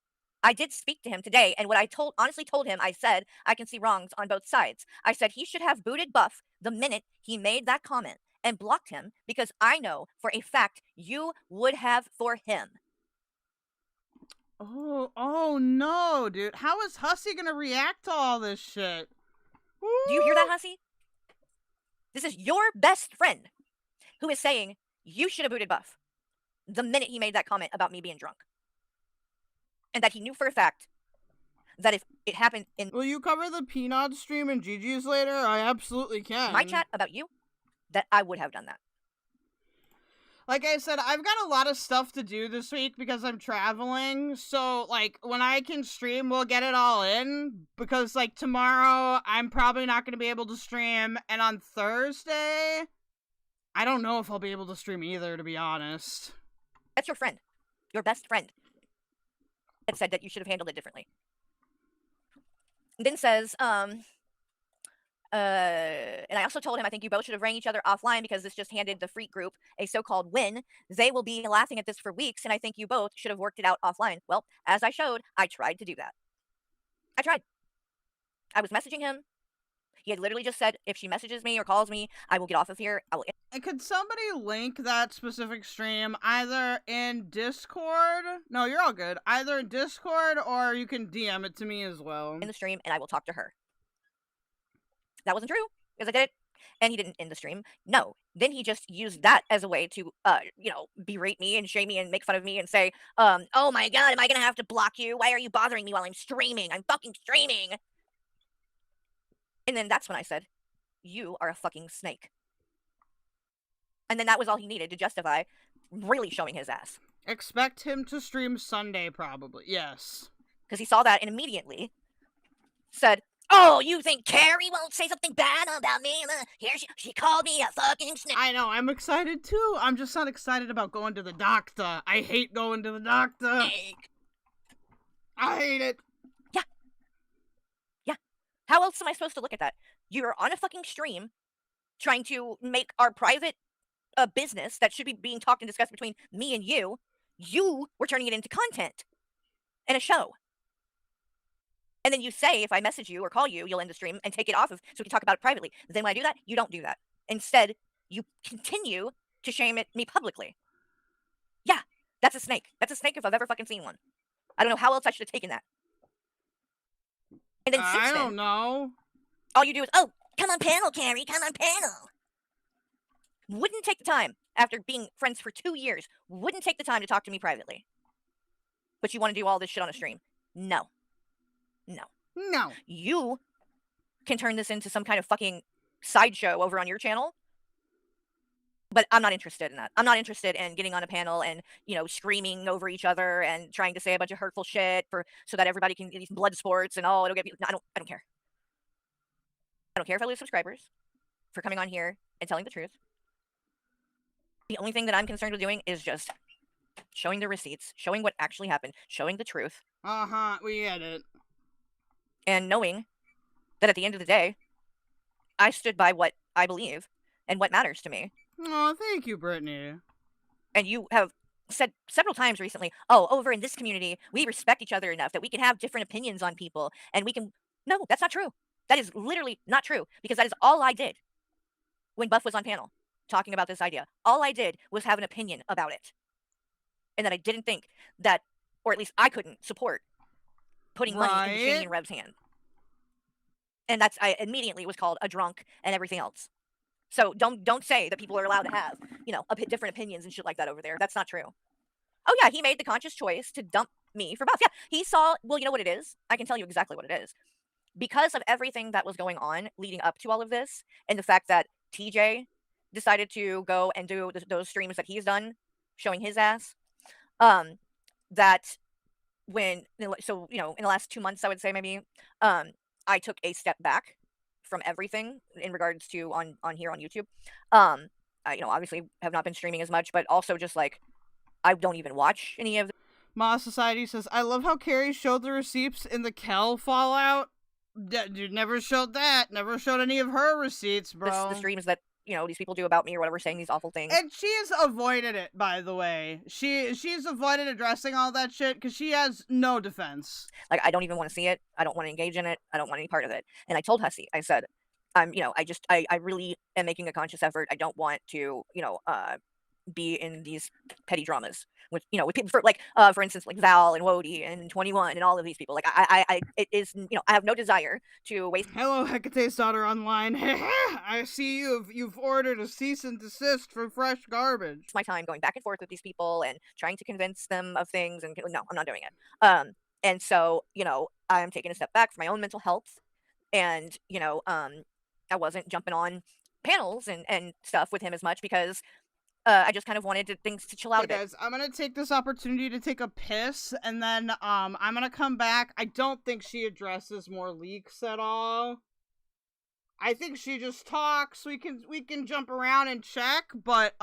I did speak to him today, and what I honestly told him, I said, I can see wrongs on both sides. I said he should have booted Buff the minute he made that comment and blocked him, because I know for a fact you would have for him. Oh no, dude. How is Hussy gonna react to all this shit? Woo! Do you hear that, Hussy? This is your best friend who is saying you should have booted Buff the minute he made that comment about me being drunk. And that he knew for a fact that if it happened in... Will you cover the Peanut stream and Gigi's later? I absolutely can. My chat about you, that I would have done that. Like I said, I've got a lot of stuff to do this week because I'm traveling. So, like, when I can stream, we'll get it all in. Because, like, tomorrow, I'm probably not going to be able to stream. And on Thursday, I don't know if I'll be able to stream either, to be honest. That's your friend. Your best friend. That said that you should have handled it differently. Then says, and I also told him I think you both should have rang each other offline because this just handed the freak group a so-called win. They will be laughing at this for weeks, and I think you both should have worked it out offline. Well, as I showed, I tried to do that. I tried. I was messaging him. He had literally just said, if she messages me or calls me, I will get off of here. I will. And could somebody link that specific stream either in Discord? No, you're all good. Either in Discord or you can DM it to me as well. In the stream, and I will talk to her. That wasn't true, because I did it, and he didn't end the stream. No. Then he just used that as a way to, you know, berate me and shame me and make fun of me and say, oh my god, am I gonna have to block you? Why are you bothering me while I'm streaming? I'm fucking streaming! And then that's when I said, you are a fucking snake. And then that was all he needed to justify really showing his ass. Expect him to stream Sunday, probably. Yes. Because he saw that and immediately said, oh, you think Carrie won't say something bad about me? Here she called me a fucking snake. I know, I'm excited too. I'm just not excited about going to the doctor. I hate going to the doctor. Snake. I hate it. Yeah. Yeah. How else am I supposed to look at that? You're on a fucking stream trying to make our private business that should be being talked and discussed between me and you. You were turning it into content and a show. And then you say, if I message you or call you, you'll end the stream and take it off of so we can talk about it privately. Then when I do that, you don't do that. Instead, you continue to shame me publicly. Yeah, that's a snake. That's a snake if I've ever fucking seen one. I don't know how else I should have taken that. And then since I then, don't know. all you do is, oh, come on panel, Carrie, come on panel. Wouldn't take the time, after being friends for 2 years, wouldn't take the time to talk to me privately. But you want to do all this shit on a stream. No. No. No. You can turn this into some kind of fucking sideshow over on your channel. But I'm not interested in that. I'm not interested in getting on a panel and, screaming over each other and trying to say a bunch of hurtful shit so that everybody can get these blood sports and it'll get. No, I don't care. I don't care if I lose subscribers for coming on here and telling the truth. The only thing that I'm concerned with doing is just showing the receipts, showing what actually happened, showing the truth. We get it. And knowing that at the end of the day, I stood by what I believe and what matters to me. Oh, thank you, Brittany. And you have said several times recently, oh, over in this community, we respect each other enough that we can have different opinions on people and we can. No, that's not true. That is literally not true, because that is all I did when Buff was on panel talking about this idea. All I did was have an opinion about it. And that I didn't think that, or at least I couldn't support putting money in Shady and Rev's hand. And I immediately was called a drunk and everything else. So don't say that people are allowed to have, different opinions and shit like that over there. That's not true. Oh yeah, he made the conscious choice to dump me for Buff. Yeah, he saw, well, you know what it is? I can tell you exactly what it is. Because of everything that was going on leading up to all of this, and the fact that TJ decided to go and do those streams that he's done, showing his ass, that when, so, in the last 2 months, I would say maybe, I took a step back from everything in regards to on here on YouTube. I, obviously have not been streaming as much, but also just like, I don't even watch any of. Ma Society says, I love how Carrie showed the receipts in the Kel Fallout. Dude, never showed that. Never showed any of her receipts, bro. The streams that, these people do about me or whatever, saying these awful things. And she's avoided it, by the way. She's avoided addressing all that shit because she has no defense. Like, I don't even want to see it. I don't want to engage in it. I don't want any part of it. And I told Hussy, I said, I really am making a conscious effort. I don't want to, be in these petty dramas with people for instance, like Val and Wody and 21 and all of these people. Like, it is, I have no desire to waste. Hello, Hekate'S daughter online. I see you've ordered a cease and desist for fresh garbage. It's my time going back and forth with these people and trying to convince them of things, and no, I'm not doing it. And so, I'm taking a step back for my own mental health, and, I wasn't jumping on panels and stuff with him as much because I just kind of wanted things to chill out a bit. Guys, I'm gonna take this opportunity to take a piss, and then I'm gonna come back. I don't think she addresses more leaks at all. I think she just talks. We can jump around and check, but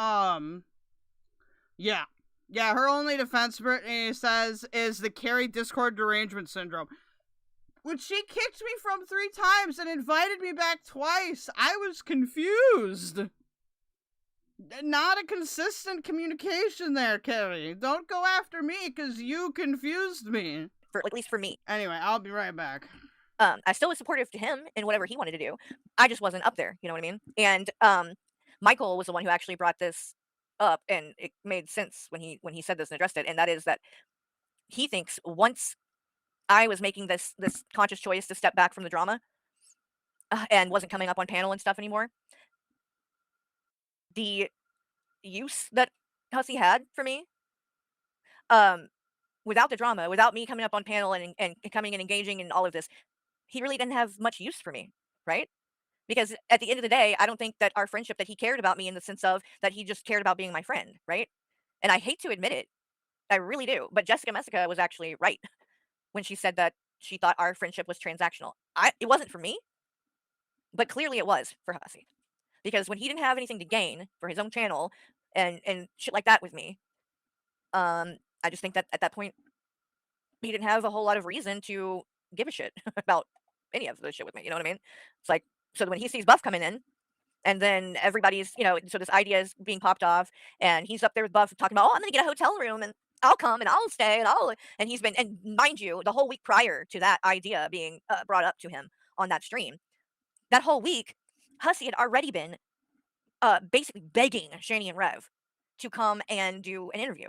yeah. Her only defense, Brittany says, is the Carrie Discord derangement syndrome, which she kicked me from 3 times and invited me back twice. I was confused. Not a consistent communication there, Carrie. Don't go after me, because you confused me. At least for me. Anyway, I'll be right back. I still was supportive to him in whatever he wanted to do. I just wasn't up there, you know what I mean? And Michael was the one who actually brought this up, and it made sense when he said this and addressed it, and that is that he thinks once I was making this conscious choice to step back from the drama and wasn't coming up on panel and stuff anymore, the use that Hussy had for me, without the drama, without me coming up on panel and coming and engaging in all of this, he really didn't have much use for me, right? Because at the end of the day, I don't think that our friendship, that he cared about me in the sense of that he just cared about being my friend, right? And I hate to admit it, I really do, but Jessica Messica was actually right when she said that she thought our friendship was transactional. It wasn't for me, but clearly it was for Hussy. Because when he didn't have anything to gain for his own channel and shit like that with me, I just think that at that point, he didn't have a whole lot of reason to give a shit about any of the shit with me. You know what I mean? It's like, so when he sees Buff coming in, and then everybody's, so this idea is being popped off, and he's up there with Buff talking about, oh, I'm going to get a hotel room, and I'll come, and I'll stay, and he's been, and mind you, the whole week prior to that idea being brought up to him on that stream, that whole week, Hussy had already been basically begging Shani and Rev to come and do an interview.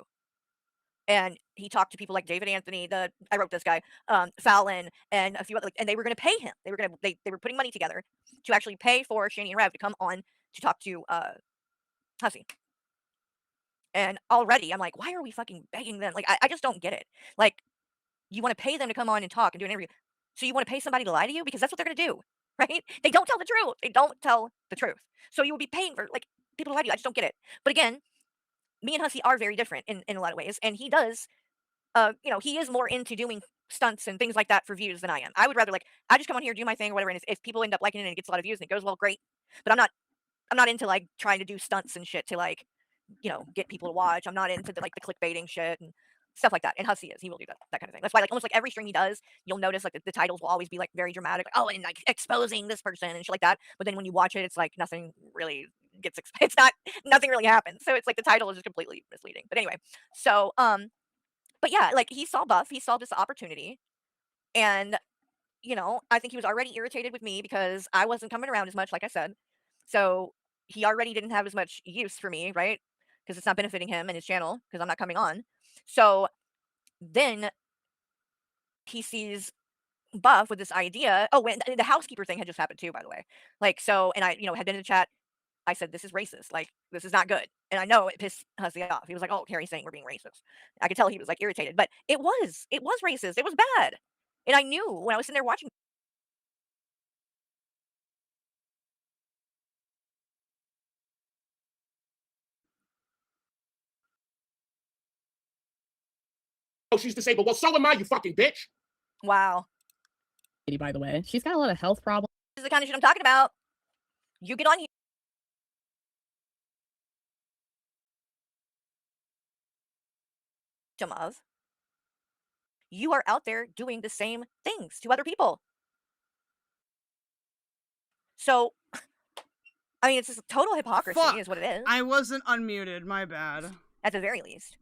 And he talked to people like David Anthony, I wrote this guy, Fallon, and a few other, and they were going to pay him. They were putting money together to actually pay for Shani and Rev to come on to talk to Hussy. And already I'm like, why are we fucking begging them? Like, I just don't get it. Like, you want to pay them to come on and talk and do an interview, so you want to pay somebody to lie to you? Because that's what they're going to do, right? They don't tell the truth. They don't tell the truth. So you will be paying for, like, people lie to you. I just don't get it. But again, me and Hussy are very different in a lot of ways, and he does, you know, he is more into doing stunts and things like that for views than I am. I would rather like I just come on here, do my thing or whatever, and if people end up liking it and it gets a lot of views and it goes well, great. But I'm not into like trying to do stunts and shit to like, you know, get people to watch. I'm not into the clickbaiting shit and stuff like that. And Hussy is. He will do that kind of thing. That's why like almost like every stream he does, you'll notice like the titles will always be like very dramatic. Like, oh, and like exposing this person and shit like that. But then when you watch it, it's like nothing really gets it's not nothing really happens. So it's like the title is just completely misleading. But anyway, so but yeah, like he saw Buff, he saw this opportunity, and you know, I think he was already irritated with me because I wasn't coming around as much, like I said. So he already didn't have as much use for me, right? Because it's not benefiting him and his channel because I'm not coming on. So then he sees Buff with this idea. Oh, when the housekeeper thing had just happened too, by the way. Like, so, and I, you know, had been in the chat. I said, this is racist. Like, this is not good. And I know it pissed Hussy off. He was like, oh, Carrie's saying we're being racist. I could tell he was like irritated, but it was racist. It was bad. And I knew when I was sitting there watching. Oh, she's disabled. Well, so am I, you fucking bitch. Wow. By the way, she's got a lot of health problems. This is the kind of shit I'm talking about. You get on here. Of you are out there doing the same things to other people. So, I mean, it's just total hypocrisy is what it is. I wasn't unmuted, my bad. At the very least.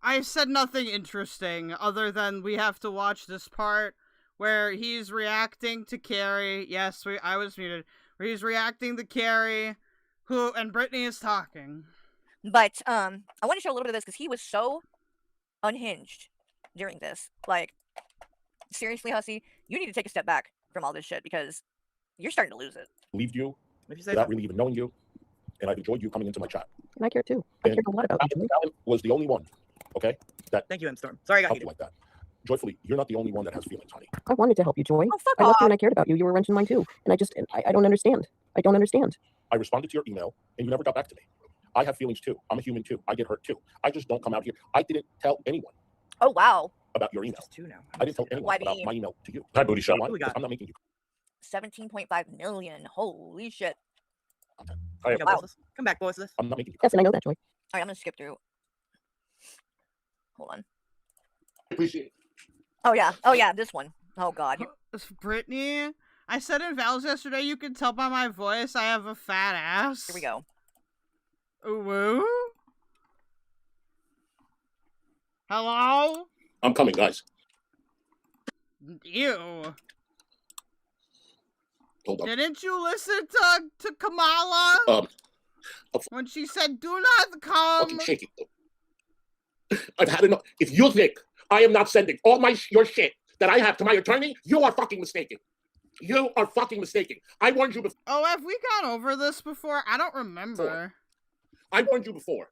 I said nothing interesting other than we have to watch this part where he's reacting to Carrie. Yes, I was muted. Where he's reacting to Carrie, and Brittany is talking. But I want to show a little bit of this because he was so unhinged during this. Like, seriously, Hussy, you need to take a step back from all this shit because you're starting to lose it. Believed you without really even knowing you, and I've enjoyed you coming into my chat. And I care too. I care a lot about you. Alan was the only one, okay? Thank you, M-Storm. Sorry I got you like that. Joyfully, you're not the only one that has feelings, honey. I wanted to help you, Joy. Oh, fuck I loved off. you and I cared about you. You were wrenching mine too. And I don't understand. I don't understand. I responded to your email, and you never got back to me. I have feelings too. I'm a human too. I get hurt too. I just don't come out here. I didn't tell anyone. Oh, wow. About your email. I didn't tell anyone about my email to you. Hi, booty shot. I'm not making you. 17.5 million. Holy shit. Wow. Come back, boys. I'm not making you. Yes, and I know that, Joy. All right, I'm going to skip through. Hold on. Appreciate it. Oh, yeah, this one. Oh, God. Brittany, I said in Val's yesterday, you can tell by my voice I have a fat ass. Here we go. Woo? Hello? I'm coming, guys. Ew. Hold on. Didn't you listen to Kamala? When she said, do not come. Fucking shaky. I've had enough. If you think I am not sending all your shit that I have to my attorney, you are fucking mistaken. You are fucking mistaken. I warned you before. Oh, have we gone over this before? I don't remember. I warned you before.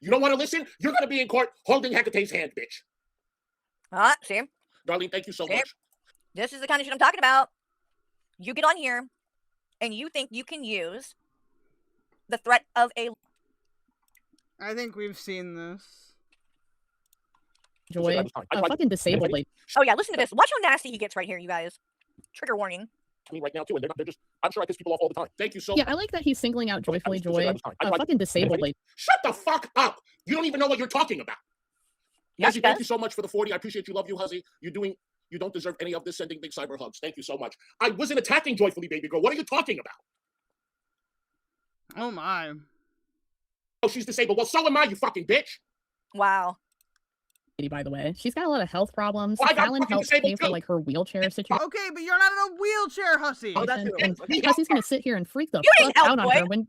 You don't want to listen? You're going to be in court holding Hekate'S hand, bitch. See? Darlene, thank you so much. This is the kind of shit I'm talking about. You get on here, and you think you can use the threat of a... I think we've seen this. Joy, a fucking disabled lady. Oh, yeah, listen to this. Watch how nasty he gets right here, you guys. Trigger warning. Me right now, too, and they're just... I'm sure I piss people off all the time. Thank you so much. Yeah, I like that he's singling out Joyfully Joy, a fucking disabled lady. Shut the fuck up! You don't even know what you're talking about. Yes, thank you so much for the 40. I appreciate you. Love you, Hussy. You don't deserve any of this. Sending big cyber hugs. Thank you so much. I wasn't attacking Joyfully, baby girl. What are you talking about? Oh, my. Oh, she's disabled. Well, so am I, you fucking bitch. Wow. By the way, she's got a lot of health problems. Well, Alan helped pay for like her wheelchair situation. Okay, but you're not in a wheelchair, Hussy. Oh, that's and Hussy's gonna sit here and freak the didn't fuck help, out on boy. her when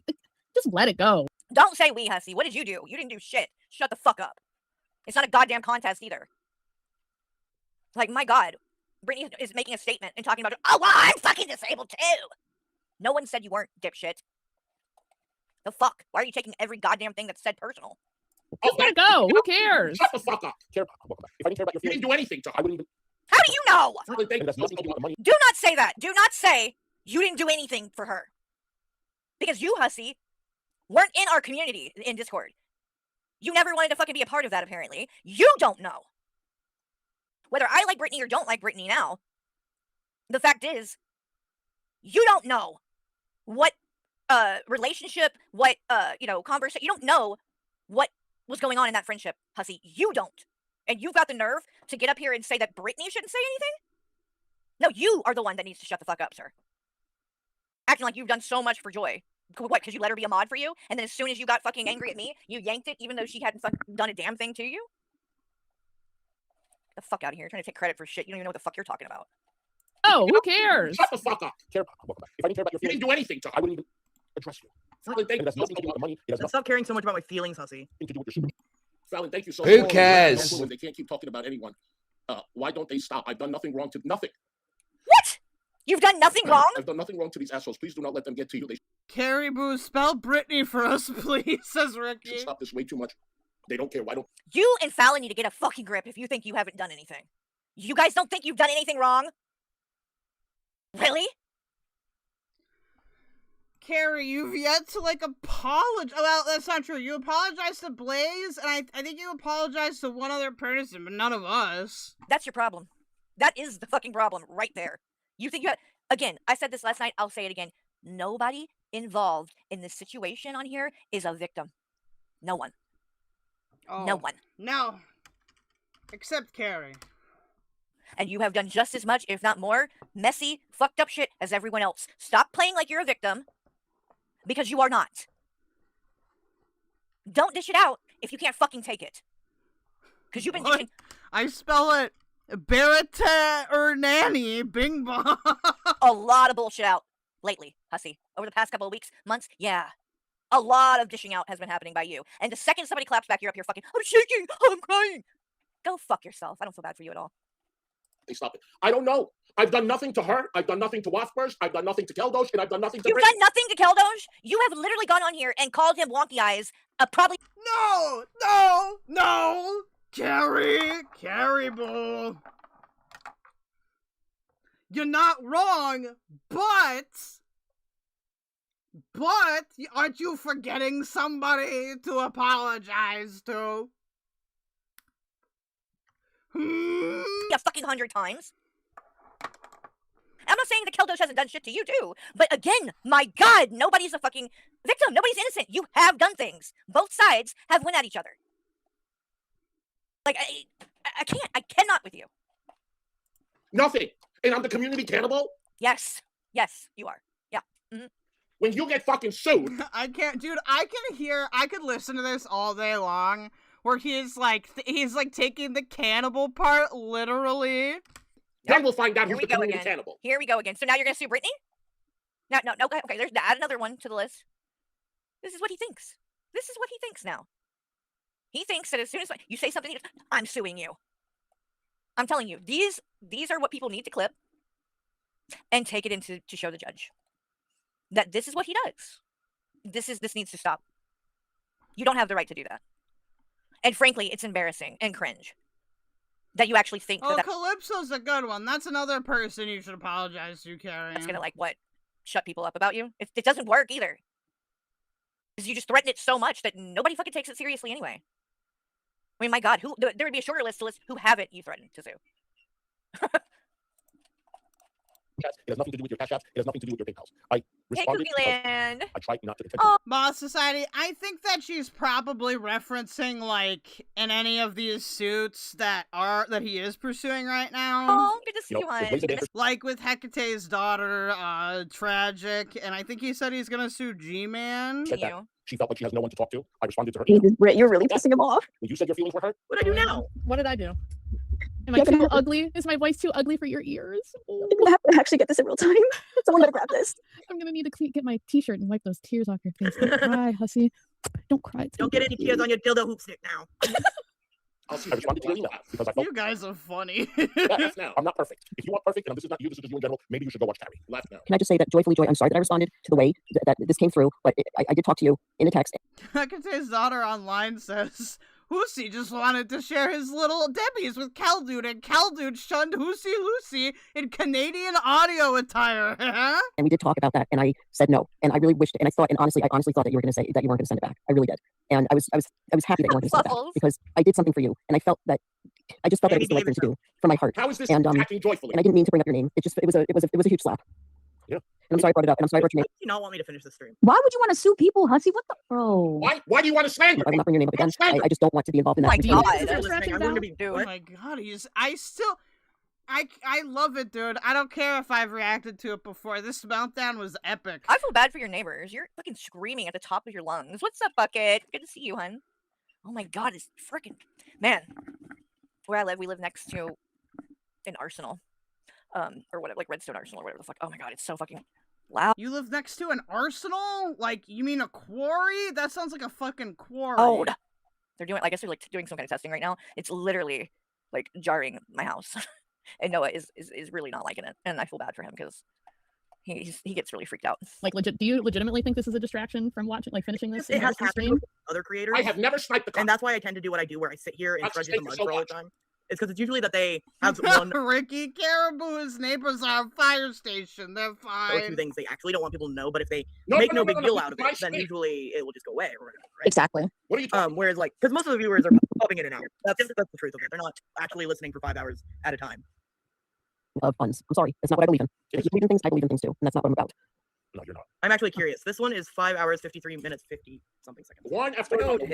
just let it go. Don't say we, Hussy. What did you do? You didn't do shit. Shut the fuck up. It's not a goddamn contest either. Like, my God. Brittany is making a statement and talking about, oh, well, I'm fucking disabled too. No one said you weren't, dipshit. The fuck? Why are you taking every goddamn thing that's said personal? Just let it go. Who cares? Shut the fuck up. If I didn't care about your feelings, you didn't do anything to her. I wouldn't even... How do you know? Do not say that. Do not say you didn't do anything for her. Because you, Hussy, weren't in our community in Discord. You never wanted to fucking be a part of that, apparently. You don't know. Whether I like Brittany or don't like Brittany now, the fact is, you don't know what relationship, what, conversation. You don't know what was going on in that friendship, Hussy. You don't. And you've got the nerve to get up here and say that Brittany shouldn't say anything? No, you are the one that needs to shut the fuck up, sir. Acting like you've done so much for Joy. What, because you let her be a mod for you? And then as soon as you got fucking angry at me, you yanked it even though she hadn't done a damn thing to you? Get the fuck out of here. You're trying to take credit for shit. You don't even know what the fuck you're talking about. Oh, who cares? Shut the fuck up. If I didn't care about your feelings, you didn't do anything to her. I wouldn't even address you. Fallon, thank you. It has nothing to do with the money. It has nothing Stop caring so much about my feelings, Hussy. to do with your shit. Fallon, thank you so Who much. cares? They can't keep talking about anyone. Why don't they stop? I've done nothing wrong to nothing. What? You've done nothing wrong? I've done nothing wrong to these assholes. Please do not let them get to you. They Carrie Boo, spell Brittany for us, please, says Ricky. should stop this way too much. They don't care. Why don't You and Fallon need to get a fucking grip if you think you haven't done anything. You guys don't think you've done anything wrong? Really? Carrie, you've yet to, apologize. Well, that's not true. You apologized to Blaze, and I think you apologized to one other person, but none of us. That's your problem. That is the fucking problem right there. You think you have... Again, I said this last night. I'll say it again. Nobody involved in this situation on here is a victim. No one. Oh, no one. No. Except Carrie. And you have done just as much, if not more, messy, fucked up shit as everyone else. Stop playing like you're a victim, because you are not. Don't dish it out if you can't fucking take it. Because you've been dishing... I spell it Barata or Nanny, bing bong. A lot of bullshit out lately, Hussy. Over the past couple of weeks, months, yeah. A lot of dishing out has been happening by you. And the second somebody claps back, you're up here fucking, I'm shaking, I'm crying. Go fuck yourself. I don't feel bad for you at all. they stop it? I don't know. I've done nothing to her. I've done nothing to Waspers. I've done nothing to Keldoge, and I've done nothing to... You've done nothing to Keldoge? You have literally gone on here and called him Wonky Eyes, probably... No! Carrie Bull. You're not wrong, but aren't you forgetting somebody to apologize to? A fucking 100 times. I'm not saying that Keldoge hasn't done shit to you too, but again, my God, nobody's a fucking victim. Nobody's innocent. You have done things. Both sides have went at each other. Like, I can't. I cannot with you. Nothing. And I'm the community cannibal? Yes. Yes, you are. Yeah. Mm-hmm. When you get fucking sued. I can't, dude, I could listen to this all day long, where he's like taking the cannibal part literally. Then we'll find out who's the community cannibal. Here we go again. So now you're gonna sue Brittany? No. Okay, there's add another one to the list. This is what he thinks. This is what he thinks now. He thinks that as soon as you say something, I'm suing you. I'm telling you, these are what people need to clip and take it into to show the judge that this is what he does. This needs to stop. You don't have the right to do that. And frankly, it's embarrassing and cringe that you actually think that. Calypso's a good one. That's another person you should apologize to, Carrie. That's gonna shut people up about you. It doesn't work either. Because you just threaten it so much that nobody fucking takes it seriously anyway. I mean, my God, there would be a shorter list to list who haven't you threatened to sue. It has nothing to do with your cash apps. It has nothing to do with your PayPals. I responded Land. I tried not to get Boss Society, I think that she's probably referencing, in any of these suits that he is pursuing right now. Oh, good to see you on. Like with Hekate'S daughter, Tragic, and I think he said he's gonna sue G-Man. She felt like she has no one to talk to. I responded to her. Jesus, Britt, you're really pissing him off. When you said your feelings were hurt. What did I do now? What did I do? Am I too ugly? Is my voice too ugly for your ears? I'm gonna have to actually get this in real time. Someone gotta grab this. I'm gonna need to get my t-shirt and wipe those tears off your face. Don't cry, Hussy. Don't cry. Don't get any tears on your dildo hoop stick now. I responded to your email because I felt... You guys are funny. Laugh now. I'm not perfect. If you are perfect, and this is not you, this is just you in general, maybe you should go watch Carrie. Laugh now. Can I just say that joyfully, Joy, I'm sorry that I responded to the way that this came through, but I did talk to you in a text. Hekate'S daughter online says, Hussy just wanted to share his little Debbies with Keldude, and Keldude shunned Hussy Lucy in Canadian audio attire. And we did talk about that, and I said no. And I really wished, and I honestly thought that you were going to say that you weren't going to send it back. I really did. And I was happy that you weren't going to send it back because I did something for you, and I just felt that it was the right thing to do from my heart. How is this and acting joyfully? And I didn't mean to bring up your name. It was a huge slap. Yeah. And I'm sorry I brought it up, and I'm sorry I brought your name. Do you not want me to finish the stream? Why would you want to sue people, Hussy? What the bro? Why do you want to slander? I will not bring your name up again. I just don't want to be involved in that. My God. Oh my God, I love it, dude. I don't care if I've reacted to it before. This meltdown was epic. I feel bad for your neighbors. You're fucking screaming at the top of your lungs. What's up, Bucket? Good to see you, hun. Oh my God, it's freaking man. Where I live, we live next to an arsenal, or whatever, like Redstone Arsenal or whatever the fuck. Oh my God, it's so fucking loud. You live next to an arsenal? Like, you mean a quarry? That sounds like a fucking quarry. Oh, they're doing. I guess they're like doing some kind of testing right now. It's literally like jarring my house, and Noah is really not liking it, and I feel bad for him because he gets really freaked out. Like, legit, do you legitimately think this is a distraction from watching, like, finishing this? It has happened with other creators. I have never sniped the and that's why I tend to do what I do, where I sit here and trudge in the mud for all the time. It's because it's usually that they have one Ricky, Caribou's neighbors are a fire station. They're or fine. two things they actually don't want people to know, but if they make no big deal out of it, then usually it will just go away or whatever. Right? Exactly. What are you whereas, like, because most of the viewers are popping in and out. That's the truth of it. They're not actually listening for 5 hours at a time. Of funds. I'm sorry. That's not what I believe in. If you believe in things, I believe in things too, and that's not what I'm about. No, you're not. I'm actually curious. This one is 5 hours, 53 minutes, 50-something seconds. One after the other.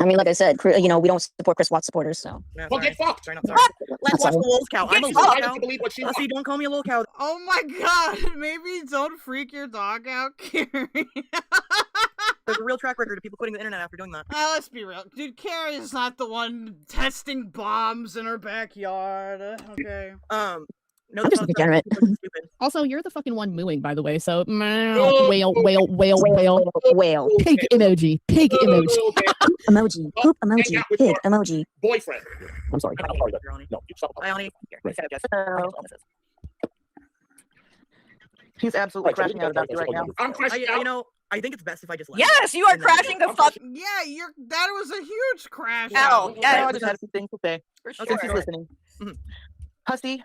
I mean, like I said, we don't support Chris Watts supporters, so. Yeah, well, get fucked. Sorry, let's watch the lol's cow. I'm a lol's cow. See, don't call me a lol cow. Oh my God, maybe don't freak your dog out, Carrie. There's a real track record of people quitting the internet after doing that. Let's be real. Dude, Carrie is not the one testing bombs in her backyard. Okay. No, I'm just a degenerate. Also, you're the fucking one mooing, by the way, so Whale. Pig emoji. Pig emoji. Emoji. Poop emoji. Pig emoji. Boyfriend. I'm sorry. No, you stop. Hi, Ani. Hello. He's absolutely crashing out about you right now. I'm crashing out. You know, I think it's best if I just let Yes, you are crashing the fuck. Yeah, that was a huge crash. Ow, I just had some things to say. For Since he's listening. Hussy,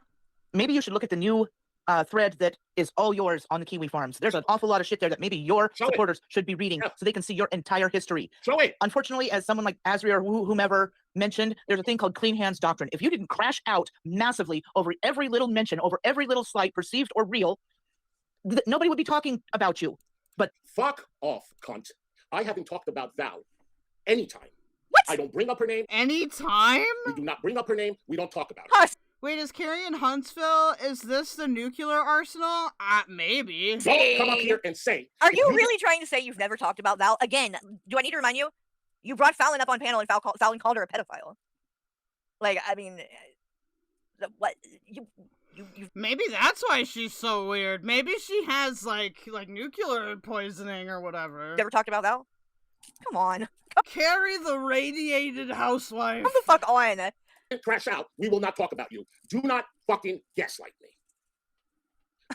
maybe you should look at the new thread that is all yours on the Kiwi farms. There's an awful lot of shit there that maybe your supporters should be reading so they can see your entire history. Show it. Unfortunately, as someone like Azri or whomever mentioned, there's a thing called clean hands doctrine. If you didn't crash out massively over every little mention, over every little slight, perceived or real, nobody would be talking about you. But fuck off, cunt. I haven't talked about Val anytime. What? I don't bring up her name. Anytime? We do not bring up her name. We don't talk about her. Wait, is Carrie in Huntsville? Is this the nuclear arsenal? Maybe. Don't come up here and say. Are you really trying to say you've never talked about Val? Again, do I need to remind you? You brought Fallon up on panel and Fallon called her a pedophile. Like, I mean, what? You Maybe that's why she's so weird. Maybe she has like nuclear poisoning or whatever. Never talked about Val? Come on. Carrie the radiated housewife. Come the fuck on. Crash out. We will not talk about you. Do not fucking gaslight me.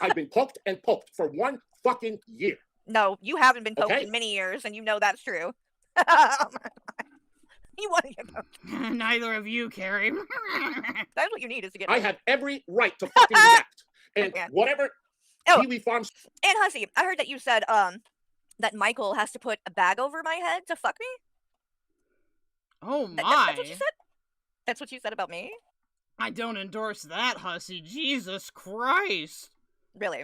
I've been poked and poked for 1 fucking year. No, you haven't been poked in many years, and you know that's true. You want to get poked. Neither of you, Carrie. That's what you need is to get I poked. have every right to fucking react. And whatever Kiwi Farms. And Hussy, I heard that you said that Michael has to put a bag over my head to fuck me. Oh my. That's what you said? That's what you said about me? I don't endorse that, Hussy. Jesus Christ. Really?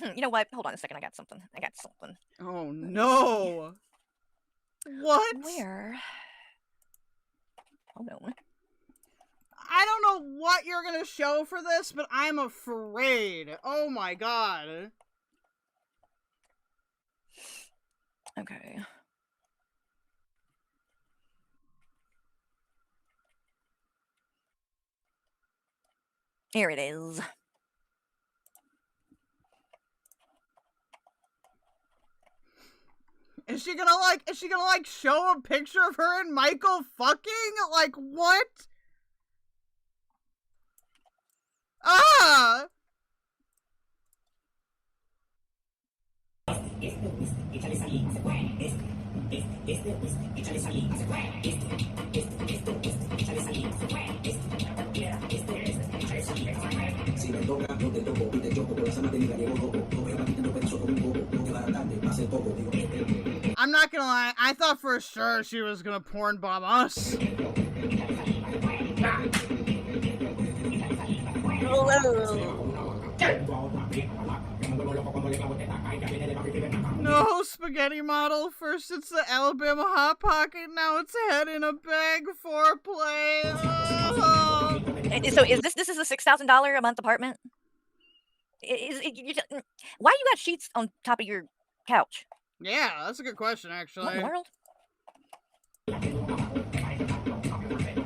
You know what? Hold on a second. I got something. Oh no. What? Where? Oh no. I don't know what you're gonna show for this, but I'm afraid. Oh my God. Okay. Here it is. Is she gonna show a picture of her and Michael fucking? Like, what? Ah! I'm not gonna lie, I thought for sure she was gonna porn bomb us. No spaghetti model. First it's the Alabama Hot Pocket, now it's a head in a bag foreplay. Oh. So is this is a $6,000 a month apartment? Why you got sheets on top of your couch? Yeah, that's a good question, actually. What in the world?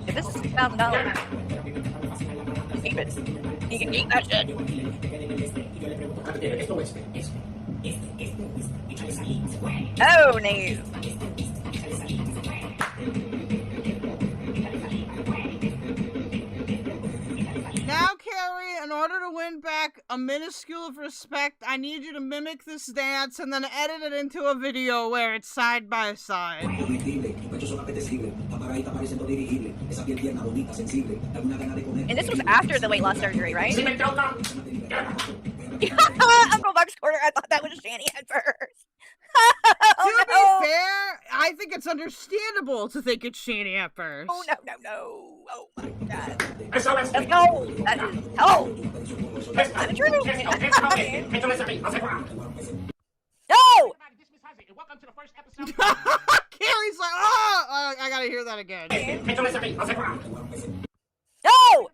If this is $6,000, keep it. You can keep that shit. Oh no. Now, Carrie, in order to win back a minuscule of respect, I need you to mimic this dance and then edit it into a video where it's side by side. And this was after the weight loss surgery, right? Uncle Buck's Corner, I thought that was Shanny at first. To be fair, I think it's understandable to think it's Shanny at first. Oh, no. Oh, my God. Let's go. That is no. That's true. No! Carrie's like, oh, I gotta hear that again. No!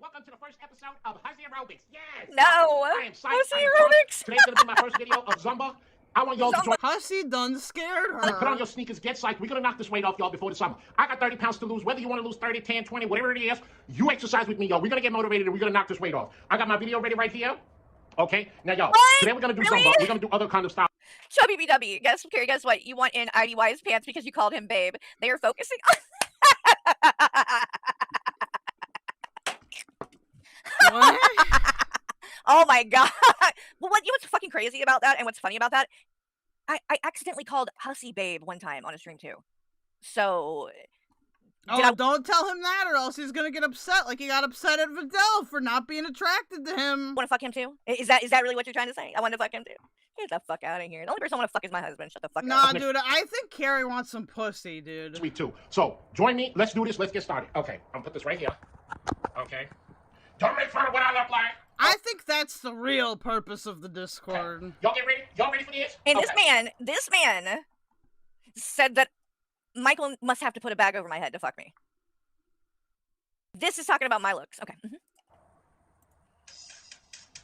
Welcome to the first episode of Hussy Aerobics. Yes! No! I am psyched. Hussy Aerobics! Today's gonna be my first video of Zumba. I want y'all to join. Hussy done scared her. Put on your sneakers, get psyched. We're gonna knock this weight off y'all before the summer. I got 30 pounds to lose. Whether you want to lose 30, 10, 20, whatever it is, you exercise with me, y'all. We're gonna get motivated and we're gonna knock this weight off. I got my video ready right here. Okay? Now, y'all, today we're gonna do Zumba. We're gonna do other kind of stuff. Chubby BW, Carrie, guess what? You want in IDY's pants because you called him babe. They are focusing on... What? Oh my God. Well, you know what's fucking crazy about that and what's funny about that? I accidentally called Hussy babe one time on a stream too. So... don't tell him that or else he's gonna get upset like he got upset at Vidal for not being attracted to him. Want to fuck him too? Is that really what you're trying to say? I want to fuck him too. Get the fuck out of here. The only person I want to fuck is my husband. Shut the fuck up. Nah, dude, I think Carrie wants some pussy, dude. Sweet too. So, join me. Let's do this. Let's get started. Okay, I'm gonna put this right here. Okay. Don't make fun of what I look like. I think that's the real purpose of the Discord. Okay. Y'all get ready? Y'all ready for this? And okay. this man said that Michael must have to put a bag over my head to fuck me. This is talking about my looks. Okay.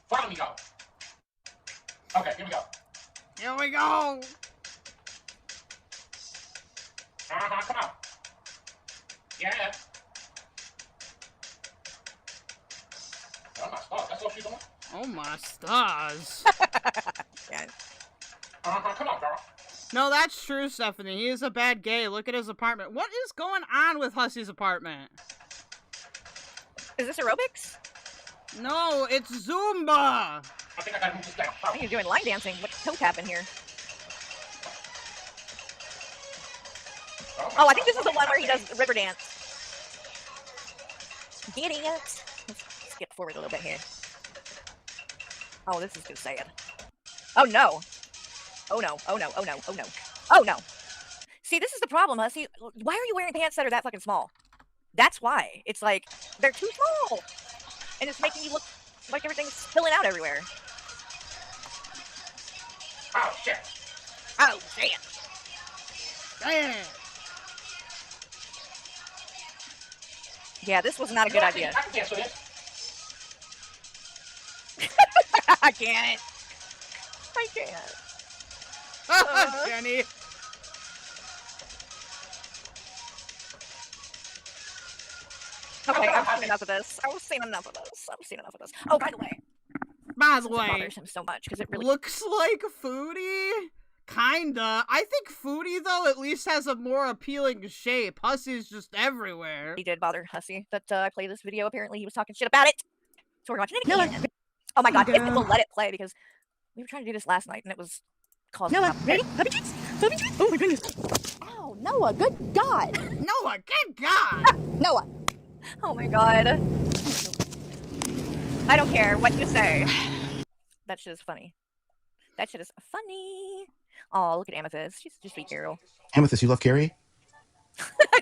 Follow me, y'all. Okay, here we go. Here we go. Come on. Yeah. Oh, my stars. That's what she's doing? Oh, my stars. Yeah. Come on, girl. No, that's true, Stephanie. He is a bad gay. Look at his apartment. What is going on with Hussy's apartment? Is this aerobics? No, it's Zumba. I think I gotta move this down. I think you're doing line dancing. What's toe tapping here? Oh, I think this is the one where he does river dance. Get it? Let's skip forward a little bit here. Oh, this is too sad. Oh no. Oh no. Oh no. Oh no. Oh no. Oh no. See, this is the problem, Hussy. Why are you wearing pants that are that fucking small? That's why. It's like, they're too small. And it's making you look like everything's spilling out everywhere. Oh, shit. Oh, shit. Damn. Yeah, this was not a good idea. I can cancel this. I can't. I can't. Jenny. Okay, I've seen enough of this. I've seen enough of this. Oh, by the way. Bothers him so much because it really looks like Foodie. Kinda. I think Foodie, though, at least has a more appealing shape. Hussy's just everywhere. He did bother Hussy that I played this video. Apparently, he was talking shit about it. So we're watching it again. Oh my God, if people let it play, because we were trying to do this last night and it was Calls Noah, me up. ready? Puppy treats? Puppy treats? Oh my goodness. Ow, Noah, good God. Noah, good God. Noah. Oh my god. I don't care what you say. That shit is funny. That shit is funny. Oh, look at Amethyst. She's just sweet girl. Amethyst, you love Carrie?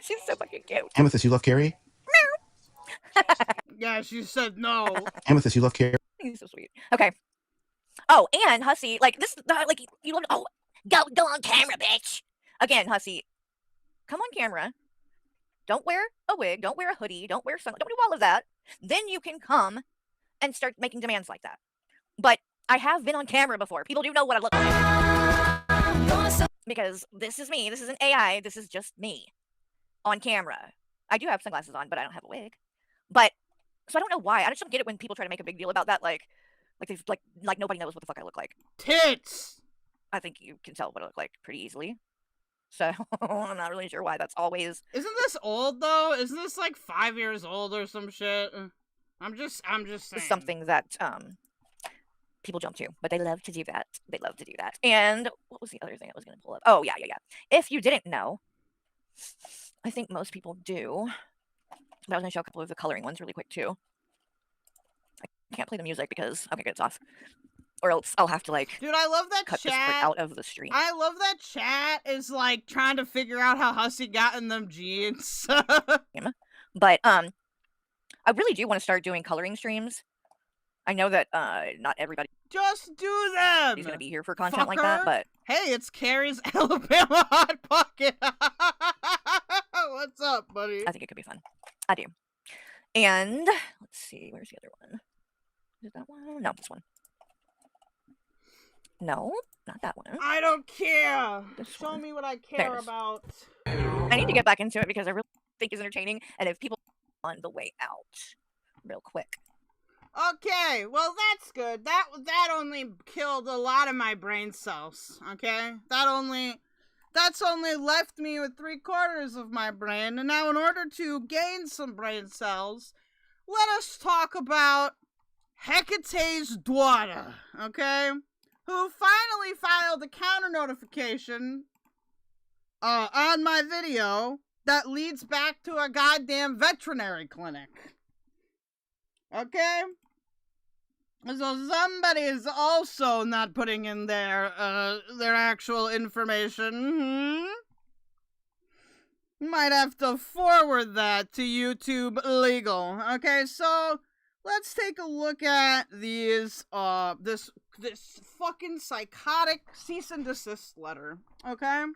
She's so fucking cute. Amethyst, you love Carrie? Yeah, she said no. Amethyst, you love Carrie? He's so sweet. Okay. Oh, and Hussy, like this, like you look. Oh, go on camera, bitch. Again, Hussy, come on camera. Don't wear a wig. Don't wear a hoodie. Don't wear don't do all of that. Then you can come and start making demands like that. But I have been on camera before. People do know what I look like. Because this is me. This isn't AI. This is just me on camera. I do have sunglasses on, but I don't have a wig. But so I don't know why. I just don't get it when people try to make a big deal about that. Like they've like nobody knows what the fuck I look like. Tits. I think you can tell what I look like pretty easily. So I'm not really sure why that's always. Isn't this old though? Isn't this like 5 years old or some shit? I'm just saying. Something that people jump to, but they love to do that. They love to do that. And what was the other thing I was going to pull up? Oh yeah. If you didn't know, I think most people do. But I was going to show a couple of the coloring ones really quick too. I can't play the music because okay, it's off. Or else I'll have to like. Dude, I love that cut chat. this part out of the stream. I love that chat is like trying to figure out how Hussy got in them jeans. But I really do want to start doing coloring streams. I know that not everybody just do them. He's gonna be here for content like that, but hey, it's Carrie's Alabama Hot Pocket. What's up, buddy? I think it could be fun. I do. And let's see, where's the other one? Is it that one? No, this one. No, not that one. I don't care. Show me what I care about. I need to get back into it because I really think it's entertaining, and if people on the way out, real quick. Okay, well that's good. That only killed a lot of my brain cells. Okay, that's only left me with 3/4 of my brain. And now, in order to gain some brain cells, let us talk about Hekate'S daughter. Okay, who finally filed a counter notification on my video that leads back to a goddamn veterinary clinic. Okay? So somebody is also not putting in their actual information. Might have to forward that to YouTube Legal. Okay, so let's take a look at these this fucking psychotic cease and desist letter. Okay?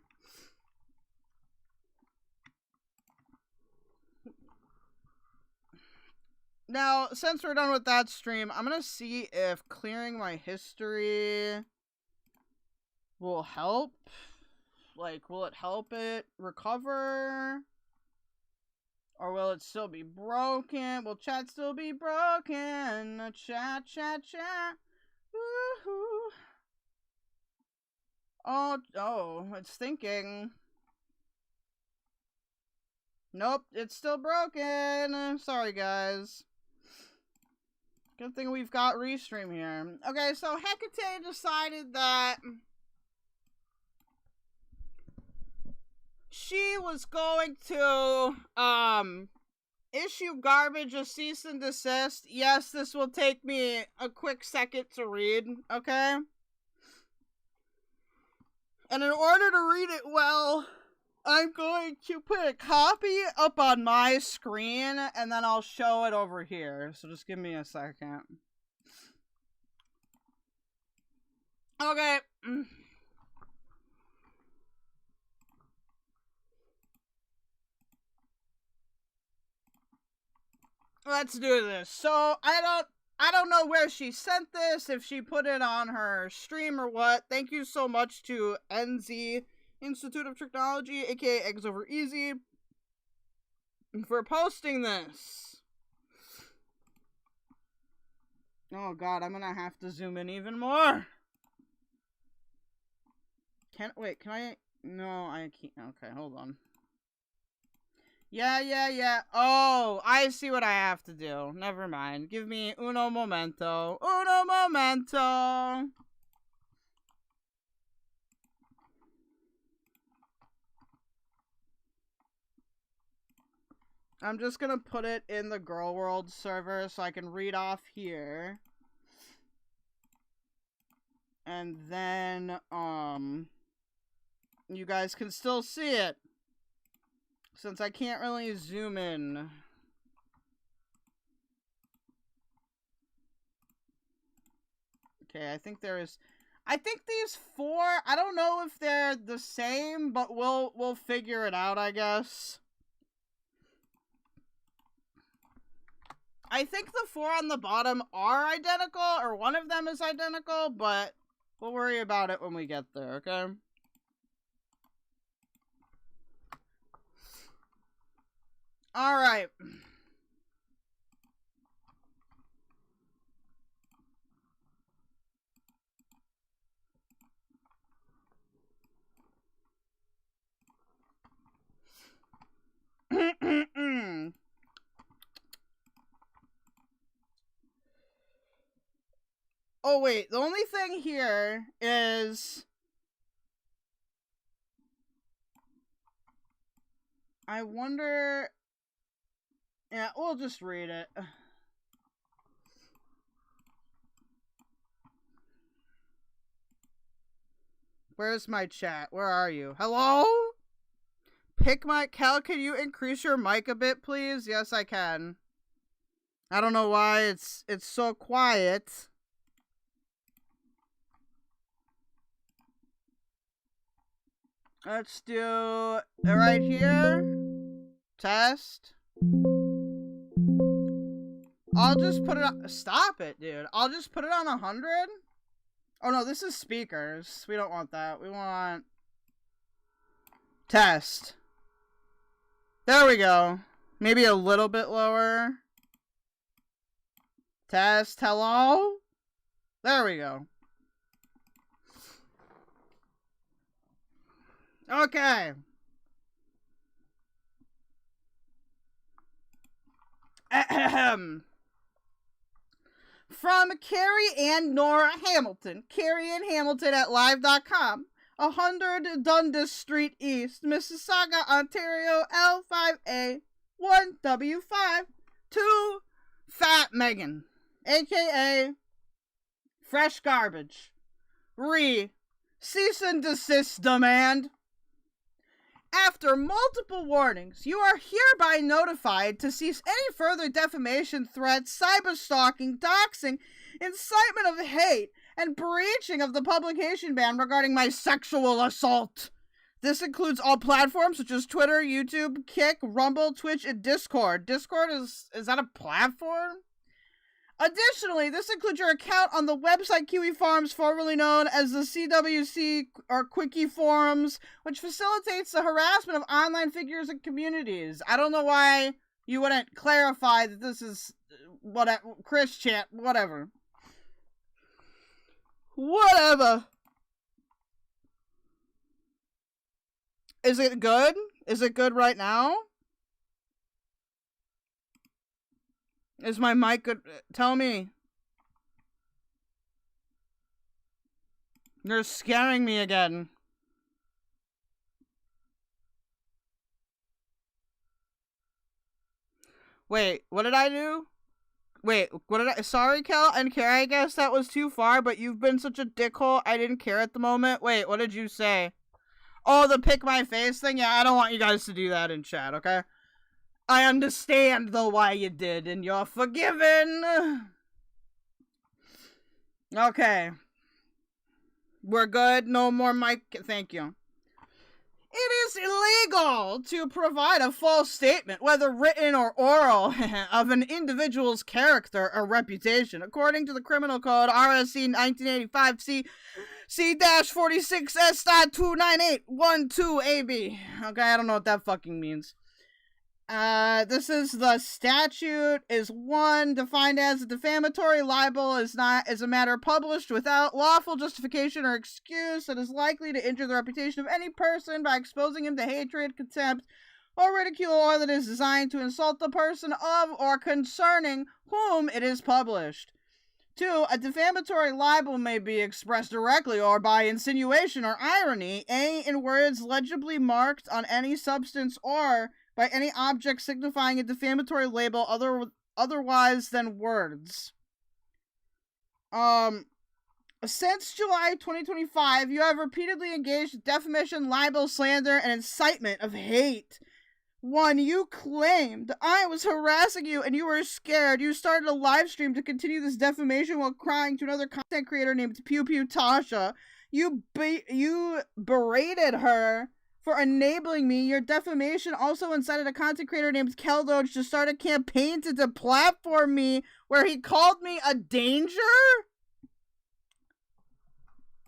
Now, since we're done with that stream, I'm gonna see if clearing my history will help. Like, will it help it recover? Or will it still be broken? Will chat still be broken? Chat. Woohoo. Oh, it's thinking. Nope, it's still broken. Sorry, guys. Good thing we've got Restream here. Okay, so Hekate decided that she was going to, issue garbage a cease and desist. Yes, this will take me a quick second to read, okay? And in order to read it well, I'm going to put a copy up on my screen, and then I'll show it over here. So just give me a second. Okay. Let's do this. So, I don't know where she sent this, if she put it on her stream or what. Thank you so much to NZ Institute of Technology, aka Eggs Over Easy, for posting this. Oh god, I'm gonna have to zoom in even more. Can I? No, I can't. Okay, hold on. Yeah. Oh, I see what I have to do. Never mind. Give me uno momento. I'm just gonna put it in the Gorlworld server so I can read off here. And then, you guys can still see it. Since I can't really zoom in. Okay, I think these 4, I don't know if they're the same, but we'll figure it out, I guess. I think the 4 on the bottom are identical, or one of them is identical, but we'll worry about it when we get there, okay? Alright. Oh, wait. The only thing here is... I wonder... Yeah, we'll just read it. Where's my chat? Where are you? Hello? Pick my... Cal, can you increase your mic a bit, please? Yes, I can. I don't know why it's so quiet. Let's do it right here. Test. I'll just put it on... Stop it, dude. I'll just put it on 100. Oh, no, this is speakers. We don't want that. We want... Test. There we go. Maybe a little bit lower. Test. Hello? There we go. Okay. Ahem. From Carrie and Nora Hamilton. Carrie and Hamilton at live.com. 100 Dundas Street East, Mississauga, Ontario, L5A 1W5 to Fat Megan, aka Fresh Garbage. Cease and desist demand. After multiple warnings, you are hereby notified to cease any further defamation, threats, cyberstalking, doxing, incitement of hate, and breaching of the publication ban regarding my sexual assault. This includes all platforms such as Twitter, YouTube, Kick, Rumble, Twitch, and Discord. Discord is that a platform? Additionally, this includes your account on the website Kiwi Farms, formerly known as the CWC or Quickie Forums, which facilitates the harassment of online figures and communities. I don't know why you wouldn't clarify that this is Chris chat, whatever. Whatever. Is it good? Is it good right now? Is my mic good? Tell me. You're scaring me again. Wait, what did I do? Wait, what did I... Sorry, Kel and Carrie, I guess that was too far, but you've been such a dickhole, I didn't care at the moment. Wait, what did you say? Oh, the pick my face thing? Yeah, I don't want you guys to do that in chat, okay? I understand, though, why you did, and you're forgiven. Okay. We're good? No more mic? Thank you. It is illegal to provide a false statement, whether written or oral, of an individual's character or reputation, according to the Criminal Code, RSC 1985 C-46S.29812AB. Okay, I don't know what that fucking means. This is the statute is 1, defined as a defamatory libel is a matter published without lawful justification or excuse that is likely to injure the reputation of any person by exposing him to hatred, contempt, or ridicule, or that is designed to insult the person of or concerning whom it is published. 2, a defamatory libel may be expressed directly or by insinuation or irony, A, in words legibly marked on any substance, or by any object signifying a defamatory label otherwise than words. Since July 2025, you have repeatedly engaged in defamation, libel, slander, and incitement of hate. 1. You claimed I was harassing you and you were scared. You started a live stream to continue this defamation while crying to another content creator named Pew Pew Tasha. You berated her for enabling me. Your defamation also incited a content creator named Keldoge to start a campaign to deplatform me where he called me a danger?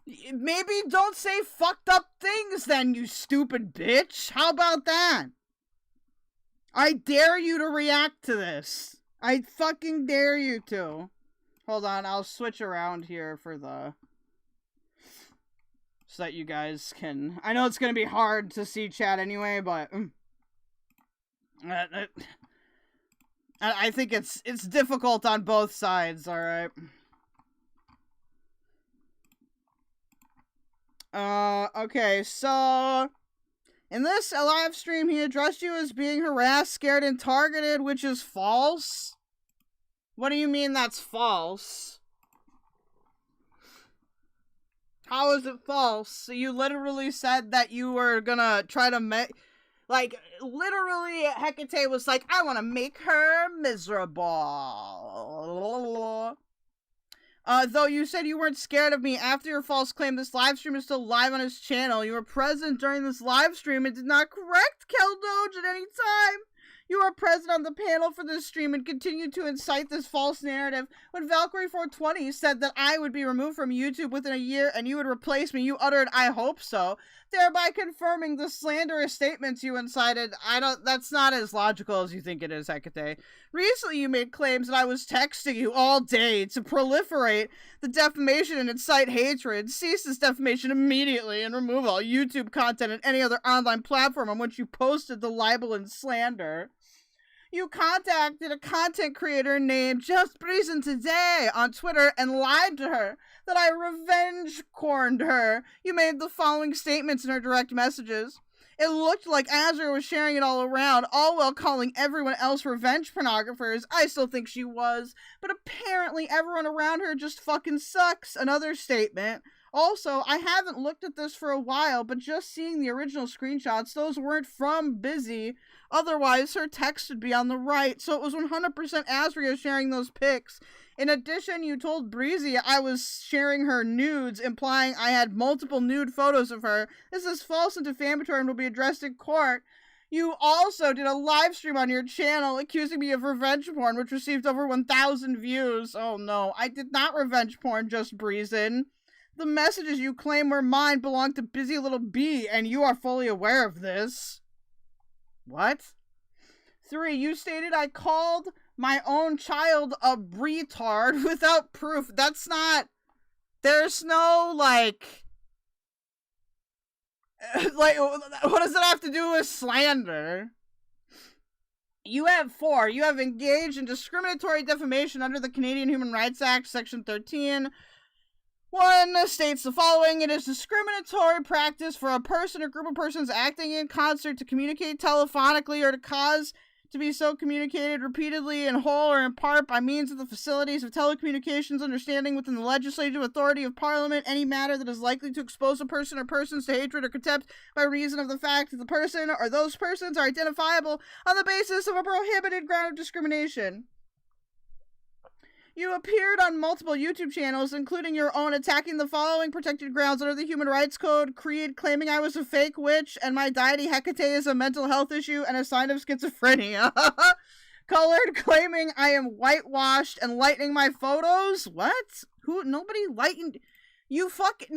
Maybe don't say fucked up things then, you stupid bitch. How about that? I dare you to react to this. I fucking dare you to. Hold on, I'll switch around here for the... so that you guys can... I know it's gonna be hard to see chat anyway, but... I think it's difficult on both sides, alright? Okay, so... in this live stream, he addressed you as being harassed, scared, and targeted, which is false? What do you mean that's false? How is it false? You literally said that you were gonna try to like, literally, Hekate was like, I want to make her miserable. Though you said you weren't scared of me after your false claim, this live stream is still live on his channel. You were present during this live stream and did not correct keldoge at any time. You were present on the panel for this stream and continued to incite this false narrative. When Valkyrie420 said that I would be removed from YouTube within a year and you would replace me, you uttered, I hope so, thereby confirming the slanderous statements you incited. That's not as logical as you think it is, Hekate. Recently, you made claims that I was texting you all day to proliferate the defamation and incite hatred. Cease this defamation immediately and remove all YouTube content and any other online platform on which you posted the libel and slander. You contacted a content creator named Just Reason Today on Twitter and lied to her that I revenge corned her. You made the following statements in her direct messages. It looked like Azria was sharing it all around, all while calling everyone else revenge pornographers. I still think she was, but apparently everyone around her just fucking sucks. Another statement. Also, I haven't looked at this for a while, but just seeing the original screenshots, those weren't from Busy. Otherwise, her text would be on the right, so it was 100% Azria sharing those pics. In addition, you told Breezy I was sharing her nudes, implying I had multiple nude photos of her. This is false and defamatory and will be addressed in court. You also did a live stream on your channel accusing me of revenge porn, which received over 1,000 views. Oh no, I did not revenge porn, Just Breezin'. The messages you claim were mine belong to Busy Little B, and you are fully aware of this. What? 3. You stated I called my own child a retard without proof. That's not... There's no, like... like, what does it have to do with slander? You have 4. You have engaged in discriminatory defamation under the Canadian Human Rights Act, Section 13. 1 states the following. It is discriminatory practice for a person or group of persons acting in concert to communicate telephonically or to cause to be so communicated repeatedly in whole or in part by means of the facilities of telecommunications understanding within the legislative authority of Parliament any matter that is likely to expose a person or persons to hatred or contempt by reason of the fact that the person or those persons are identifiable on the basis of a prohibited ground of discrimination. You appeared on multiple YouTube channels, including your own, attacking the following protected grounds under the Human Rights Code: Creed, claiming I was a fake witch, and my deity Hekate is a mental health issue and a sign of schizophrenia. Colored, claiming I am whitewashed and lightening my photos. What? Nobody lightened your photos,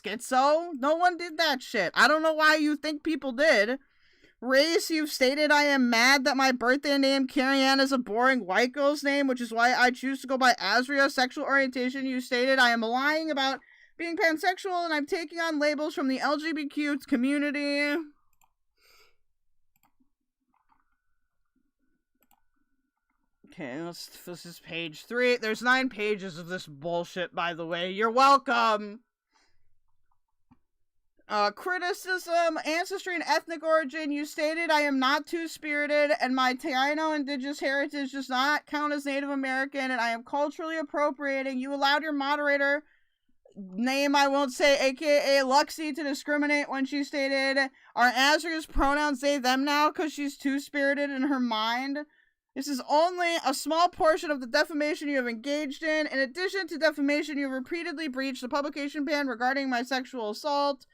Schizo. No one did that shit. I don't know why you think people did. Race, you've stated I am mad that my birthday name, Carrie is a boring white girl's name, which is why I choose to go by Azria. Sexual orientation, you stated I am lying about being pansexual and I'm taking on labels from the LGBTQ community. Okay, this is page 3. There's 9 pages of this bullshit, by the way. You're welcome. Criticism, ancestry, and ethnic origin. You stated I am not two-spirited, and my Taino indigenous heritage does not count as Native American, and I am culturally appropriating. You allowed your moderator, name I won't say, aka Luxy, to discriminate when she stated, are Azria's pronouns they, them now, because she's two-spirited in her mind? This is only a small portion of the defamation you have engaged in. In addition to defamation, you have repeatedly breached the publication ban regarding my sexual assault.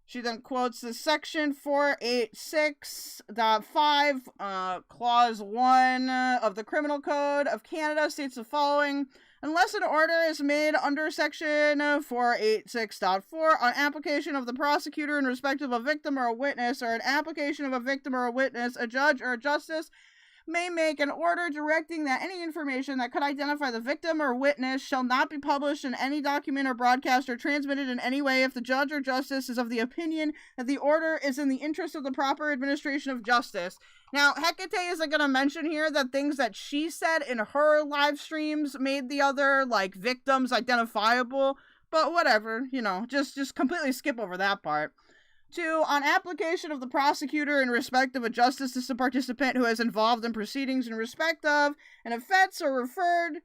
She then quotes this section 486.5, clause 1 of the Criminal Code of Canada states the following. Unless an order is made under section 486.4 on application of the prosecutor in respect of a victim or a witness, or an application of a victim or a witness, a judge or a justice may make an order directing that any information that could identify the victim or witness shall not be published in any document or broadcast or transmitted in any way if the judge or justice is of the opinion that the order is in the interest of the proper administration of justice. Now, Hekate isn't going to mention here that things that she said in her live streams made the other, like, victims identifiable, but whatever, you know, just completely skip over that part. 2, on application of the prosecutor in respect of a justice system participant who is involved in proceedings in respect of an offense referred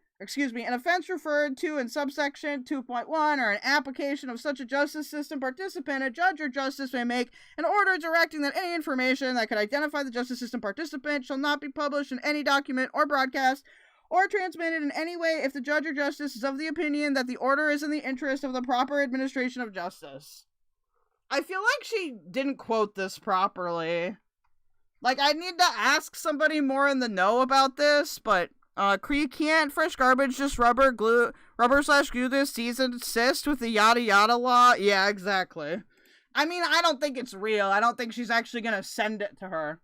to in subsection 2.1, or an application of such a justice system participant, a judge or justice may make an order directing that any information that could identify the justice system participant shall not be published in any document or broadcast or transmitted in any way if the judge or justice is of the opinion that the order is in the interest of the proper administration of justice. I feel like she didn't quote this properly. Like, I need to ask somebody more in the know about this, but, can't Fresh Garbage just rubber/glue this seasoned cyst with the yada yada law? Yeah, exactly. I mean, I don't think it's real. I don't think she's actually gonna send it to her.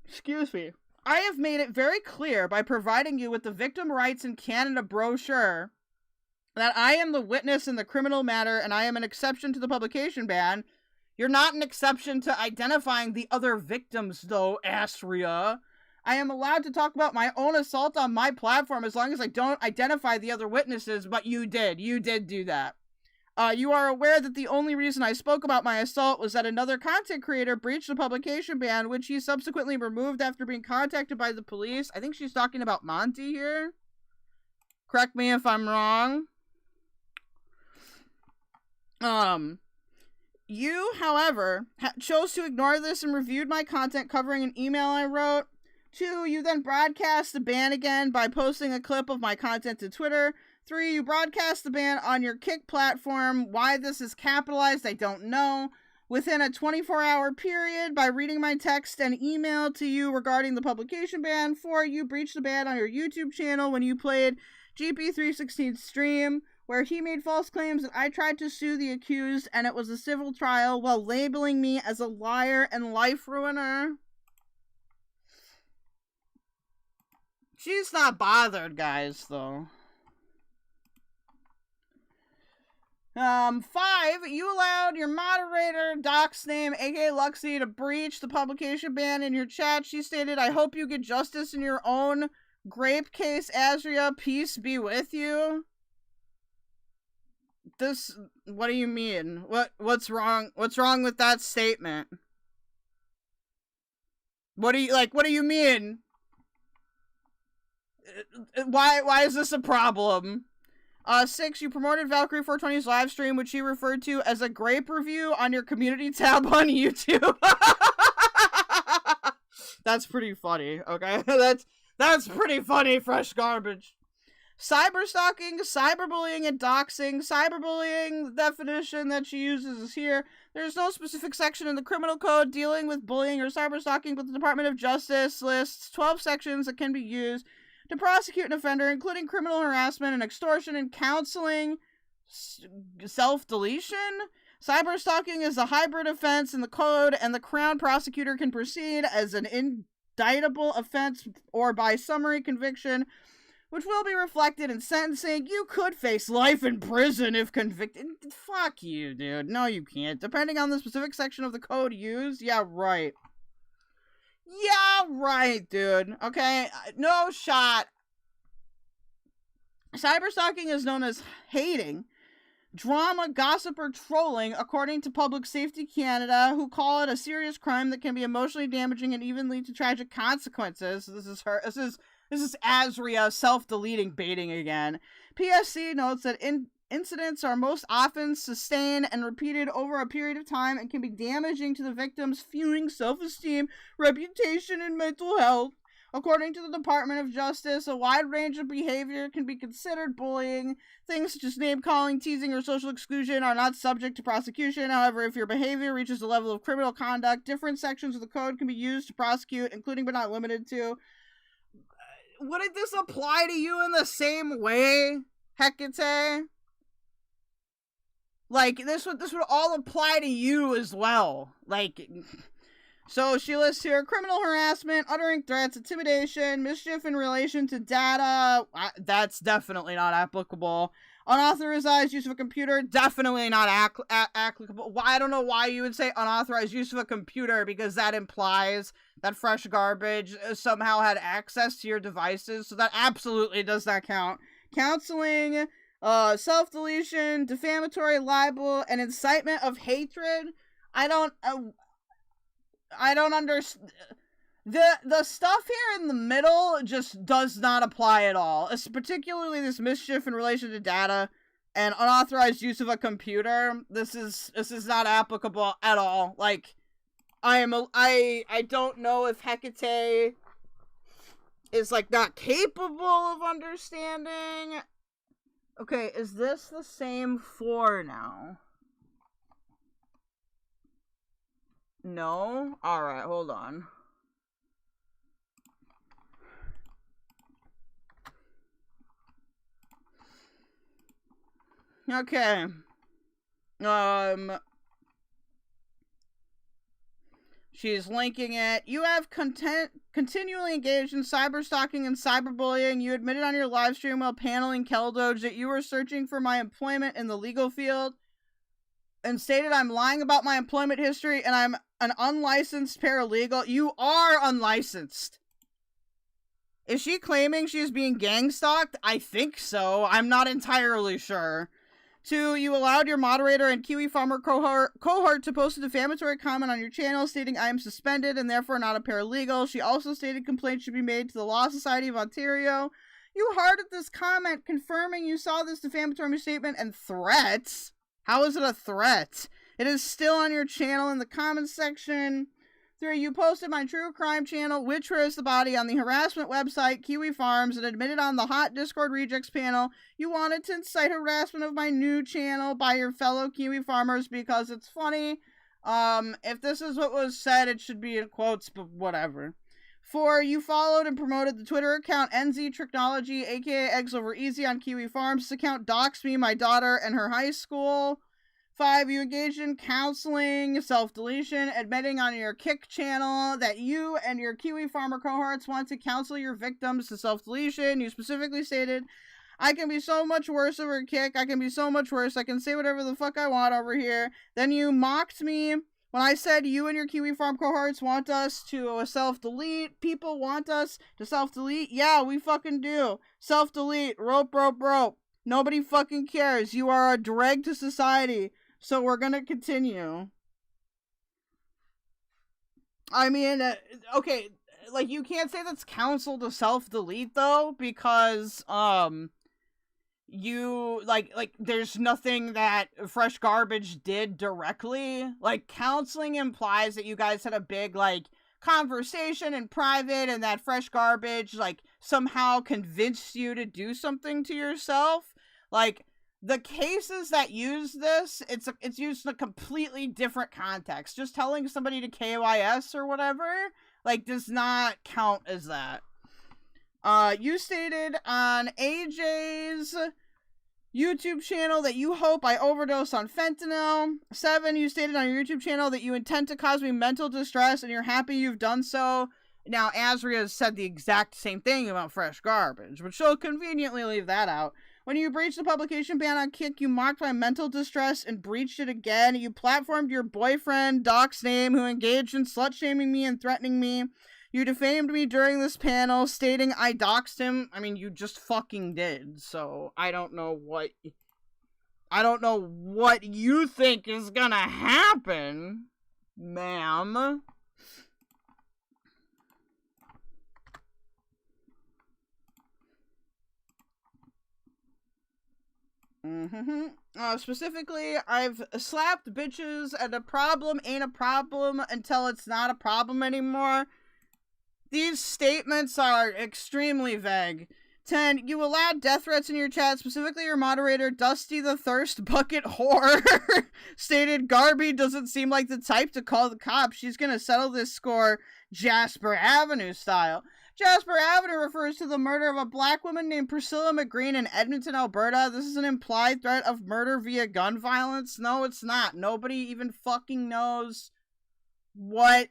Excuse me. I have made it very clear by providing you with the Victim Rights in Canada brochure that I am the witness in the criminal matter and I am an exception to the publication ban. You're not an exception to identifying the other victims, though, Asria. I am allowed to talk about my own assault on my platform as long as I don't identify the other witnesses, but you did. You did do that. You are aware that the only reason I spoke about my assault was that another content creator breached the publication ban, which he subsequently removed after being contacted by the police. I think she's talking about Monty here. Correct me if I'm wrong. You, however, chose to ignore this and reviewed my content covering an email I wrote. 2, you then broadcast the ban again by posting a clip of my content to Twitter. 3, you broadcast the ban on your Kick platform. Why this is capitalized, I don't know. Within a 24-hour period by reading my text and email to you regarding the publication ban. 4, you breached the ban on your YouTube channel when you played GP316's stream, where he made false claims that I tried to sue the accused and it was a civil trial, while labeling me as a liar and life ruiner. She's not bothered, guys, though. 5, you allowed your moderator, Doc's name, aka Luxy, to breach the publication ban in your chat. She stated, I hope you get justice in your own grape case, Azria. Peace be with you. What do you mean? What's wrong? What's wrong with that statement? What do you mean? Why is this a problem? 6, you promoted Valkyrie 420's live stream, which she referred to as a grape review on your community tab on YouTube. That's pretty funny, okay? That's pretty funny, Fresh Garbage. Cyberstalking, cyberbullying, and doxing. Cyberbullying, the definition that she uses is here. There's no specific section in the criminal code dealing with bullying or cyberstalking, but the Department of Justice lists 12 sections that can be used to prosecute an offender, including criminal harassment and extortion and counseling, self-deletion. Cyberstalking is a hybrid offense in the code, and the Crown prosecutor can proceed as an indictable offense or by summary conviction, which will be reflected in sentencing. You could face life in prison if convicted. Fuck you, dude. No, you can't. Depending on the specific section of the code used. Yeah, right. Yeah, right, dude. Okay? No shot. Cyberstalking is known as hating, drama, gossip, or trolling, according to Public Safety Canada, who call it a serious crime that can be emotionally damaging and even lead to tragic consequences. This is Azria self-deleting baiting again. PSC notes that incidents are most often sustained and repeated over a period of time and can be damaging to the victim's feelings, self-esteem, reputation, and mental health. According to the Department of Justice, a wide range of behavior can be considered bullying. Things such as name-calling, teasing, or social exclusion are not subject to prosecution. However, if your behavior reaches the level of criminal conduct, different sections of the code can be used to prosecute, including but not limited to. Wouldn't this apply to you in the same way, Hekate? Like, this would all apply to you as well. Like... So she lists here criminal harassment, uttering threats, intimidation, mischief in relation to data. That's definitely not applicable. Unauthorized use of a computer, definitely not applicable. I don't know why you would say unauthorized use of a computer, because that implies that Fresh Garbage somehow had access to your devices. So that absolutely does not count. Counseling, self-deletion, defamatory libel, and incitement of hatred. I don't understand. The stuff here in the middle just does not apply at all. It's particularly this mischief in relation to data and unauthorized use of a computer. This is not applicable at all. Like, I don't know if Hekate is like not capable of understanding. Okay, is this the same 4 now? No? Alright, hold on. Okay. She's linking it. You have continually engaged in cyberstalking and cyberbullying. You admitted on your live stream while paneling keldoge that you were searching for my employment in the legal field and stated I'm lying about my employment history and I'm an unlicensed paralegal. You are unlicensed. Is she claiming she's being gang stalked? I think so. I'm not entirely sure. 2, you allowed your moderator and Kiwi Farmer cohort to post a defamatory comment on your channel stating I am suspended and therefore not a paralegal. She also stated complaints should be made to the Law Society of Ontario. You hearted this comment confirming you saw this defamatory statement and threats. How is it a threat? It is still on your channel in the comments section. 3, you posted my true crime channel, Witch Roast the Body, on the harassment website, Kiwi Farms, and admitted on the Hot Discord Rejects panel you wanted to incite harassment of my new channel by your fellow Kiwi farmers because it's funny. If this is what was said, it should be in quotes, but whatever. 4, you followed and promoted the Twitter account NZ Technology, aka Eggs Over Easy on Kiwi Farms. This account doxed me, my daughter, and her high school. 5, you engaged in counseling, self-deletion, admitting on your Kick channel that you and your Kiwi Farmer cohorts want to counsel your victims to self-deletion. You specifically stated, I can be so much worse over Kick, I can be so much worse, I can say whatever the fuck I want over here. Then you mocked me when I said you and your Kiwi Farm cohorts want us to self-delete. People want us to self-delete. Yeah, we fucking do. Self-delete. Rope, rope, rope. Nobody fucking cares. You are a drag to society. So we're gonna continue. I mean, okay, like, you can't say that's counsel to self-delete, though, because, you, like, there's nothing that Fresh Garbage did directly. Like, counseling implies that you guys had a big, like, conversation in private and that Fresh Garbage, like, somehow convinced you to do something to yourself. Like, the cases that use this, it's used in a completely different context. Just telling somebody to KYS or whatever, like, does not count as that. You stated on AJ's YouTube channel that you hope I overdose on fentanyl. 7, you stated on your YouTube channel that you intend to cause me mental distress and you're happy you've done so. Now, Azria said the exact same thing about Fresh Garbage, but she'll conveniently leave that out. When you breached the publication ban on Kick, you mocked my mental distress and breached it again. You platformed your boyfriend, Doc's name, who engaged in slut-shaming me and threatening me. You defamed me during this panel, stating I doxed him. I mean, you just fucking did, so I don't know what you think is gonna happen, ma'am. Specifically, I've slapped bitches, and a problem ain't a problem until it's not a problem anymore. These statements are extremely vague. 10. You allowed death threats in your chat, specifically your moderator, Dusty the Thirst Bucket Whore, stated Garby doesn't seem like the type to call the cops. She's gonna settle this score Jasper Avenue style. Jasper Avenue refers to the murder of a black woman named Priscilla McGreen in Edmonton, Alberta. This is an implied threat of murder via gun violence. No, it's not. Nobody even fucking knows what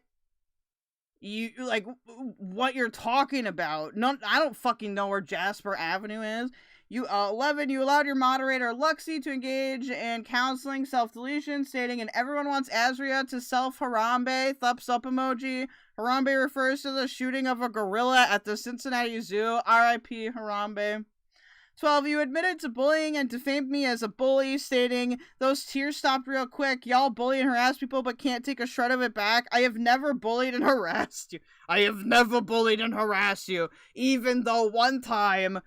you're talking about. I don't fucking know where Jasper Avenue is. 11, you allowed your moderator Luxy to engage in counseling self-deletion, stating, and everyone wants Azria to self-Harambe, thumbs up emoji. Harambe refers to the shooting of a gorilla at the Cincinnati Zoo, RIP Harambe. 12, you admitted to bullying and defamed me as a bully, stating, those tears stopped real quick. Y'all bully and harass people but can't take a shred of it back. I have never bullied and harassed you. I have never bullied and harassed you, even though one time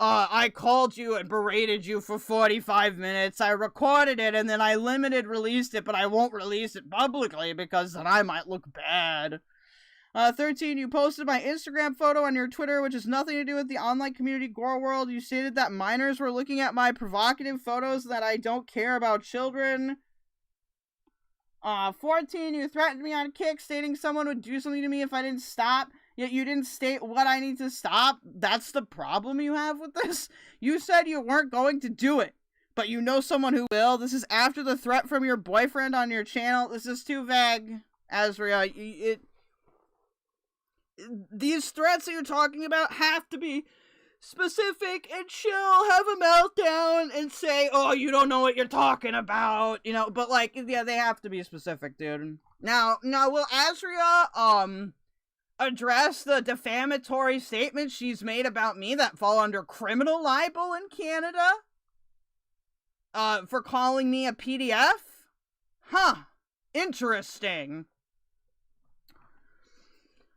I called you and berated you for 45 minutes. I recorded it and then I released it, but I won't release it publicly because then I might look bad. 13, you posted my Instagram photo on your Twitter, which has nothing to do with the online community Gorlworld. You stated that minors were looking at my provocative photos, that I don't care about children. 14, you threatened me on Kick, stating someone would do something to me if I didn't stop. Yet you didn't state what I need to stop. That's the problem you have with this? You said you weren't going to do it, but you know someone who will. This is after the threat from your boyfriend on your channel. This is too vague, Azria. These threats that you're talking about have to be specific and chill, have a meltdown, and say, oh, you don't know what you're talking about, but yeah, they have to be specific, dude. Now, will Azria, address the defamatory statements she's made about me that fall under criminal libel in Canada? For calling me a PDF? Huh. Interesting.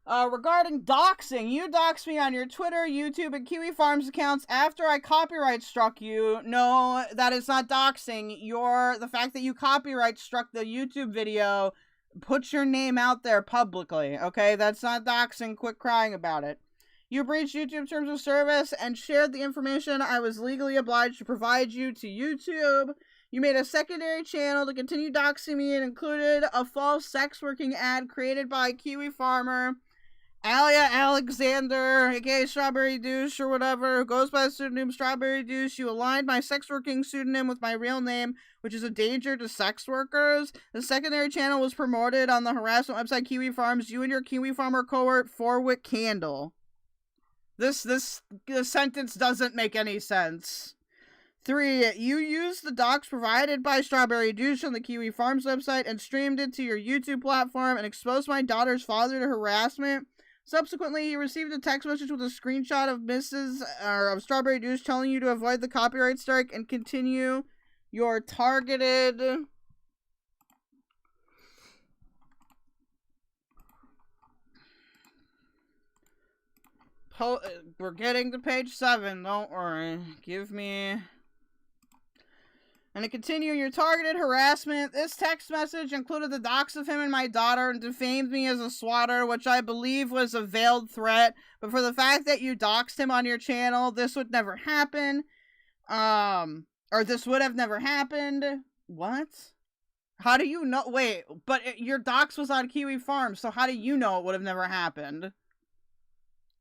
Regarding doxing, you doxed me on your Twitter, YouTube, and Kiwi Farms accounts after I copyright struck you. No, that is not doxing. The fact that you copyright struck the YouTube video puts your name out there publicly, okay? That's not doxing. Quit crying about it. You breached YouTube terms of service and shared the information I was legally obliged to provide you to YouTube. You made a secondary channel to continue doxing me and included a false sex working ad created by a Kiwi farmer, Alia Alexander, aka Strawberry Douche or whatever, who goes by the pseudonym Strawberry Douche. You aligned my sex working pseudonym with my real name, which is a danger to sex workers. The secondary channel was promoted on the harassment website Kiwi Farms. You and your Kiwi farmer cohort, Forwick Candle. This sentence doesn't make any sense. 3, you used the docs provided by Strawberry Douche on the Kiwi Farms website and streamed it to your YouTube platform and exposed my daughter's father to harassment. Subsequently, he received a text message with a screenshot of Strawberry Douche telling you to avoid the copyright strike and continue your targeted we're getting to page 7, don't worry. And to continue your targeted harassment, this text message included the dox of him and my daughter and defamed me as a swatter, which I believe was a veiled threat. But for the fact that you doxed him on your channel, this would never happen. Or this would have never happened. What? How do you know? Wait, but your dox was on Kiwi Farms, so how do you know it would have never happened?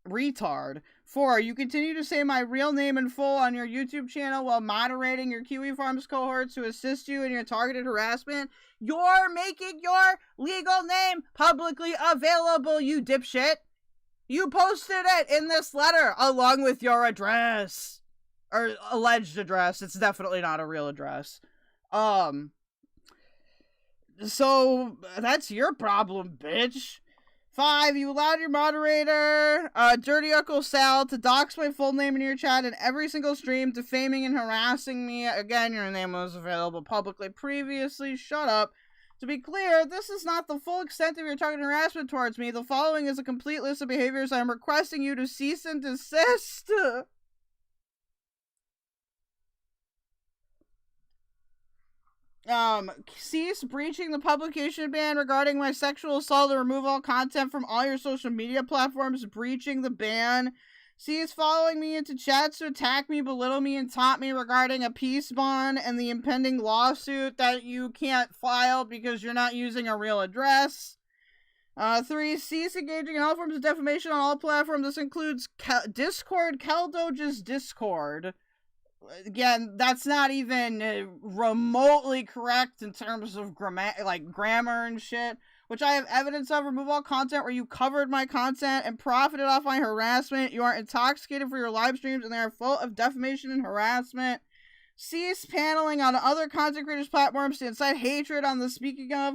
Retard. 4, you continue to say my real name in full on your YouTube channel while moderating your Kiwi Farms cohorts to assist you in your targeted harassment. You're making your legal name publicly available, you dipshit. You posted it in this letter along with your address. Or alleged address. It's definitely not a real address. So that's your problem, bitch. 5, you allowed your moderator, Dirty Uncle Sal, to dox my full name in your chat in every single stream, defaming and harassing me. Again, your name was available publicly previously. Shut up. To be clear, this is not the full extent of your targeted harassment towards me. The following is a complete list of behaviors I am requesting you to cease and desist. Cease breaching the publication ban regarding my sexual assault and remove all content from all your social media platforms, breaching the ban. Cease following me into chats to attack me, belittle me, and taunt me regarding a peace bond and the impending lawsuit that you can't file because you're not using a real address. 3, cease engaging in all forms of defamation on all platforms. This includes Discord, keldoge's Discord. Again, that's not even remotely correct in terms of grammar and shit, which I have evidence of. Remove all content where you covered my content and profited off my harassment. You are intoxicated for your live streams and they are full of defamation and harassment. Cease paneling on other content creators' platforms to incite hatred on the speaking of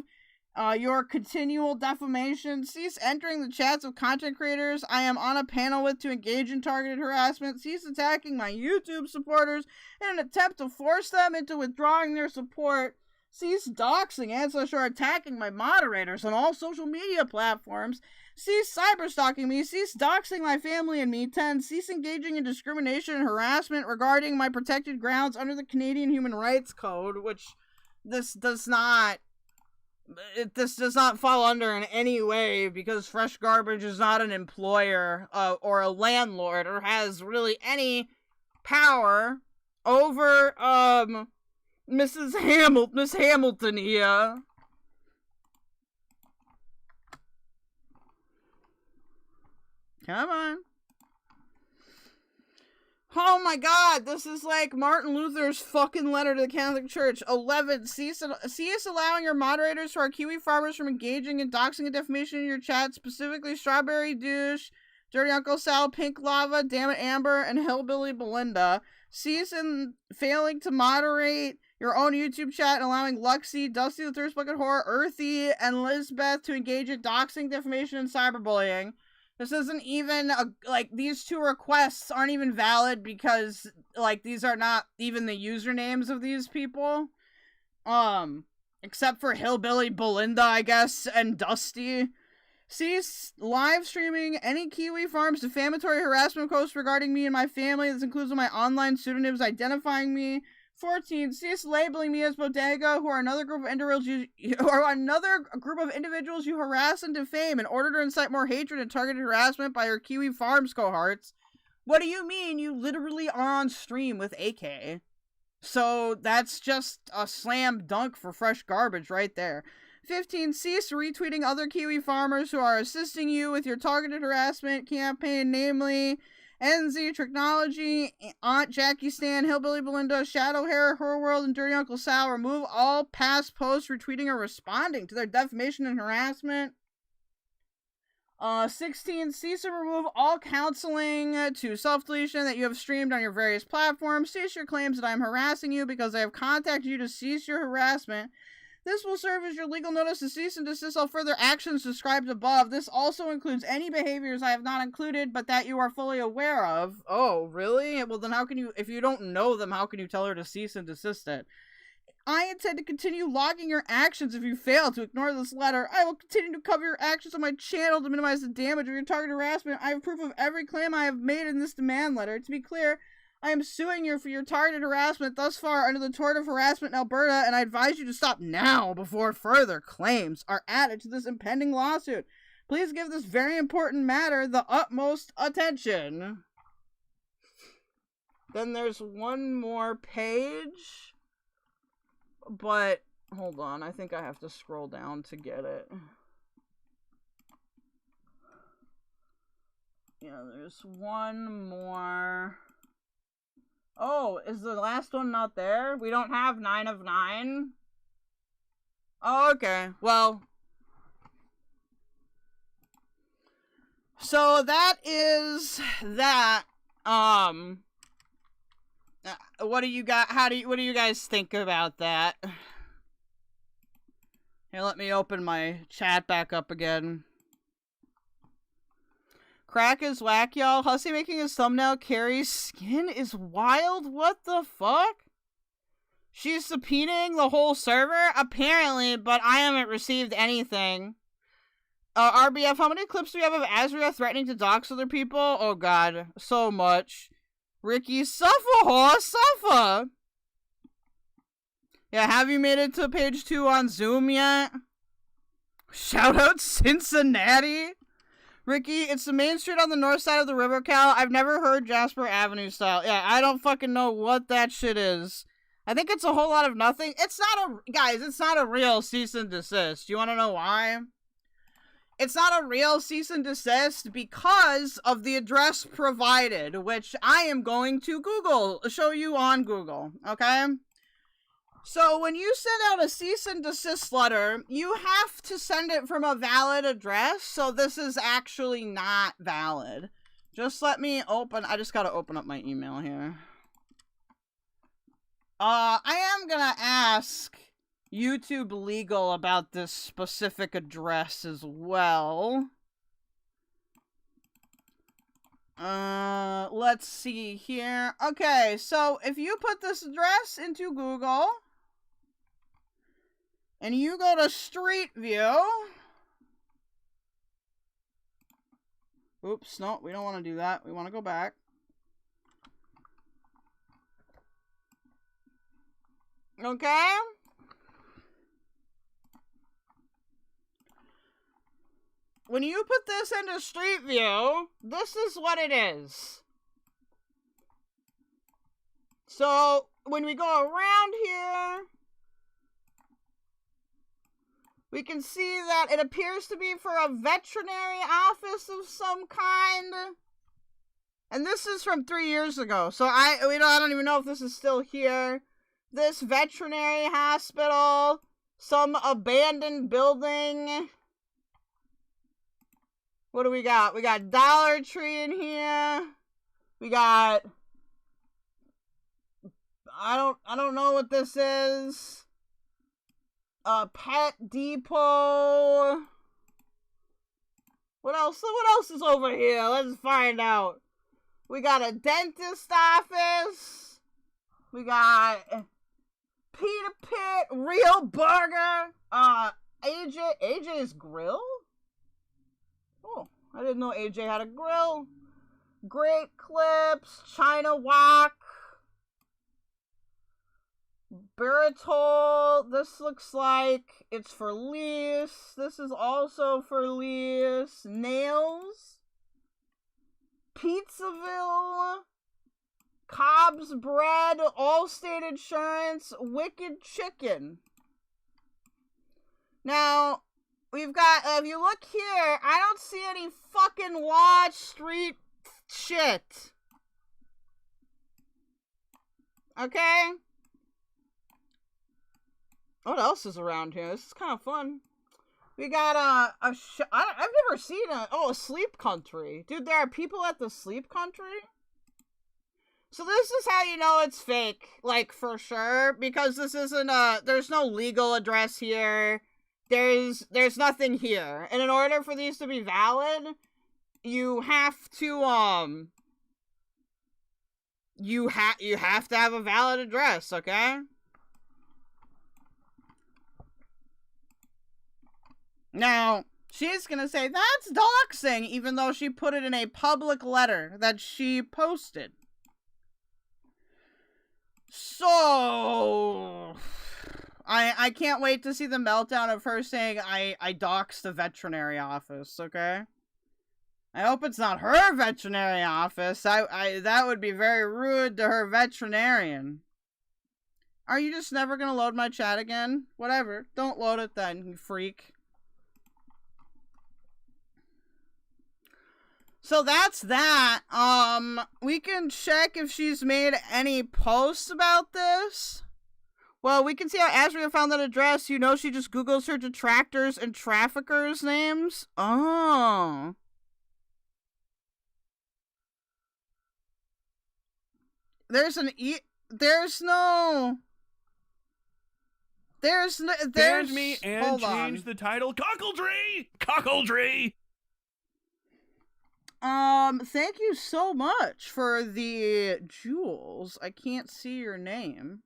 your continual defamation. Cease entering the chats of content creators I am on a panel with to engage in targeted harassment. Cease attacking my YouTube supporters in an attempt to force them into withdrawing their support. Cease doxing and/or attacking my moderators on all social media platforms. Cease cyberstalking me. Cease doxing my family and me. 10. Cease engaging in discrimination and harassment regarding my protected grounds under the Canadian Human Rights Code, which this does not fall under in any way because Fresh Garbage is not an employer or a landlord or has really any power over Miss Hamilton here. Come on. Oh my god, this is like Martin Luther's fucking letter to the Catholic Church. 11, cease allowing your moderators who are Kiwi farmers from engaging in doxing and defamation in your chat, specifically Strawberry Douche, Dirty Uncle Sal, Pink Lava, Dammit Amber, and Hillbilly Belinda. Cease in failing to moderate your own YouTube chat and allowing Luxie, Dusty the Thirst Bucket Whore, Earthy, and Lizbeth to engage in doxing, defamation, and cyberbullying. This isn't even, these two requests aren't even valid because, these are not even the usernames of these people. Except for Hillbilly Belinda, I guess, and Dusty. Cease live streaming any Kiwi Farms defamatory harassment posts regarding me and my family. This includes my online pseudonyms identifying me. 14. Cease labeling me as Bodega, who are another group of individuals you harass and defame in order to incite more hatred and targeted harassment by your Kiwi Farms cohorts. What do you mean? You literally are on stream with AK. So that's just a slam dunk for Fresh Garbage right there. 15. Cease retweeting other Kiwi farmers who are assisting you with your targeted harassment campaign, namely NZ Technology, Aunt Jackie Stan, Hillbilly Belinda, Shadow Hair, Gorlworld, and Dirty Uncle Sal. Remove all past posts retweeting or responding to their defamation and harassment. 16. Cease and remove all counseling to self-deletion that you have streamed on your various platforms. Cease your claims that I am harassing you because I have contacted you to cease your harassment. This will serve as your legal notice to cease and desist all further actions described above. This also includes any behaviors I have not included, but that you are fully aware of. Oh, really? Well, then how can you, if you don't know them, how can you tell her to cease and desist it? I intend to continue logging your actions if you fail to ignore this letter. I will continue to cover your actions on my channel to minimize the damage of your targeted harassment. I have proof of every claim I have made in this demand letter. To be clear, I am suing you for your targeted harassment thus far under the tort of harassment in Alberta, and I advise you to stop now before further claims are added to this impending lawsuit. Please give this very important matter the utmost attention. Then there's one more page, but hold on, I think I have to scroll down to get it. Yeah, there's one more. Oh, is the last one not there? We don't have 9 of 9? Oh, okay. Well. So that is that. What do you got? What do you guys think about that? Here, let me open my chat back up again. Crack is whack, y'all. Hussy making his thumbnail. Carrie's skin is wild. What the fuck? She's subpoenaing the whole server? Apparently, but I haven't received anything. RBF, how many clips do we have of Azria threatening to dox other people? Oh god, so much. Ricky, suffer, horse, suffer! Yeah, have you made it to page 2 on Zoom yet? Shout out Cincinnati! Ricky, it's the main street on the north side of the river, Cal. I've never heard Jasper Avenue style. Yeah, I don't fucking know what that shit is. I think it's a whole lot of nothing. It's not a... Guys, it's not a real cease and desist. You want to know why? It's not a real cease and desist because of the address provided, which I am going to show you on Google, okay? So when you send out a cease and desist letter, you have to send it from a valid address, so this is actually not valid. Just let me open... I just gotta open up my email here. I am gonna ask YouTube Legal about this specific address as well. Let's see here. Okay, so if you put this address into Google and you go to Street View. Oops, no, we don't want to do that. We want to go back. Okay. When you put this into Street View, this is what it is. So, when we go around here, we can see that it appears to be for a veterinary office of some kind. And this is from 3 years ago, so I don't even know if this is still here. This veterinary hospital, some abandoned building. What do we got? We got Dollar Tree in here. We got... I don't know what this is. Pet Depot. What else? What else is over here? Let's find out. We got a dentist office. We got Peter Pit, Real Burger. AJ's Grill? Oh, I didn't know AJ had a grill. Great Clips, China Walk. Baritol, this looks like it's for lease. This is also for lease. Nails. Pizzaville. Cobb's Bread. Allstate Insurance. Wicked Chicken. Now, we've got, if you look here, I don't see any fucking Watch Street shit. Okay? What else is around here? This is kind of fun. We got I've never seen a Sleep Country. Dude, there are people at the Sleep Country? So this is how you know it's fake, like, for sure, because this isn't there's no legal address here. There's nothing here. And in order for these to be valid, you have to, you have to have a valid address, okay? Now, she's gonna say that's doxing, even though she put it in a public letter that she posted. So, I can't wait to see the meltdown of her saying I doxed the veterinary office, okay? I hope it's not her veterinary office. That would be very rude to her veterinarian. Are you just never gonna load my chat again? Whatever. Don't load it then, you freak. So that's that. We can check if she's made any posts about this. Well, we can see how Azria found that address. You know she just Googles her detractors and traffickers' names. Oh. There's no... There's me and change the title. Cockledry! Cockledry! Thank you so much for the jewels. I can't see your name.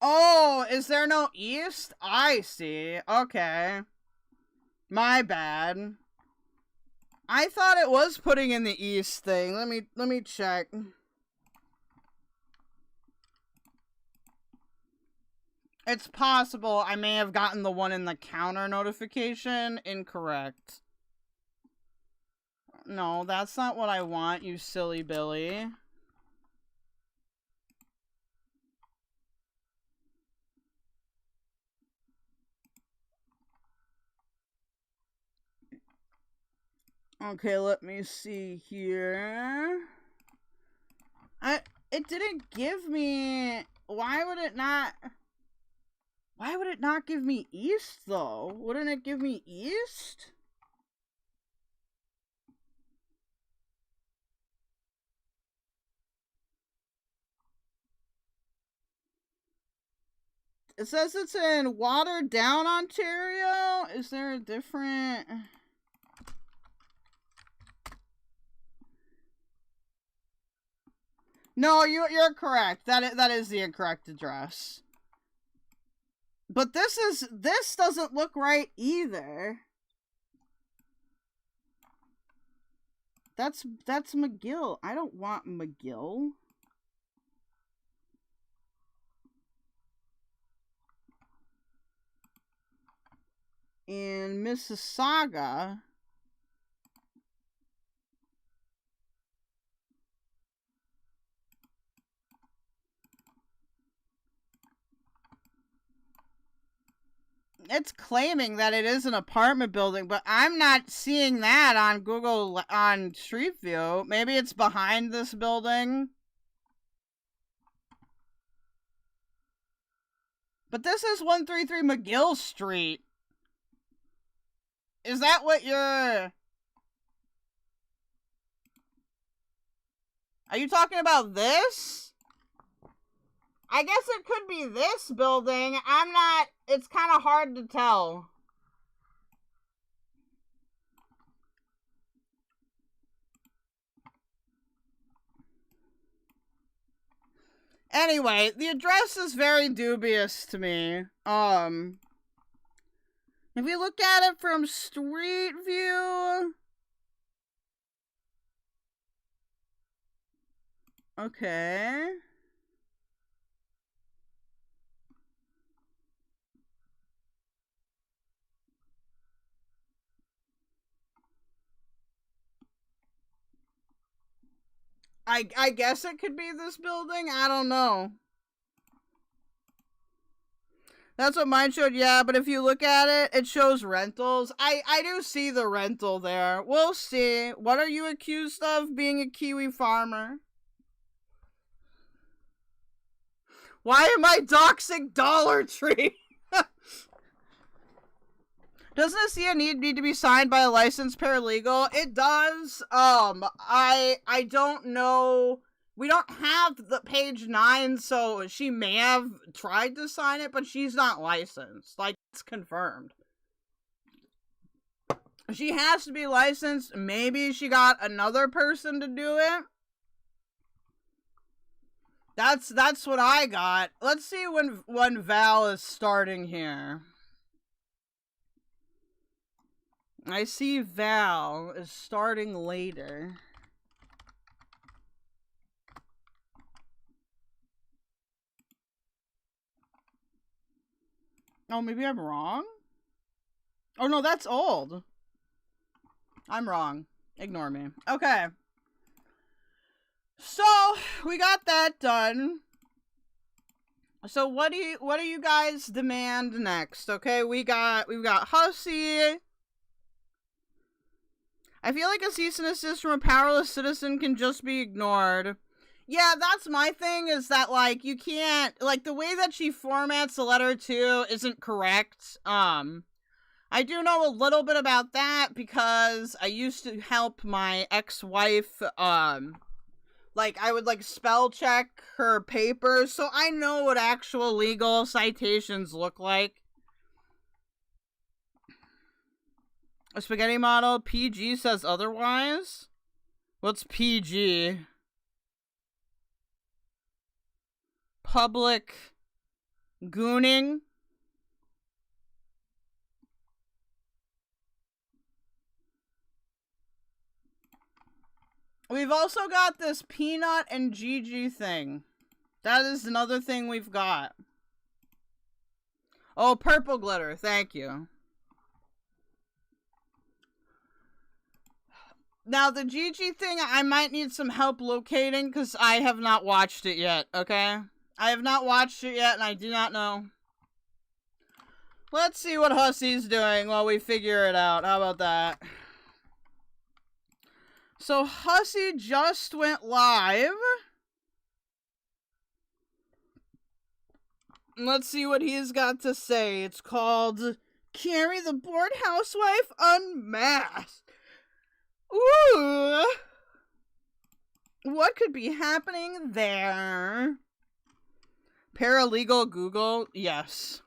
Oh, is there no east? I see. Okay. My bad. I thought it was putting in the east thing. Let me check. It's possible I may have gotten the one in the counter notification incorrect. No, that's not what I want, you silly Billy. Okay, let me see here. It didn't give me... Why would it not give me east, though? Wouldn't it give me east? It says it's in Watered Down, Ontario. Is there a different... No, you're correct. That is the incorrect address. But this doesn't look right either. That's McGill. I don't want McGill. In Mississauga. It's claiming that it is an apartment building, but I'm not seeing that on Google, on Street View. Maybe it's behind this building. But this is 133 McGill Street. Is that what you're... Are you talking about this? I guess it could be this building. I'm not... It's kind of hard to tell. Anyway, the address is very dubious to me. If we look at it from Street View... Okay... I guess it could be this building? I don't know. That's what mine showed, yeah, but if you look at it, it shows rentals. I do see the rental there. We'll see. What are you accused of? Being a Kiwi farmer? Why am I doxing Dollar Tree? Doesn't it see a need to be signed by a licensed paralegal? It does. I don't know. We don't have the page 9, so she may have tried to sign it, but she's not licensed. Like, it's confirmed. She has to be licensed. Maybe she got another person to do it. That's what I got. Let's see when Val is starting here. I see Val is starting later. Oh, maybe I'm wrong? Oh, no, that's old. I'm wrong. Ignore me. Okay. So, we got that done. So, what do you guys demand next? Okay, we've got Hussy. I feel like a cease and desist from a powerless citizen can just be ignored. Yeah, that's my thing, is that, like, you can't, like, the way that she formats the letter, too, isn't correct. I do know a little bit about that, because I used to help my ex-wife, like, I would, like, spell check her papers, so I know what actual legal citations look like. A spaghetti model. PG says otherwise. What's PG? Public gooning. We've also got this Peanut and Gigi thing. That is another thing we've got. Oh, purple glitter. Thank you. Now, the Gigi thing, I might need some help locating because I have not watched it yet, okay? I have not watched it yet and I do not know. Let's see what Hussy's doing while we figure it out. How about that? So, Hussy just went live. Let's see what he's got to say. It's called Carrie the Bored Housewife Unmasked. Ooh. What could be happening there? Paralegal Google? Yes.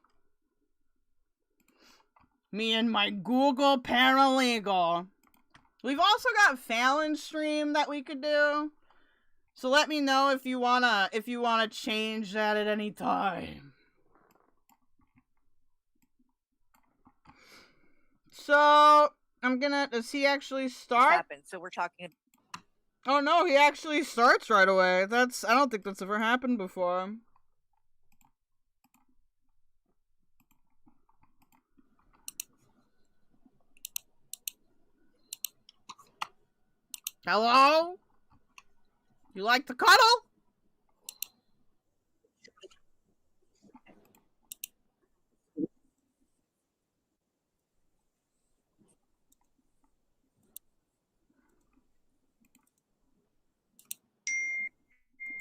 Me and my Google paralegal. We've also got Fallon's stream that we could do. So let me know if you wanna change that at any time. So does he actually start? Happened, so we're talking. Oh no, he actually starts right away. I don't think that's ever happened before. Hello? You like to cuddle?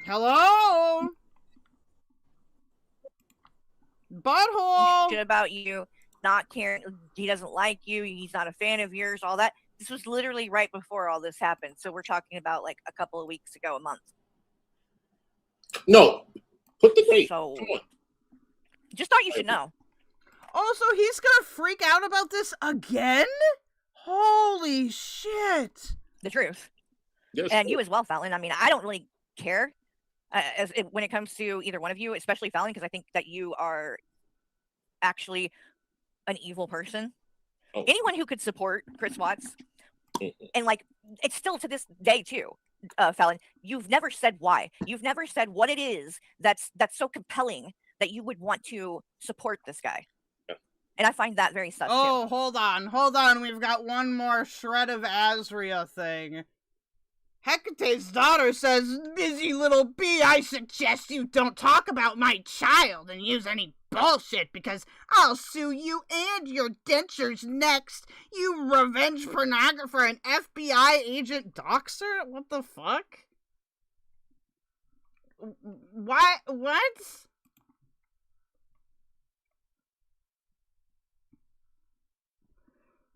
Hello? Butthole! Shit about you, not caring. He doesn't like you. He's not a fan of yours. All that. This was literally right before all this happened. So we're talking about like a couple of weeks ago, a month. No. Put the date. So, Come on. just thought you should know. Oh, so he's gonna freak out about this again? Holy shit. The truth. Yes, And you as well, Fallon. I mean, I don't really care when it comes to either one of you, especially Fallon, because I think that you are actually an evil person. Oh. Anyone who could support Chris Watts, and like, it's still to this day too, Fallon, you've never said why. You've never said what it is that's so compelling that you would want to support this guy. Yeah. And I find that very sus. Oh, too. hold on. We've got one more shred of Azria thing. Hecate'S daughter says, "Busy little bee, I suggest you don't talk about my child and use any bullshit because I'll sue you and your dentures next, you revenge pornographer and FBI agent doxer." What the fuck? What?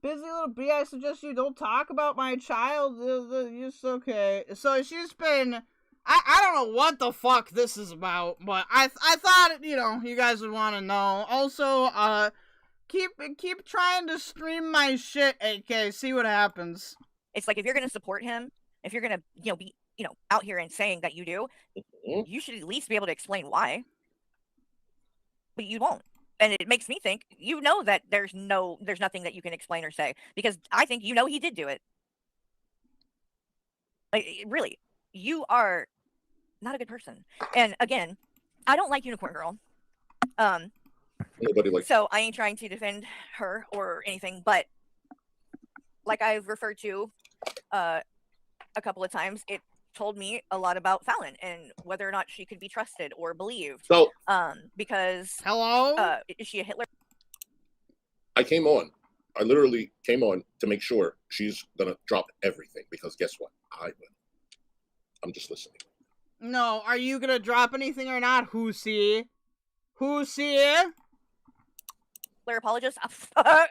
Busy little bee, I suggest you don't talk about my child. It's okay. So she's been... I don't know what the fuck this is about, but I thought, you guys would want to know. Also, keep trying to stream my shit, AK. See what happens. It's like, if you're going to support him, if you're going to, be, out here and saying that you do, you should at least be able to explain why. But you won't. And it makes me think, that there's nothing that you can explain or say, because I think he did do it. Like, really, you are not a good person. And again, I don't like Unicorn Girl. Nobody likes. So I ain't trying to defend her or anything, but like I've referred to a couple of times, it told me a lot about Fallon and whether or not she could be trusted or believed. So, because hello, is she a Hitler? I came on. I literally came on to make sure she's gonna drop everything because guess what? I will. I'm just listening. No, are you gonna drop anything or not, Hussy? Hussy? Hitler apologist?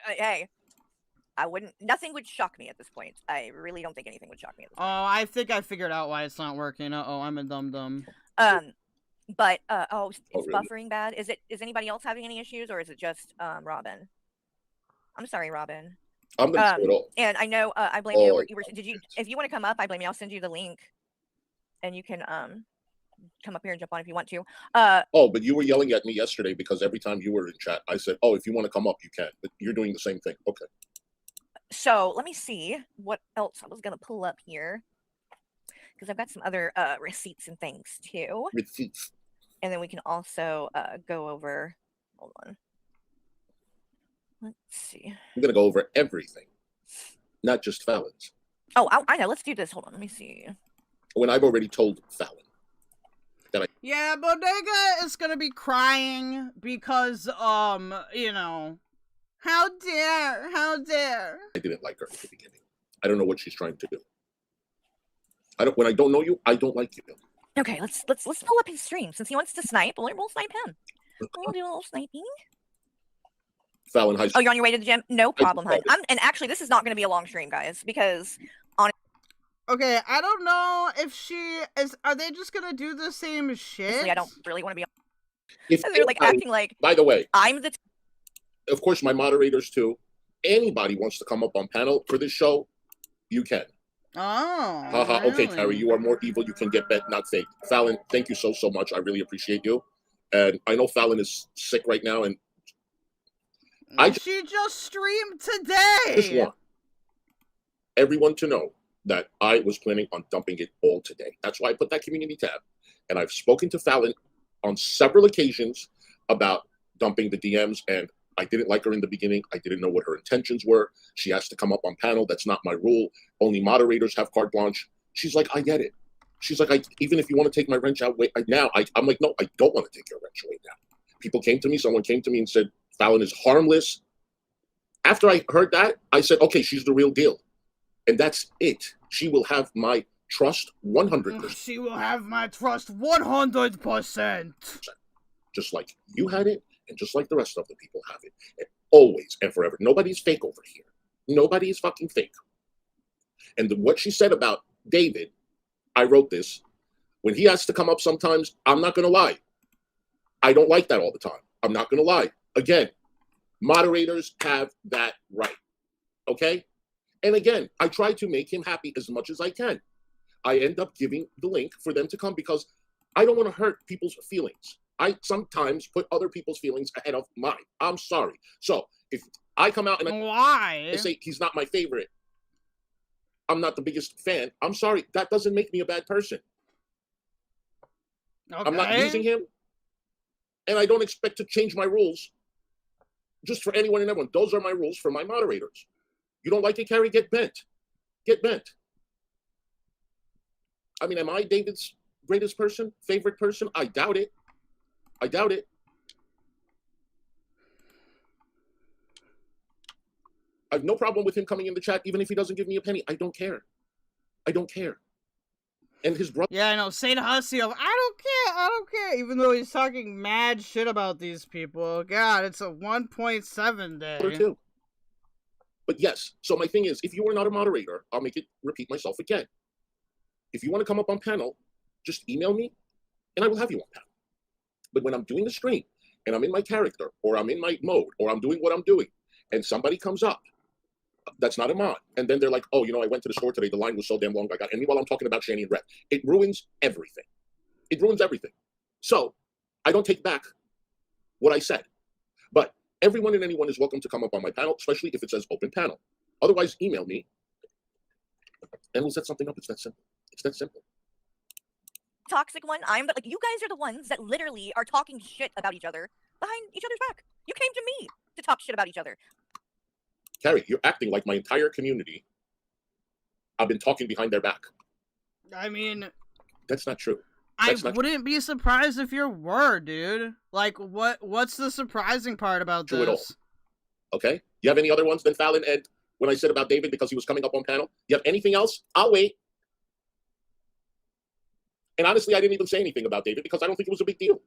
Hey. I wouldn't. Nothing would shock me at this point. I really don't think anything would shock me at this point. Oh, I think I figured out why it's not working. Uh-oh, I'm a dum-dum. But it's really? buffering bad. Is anybody else having any issues, or is it just Robin? I'm sorry, Robin. I'm gonna do it all. And I know I blame you. You were. Did you? If you want to come up, I blame you. I'll send you the link, and you can come up here and jump on if you want to. Oh, but you were yelling at me yesterday because every time you were in chat, I said, "Oh, if you want to come up, you can." But you're doing the same thing. Okay. So let me see what else I was gonna pull up here, because I've got some other receipts and things too. Receipts. And then we can also go over. Hold on. Let's see. I'm gonna go over everything, not just Fallon's. Oh, I know. Let's do this. Hold on. Let me see. When I've already told Fallon that Yeah, Bodega is gonna be crying because, you know, how dare, I didn't like her at the beginning. I don't know what she's trying to do. When I don't know you, I don't like you. Okay, let's pull up his stream since he wants to snipe. We'll snipe him. We'll do a little sniping. Fallon High Oh, School. you're on your way to the gym? No problem, hun. And actually, this is not going to be a long stream, guys, because on. Okay, I don't know if she is. Are they just gonna do the same shit? Honestly, I don't really want to be. If They're like acting like. By the way, I'm the. Of course, my moderators too. Anybody wants to come up on panel for this show, you can. Oh. Haha. Really? Okay, Carrie, you are more evil. You can get bet, not fake. Fallon, thank you so much. I really appreciate you. And I know Fallon is sick right now, and she just streamed today. just want everyone to know that I was planning on dumping it all today. That's why I put that community tab. And I've spoken to Fallon on several occasions about dumping the DMs, and I didn't like her in the beginning. I didn't know what her intentions were. She has to come up on panel. That's not my rule. Only moderators have carte blanche. She's like, I get it. She's like, even if you want to take my wrench out now, I'm like, no, I don't want to take your wrench away now. People came to me. Someone came to me and said, Fallon is harmless. After I heard that, I said, okay, she's the real deal. And that's it. She will have my trust 100%. She will have my trust 100%. Just like you had it, and just like the rest of the people have it. And always and forever. Nobody's fake over here. Nobody is fucking fake. And what she said about David, I wrote this. When he has to come up sometimes, I'm not going to lie. I don't like that all the time. I'm not going to lie. Again, moderators have that right. Okay? And again, I try to make him happy as much as I can. I end up giving the link for them to come because I don't want to hurt people's feelings. I sometimes put other people's feelings ahead of mine. I'm sorry. So if I come out and I say he's not my favorite, I'm not the biggest fan, I'm sorry. That doesn't make me a bad person. Okay. I'm not using him, and I don't expect to change my rules just for anyone and everyone. Those are my rules for my moderators. You don't like it, Carrie? Get bent. Get bent. I mean, am I David's greatest person, favorite person? I doubt it. I doubt it. I have no problem with him coming in the chat, even if he doesn't give me a penny. I don't care. I don't care. And his brother. Yeah, I know. Saint Hussy, I don't care. Even though he's talking mad shit about these people. God, it's a 1.7 day. Too. But yes, so my thing is, if you are not a moderator, I'll make it repeat myself again. If you want to come up on panel, just email me, and I will have you on panel. But when I'm doing the stream, and I'm in my character, or I'm in my mode, or I'm doing what I'm doing, and somebody comes up, that's not a mod. And then they're like, oh, you know, I went to the store today, the line was so damn long, I got. And meanwhile, I'm talking about Shani and Rep. It ruins everything. It ruins everything. So I don't take back what I said. But everyone and anyone is welcome to come up on my panel, especially if it says open panel. Otherwise, email me, and we'll set something up. It's that simple. It's that simple. Toxic one, but like, you guys are the ones that literally are talking shit about each other behind each other's back. You came to me to talk shit about each other. Carrie, you're acting like my entire community, I've been talking behind their back. I mean, that's not true. I wouldn't be surprised if you were, dude. Like, what's the surprising part about True at all. this? Okay? You have any other ones than Fallon and when I said about David because he was coming up on panel? You have anything else? I'll wait. And honestly, I didn't even say anything about David because I don't think it was a big deal.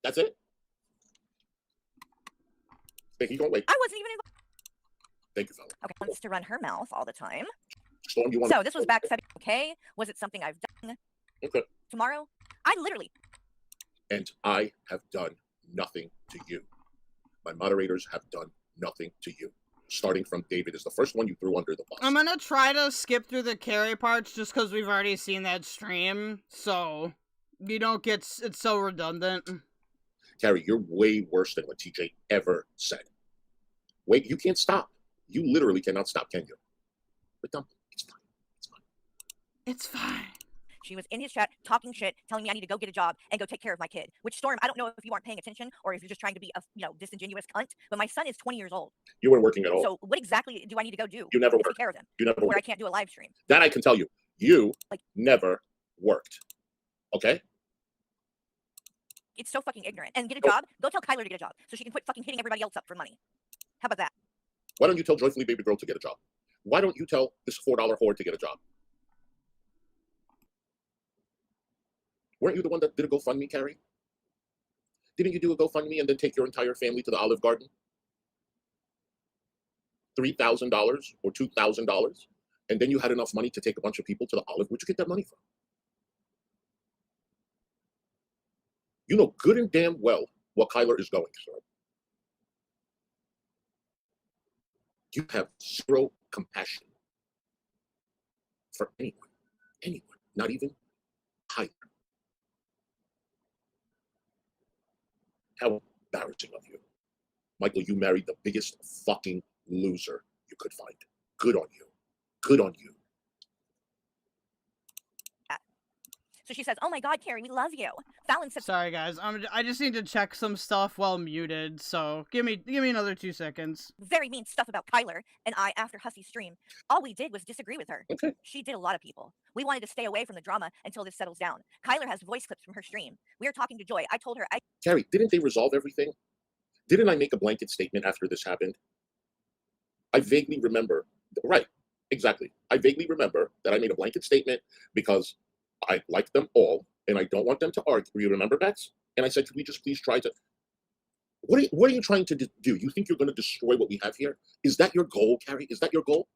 That's it. Think he's gonna wait. I wasn't even involved. Thank you, Fallon. Okay, wants to run her mouth all the time. Storm, you want So this was back February. Okay, was it something I've done? Okay. Tomorrow, I literally. And I have done nothing to you. My moderators have done nothing to you. Starting from David is the first one you threw under the bus. I'm gonna try to skip through the Carrie parts just because we've already seen that stream, so you don't get it's so redundant. Carrie, you're way worse than what TJ ever said. Wait, you can't stop. You literally cannot stop, can you? But don't. It's fine. It's fine. It's fine. She was in his chat talking shit, telling me I need to go get a job and go take care of my kid. Which, Storm, I don't know if you aren't paying attention or if you're just trying to be a disingenuous cunt, but my son is 20 years old. You weren't working at all. So what exactly do I need to go do? You never to worked. take care of him. You never where worked. I can't do a live stream. That I can tell you. You never worked. Okay? It's so fucking ignorant. And get a job? Go tell Kwiggler to get a job so she can quit fucking hitting everybody else up for money. How about that? Why don't you tell Joyfully Baby Girl to get a job? Why don't you tell this $4 whore to get a job? Weren't you the one that did a GoFundMe, Carrie? Didn't you do a GoFundMe and then take your entire family to the Olive Garden? $3,000 or $2,000? And then you had enough money to take a bunch of people to the Olive. Where'd you get that money from? You know good and damn well what Kwiggler is going through. You have zero compassion for anyone. Anyone. Not even Kwiggler. How embarrassing of you. Michael, you married the biggest fucking loser you could find. Good on you. Good on you. So she says, "Oh my God, Carrie, we love you." Fallon said, "Sorry guys, I just need to check some stuff while muted. So give me another 2 seconds." Very mean stuff about Kwiggler and I after Hussy's stream. All we did was disagree with her. Okay. She did a lot of people. We wanted to stay away from the drama until this settles down. Kwiggler has voice clips from her stream. We were talking to Joy. I told her Carrie, didn't they resolve everything? Didn't I make a blanket statement after this happened? I vaguely remember. Right. Exactly. I vaguely remember that I made a blanket statement because I like them all, and I don't want them to argue. You remember, Bets? And I said, could we just please try to... What are you trying to do? You think you're going to destroy what we have here? Is that your goal, Carrie? Is that your goal?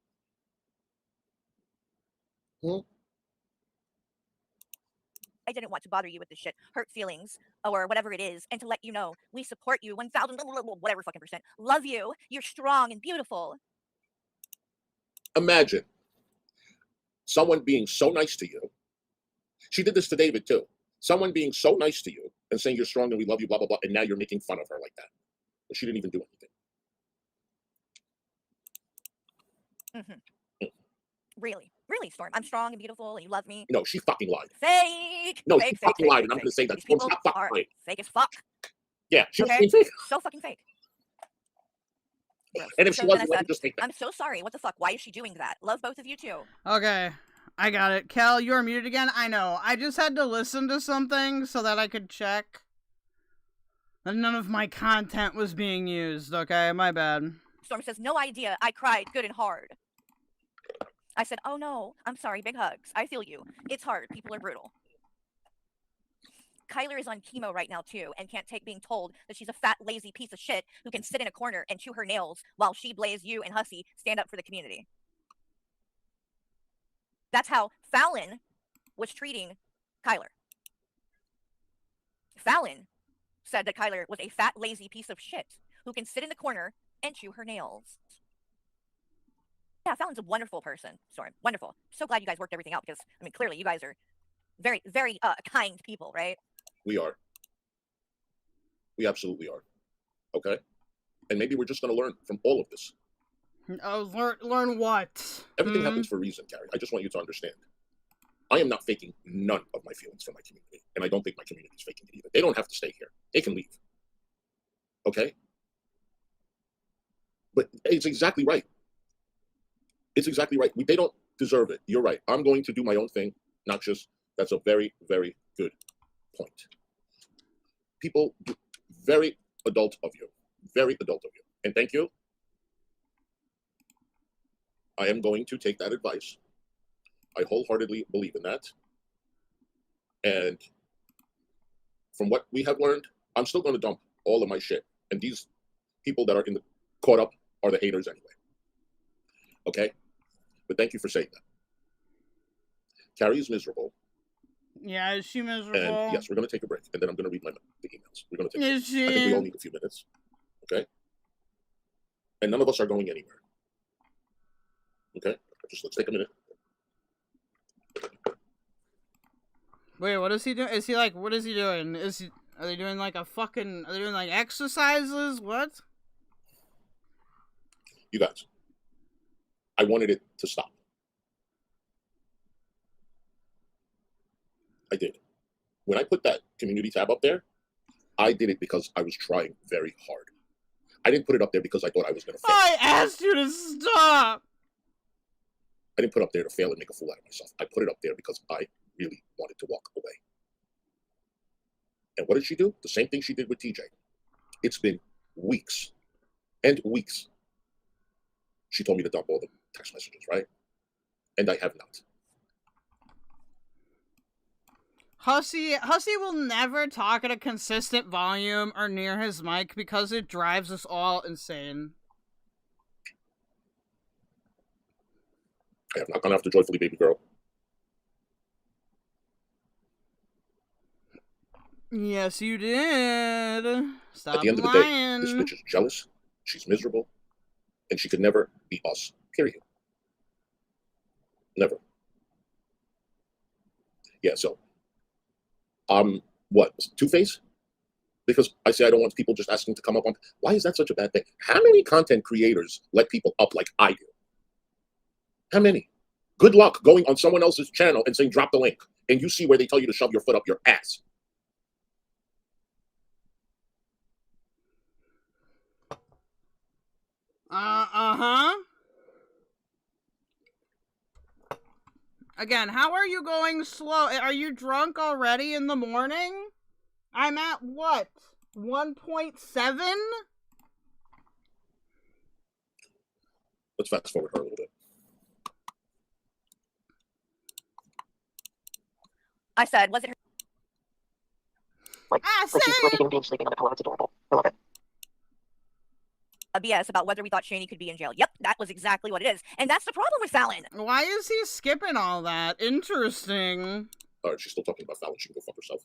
I didn't want to bother you with this shit, hurt feelings, or whatever it is, and to let you know, we support you 1,000, whatever fucking percent. Love you. You're strong and beautiful. Imagine someone being so nice to you. She did this to David, too. Someone being so nice to you and saying you're strong and we love you, blah, blah, blah, and now you're making fun of her like that. But she didn't even do anything. Really? Really, Storm? I'm strong and beautiful and you love me? No, she fucking lied. Fake! No, fake, she fake, fucking fake, lied, fake, and I'm fake. going to say that. These people Stop fucking are lying. fake as fuck. Yeah, she was Okay? being fake. So fucking fake. And if So she then I wasn't, let said, me just take that. I'm so sorry. What the fuck? Why is she doing that? Love both of you too. Okay, I got it. Kel, you're muted again. I know. I just had to listen to something so that I could check that none of my content was being used. Okay, my bad. Storm says, no idea. I cried good and hard. I said, oh no, I'm sorry. Big hugs. I feel you. It's hard. People are brutal. Kwiggler is on chemo right now too and can't take being told that she's a fat, lazy piece of shit who can sit in a corner and chew her nails while she, Blaze, you, and Hussy stand up for the community. That's how Fallon was treating Kwiggler. Fallon said that Kwiggler was a fat, lazy piece of shit who can sit in the corner and chew her nails. Yeah, Fallon's a wonderful person, Storm. Wonderful. So glad you guys worked everything out because, I mean, clearly you guys are very, very kind people, right? We are. We absolutely are. Okay? And maybe we're just going to learn from all of this. Oh, learn what? Everything happens for a reason, Carrie. I just want you to understand. I am not faking none of my feelings for my community. And I don't think my community is faking it either. They don't have to stay here. They can leave. Okay? But it's exactly right. It's exactly right. They don't deserve it. You're right. I'm going to do my own thing. Not just, that's a very, very good point. People, very adult of you. Very adult of you. And thank you. I am going to take that advice. I wholeheartedly believe in that. And from what we have learned, I'm still going to dump all of my shit. And these people that are caught up are the haters anyway. Okay? But thank you for saying that. Carrie is miserable. Yeah, is she miserable? And yes, we're going to take a break. And then I'm going to read the emails. We're going to take Is she? I think we all need a few minutes. Okay? And none of us are going anywhere. Okay? Just let's take a minute. Wait, what is he doing? Is he like, what is he doing? Are they doing like a fucking, are they doing like exercises? What? You guys, I wanted it to stop. I did. When I put that community tab up there, I did it because I was trying very hard. I didn't put it up there because I thought I was going to fail. I asked you to stop! I didn't put it up there to fail and make a fool out of myself. I put it up there because I really wanted to walk away. And what did she do? The same thing she did with TJ. It's been weeks and weeks. She told me to dump all the text messages, right? And I have not. Hussy will never talk at a consistent volume or near his mic because it drives us all insane. I have not gone after Joyfully Baby Girl. Yes, you did. Stop At the end of the lying. day, this bitch is jealous, she's miserable, and she could never be us, period. Never. Yeah, so, what, Two-Face? Because I say I don't want people just asking to come up on, why is that such a bad thing? How many content creators let people up like I do? How many? Good luck going on someone else's channel and saying, drop the link, and you see where they tell you to shove your foot up your ass. Uh-huh. Again, how are you going slow? Are you drunk already in the morning? I'm at what? 1.7? Let's fast forward her a little bit. I said, was it her? Like she's like a human being sleeping on a pillow. It's adorable. I love it. A BS about whether we thought Shani could be in jail. Yep, that was exactly what it is. And that's the problem with Fallon. Why is he skipping all that? Interesting. Alright, she's still talking about Fallon. She can go fuck herself.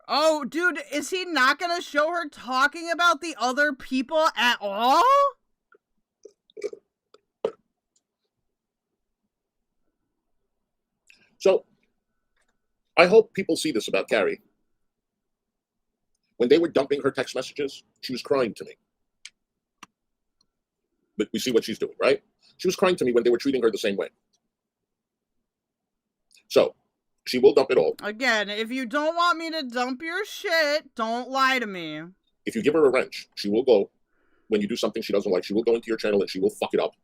Oh, dude, is he not gonna show her talking about the other people at all? So, I hope people see this about Carrie. When they were dumping her text messages, she was crying to me. But we see what she's doing, right? She was crying to me when they were treating her the same way. So, she will dump it all. Again, if you don't want me to dump your shit, don't lie to me. If you give her a wrench, she will go. When you do something she doesn't like, she will go into your channel and she will fuck it up.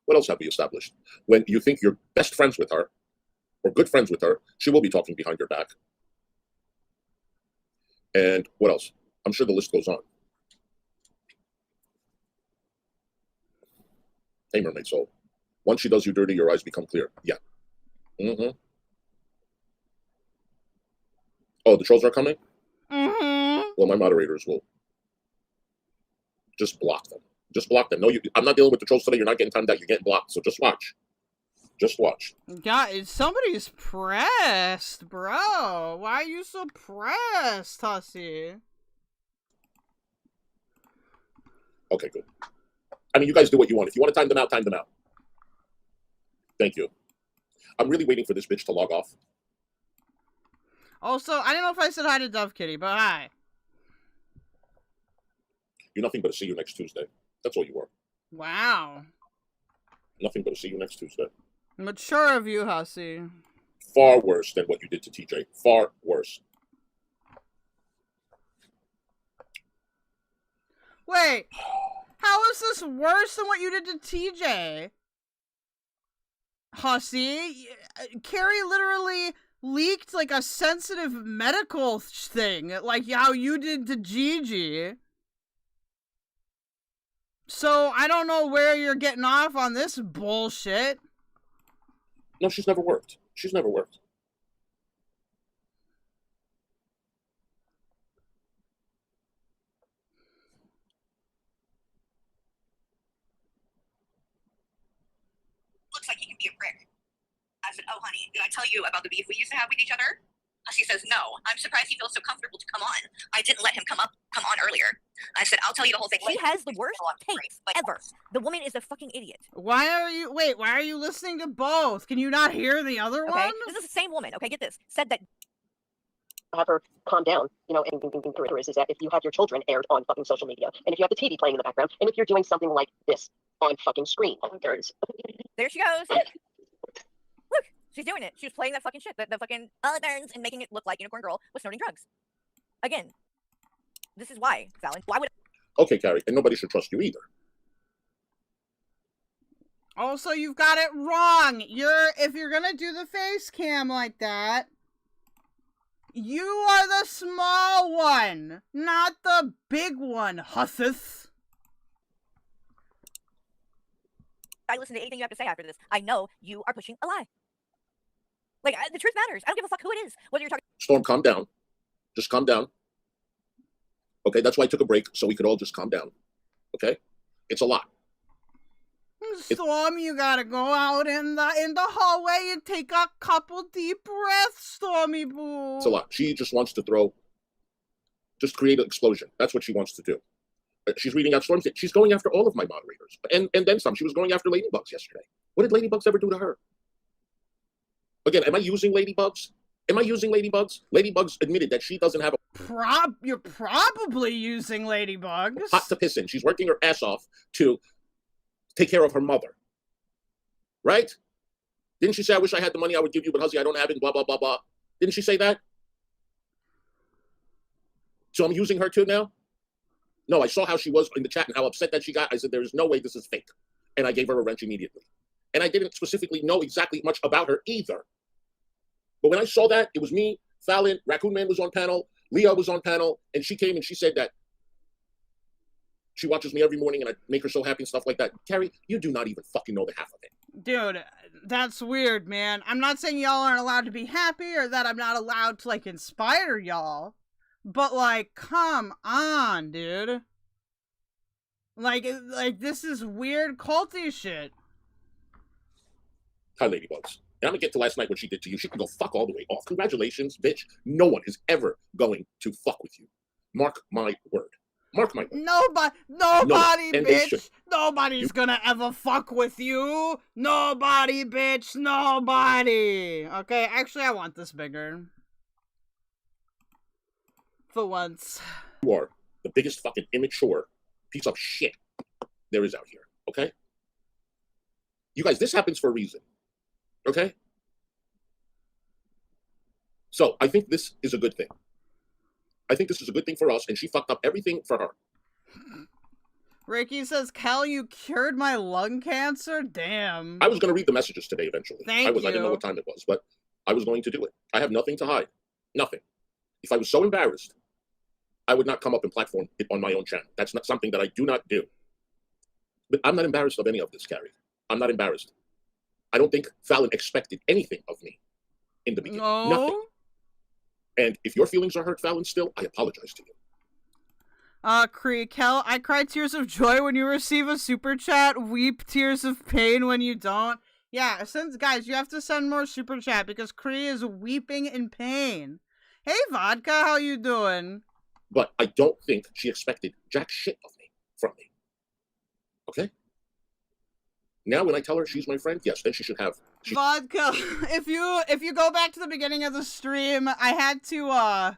What else have we established? When you think you're best friends with her, or good friends with her, she will be talking behind your back. And what else? I'm sure the list goes on. Hey, Mermaid Soul. Once she does you dirty, your eyes become clear. Yeah. Mm-hmm. Oh, the trolls are coming? Mm-hmm. Well, my moderators will just block them. Just block them. No, I'm not dealing with the trolls today. You're not getting timed out. You're getting blocked. So just watch. Just watch. God, somebody's pressed, bro. Why are you so pressed, Hussy? Okay, good. I mean, you guys do what you want. If you want to time them out, time them out. Thank you. I'm really waiting for this bitch to log off. Also, I don't know if I said hi to Dove Kitty, but hi. You're nothing but a see you next Tuesday. That's all you are. Wow. Nothing but a see you next Tuesday. Mature of you, Hussy. Far worse than what you did to TJ. Far worse. Wait. How is this worse than what you did to TJ? Hussy? Carrie literally leaked like a sensitive medical thing, like how you did to Gigi. So I don't know where you're getting off on this bullshit. No, she's never worked. She's never worked. Looks like he can be a prick. I said, oh, honey, did I tell you about the beef we used to have with each other? Hussy says, no, I'm surprised he feels so comfortable to come on. I didn't let him come on earlier. I said, I'll tell you the whole thing. She has the worst takes ever. The woman is a fucking idiot. Why are you listening to both? Can you not hear the other Okay, one? this is the same woman. Okay, get this. Said that. Have her calm down, you know, and is that if you have your children aired on fucking social media, and if you have the TV playing in the background, and if you're doing something like this on fucking screen, There she goes. Look, she's doing it. She was playing that fucking shit, the fucking burns, and making it look like Unicorn Girl was snorting drugs. Again, this is why, Fallon. Why would? Okay, Carrie, and nobody should trust you either. Also, you've got it wrong. If you're gonna do the face cam like that, you are the small one, not the big one, Hussy. I listen to anything you have to say after this. I know you are pushing a lie. Like, the truth matters. I don't give a fuck who it is. Whether you're talking. Storm, calm down. Just calm down. Okay, that's why I took a break, so we could all just calm down. Okay? It's a lot. Storm, you gotta go out in the hallway and take a couple deep breaths, Stormy boo. It's a lot. She just wants to create an explosion. That's what she wants to do. She's reading out Storm's. She's going after all of my moderators. And then some. She was going after Ladybugs yesterday. What did Ladybugs ever do to her? Again, am I using Ladybugs? Ladybugs admitted that she doesn't have a... You're probably using Ladybugs. Pot to piss in. She's working her ass off to take care of her mother. Right? Didn't she say, I wish I had the money I would give you, but Hussy, I don't have it, blah, blah, blah, blah. Didn't she say that? So I'm using her too now? No, I saw how she was in the chat and how upset that she got. I said, there is no way this is fake. And I gave her a wrench immediately. And I didn't specifically know exactly much about her either. But when I saw that, it was me, Fallon, Raccoon Man was on panel, Leah was on panel, and she came and she said that she watches me every morning and I make her so happy and stuff like that. Carrie, you do not even fucking know the half of it. Dude, that's weird, man. I'm not saying y'all aren't allowed to be happy or that I'm not allowed to, like, inspire y'all. But, like, come on, dude. Like, this is weird culty shit. Hi, Ladybugs. And I'm gonna get to last night what she did to you. She can go fuck all the way off. Congratulations, bitch. No one is ever going to fuck with you. Mark my word. Mark my word. Nobody, bitch. Nobody's gonna ever fuck with you. Nobody, bitch. Nobody. Okay, actually, I want this bigger. For once. You are the biggest fucking immature piece of shit there is out here, okay? You guys, this happens for a reason, okay? So, I think this is a good thing. I think this is a good thing for us, and she fucked up everything for her. Ricky says, Kel, you cured my lung cancer? Damn. I was going to read the messages today eventually. Thank you. I didn't know what time it was, but I was going to do it. I have nothing to hide. Nothing. If I was so embarrassed, I would not come up and platform it on my own channel. That's not something that I do not do. But I'm not embarrassed of any of this, Carrie. I'm not embarrassed. I don't think Fallon expected anything of me in the beginning. No. Nothing. And if your feelings are hurt, Fallon, still, I apologize to you. Cree, Kel, I cry tears of joy when you receive a super chat, weep tears of pain when you don't. Yeah, guys, you have to send more super chat because Cree is weeping in pain. Hey, Vodka, how you doing? But I don't think she expected jack shit of me, from me. Okay? Now when I tell her she's my friend, yes, then she should have... Vodka, if you go back to the beginning of the stream, I had to, I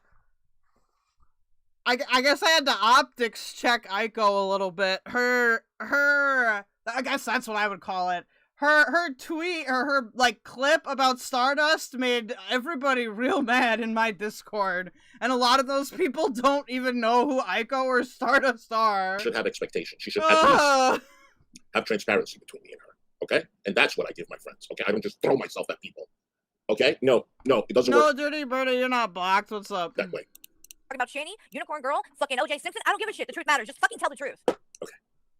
guess I had to optics check Aiko a little bit. Her, I guess that's what I would call it. Her tweet, or her, like, clip about Stardust made everybody real mad in my Discord. And a lot of those people don't even know who Aiko or Stardust are. Should have expectations. She should at least have transparency between me and her. Okay? And that's what I give my friends. Okay? I don't just throw myself at people. Okay? No, it doesn't work. No, Dirty Birdie, you're not blocked. What's up? That way. Talking about Shani, Unicorn Girl, fucking OJ Simpson. I don't give a shit. The truth matters. Just fucking tell the truth. Okay.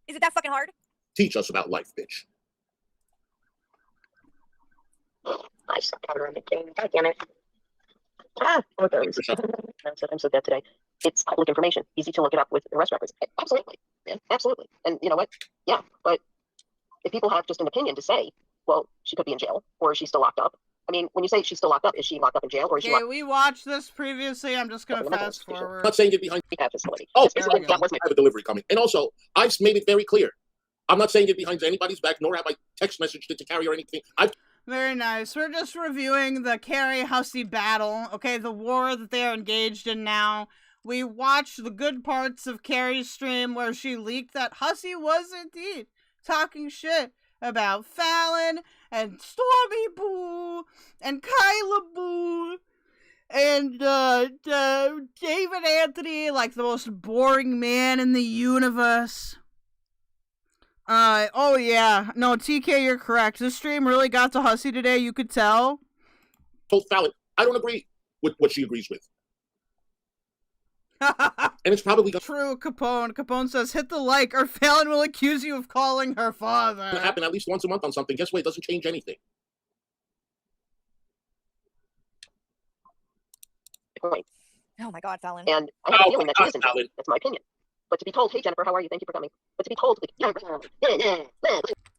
Is it that fucking hard? Teach us about life, bitch. I suck at her. God damn it. Okay. I'm so dead today. It's public information. Easy to look it up with arrest records. Absolutely. Yeah, absolutely. And you know what? Yeah, but if people have just an opinion to say, well, she could be in jail, or she's still locked up, I mean, when you say she's still locked up, is she locked up in jail or is she Okay, locked we watched this previously. I'm just gonna fast I'm forward. not saying get behind rehab facility? Oh, There I we go. have a delivery coming. And also, I've made it very clear. I'm not saying it behind anybody's back, nor have I text messaged it to Carrie or anything. Very nice. We're just reviewing the Carrie Hussy battle. Okay, the war that they are engaged in now. We watched the good parts of Carrie's stream where she leaked that Hussy was indeed talking shit about Fallon and Stormy Boo and Kyla Boo and David Anthony, like the most boring man in the universe. Oh yeah. No, TK, you're correct. This stream really got to Hussy today, you could tell. Told Fallon, I don't agree with what she agrees with. And it's probably true, Capone. Capone says, hit the like or Fallon will accuse you of calling her father. It's gonna happen at least once a month on something. Guess what? It doesn't change anything. Point. Oh my God, Fallon. And I have a feeling that she isn't. That's my opinion. But to be told, hey Jennifer, how are you? Thank you for coming. But to be told,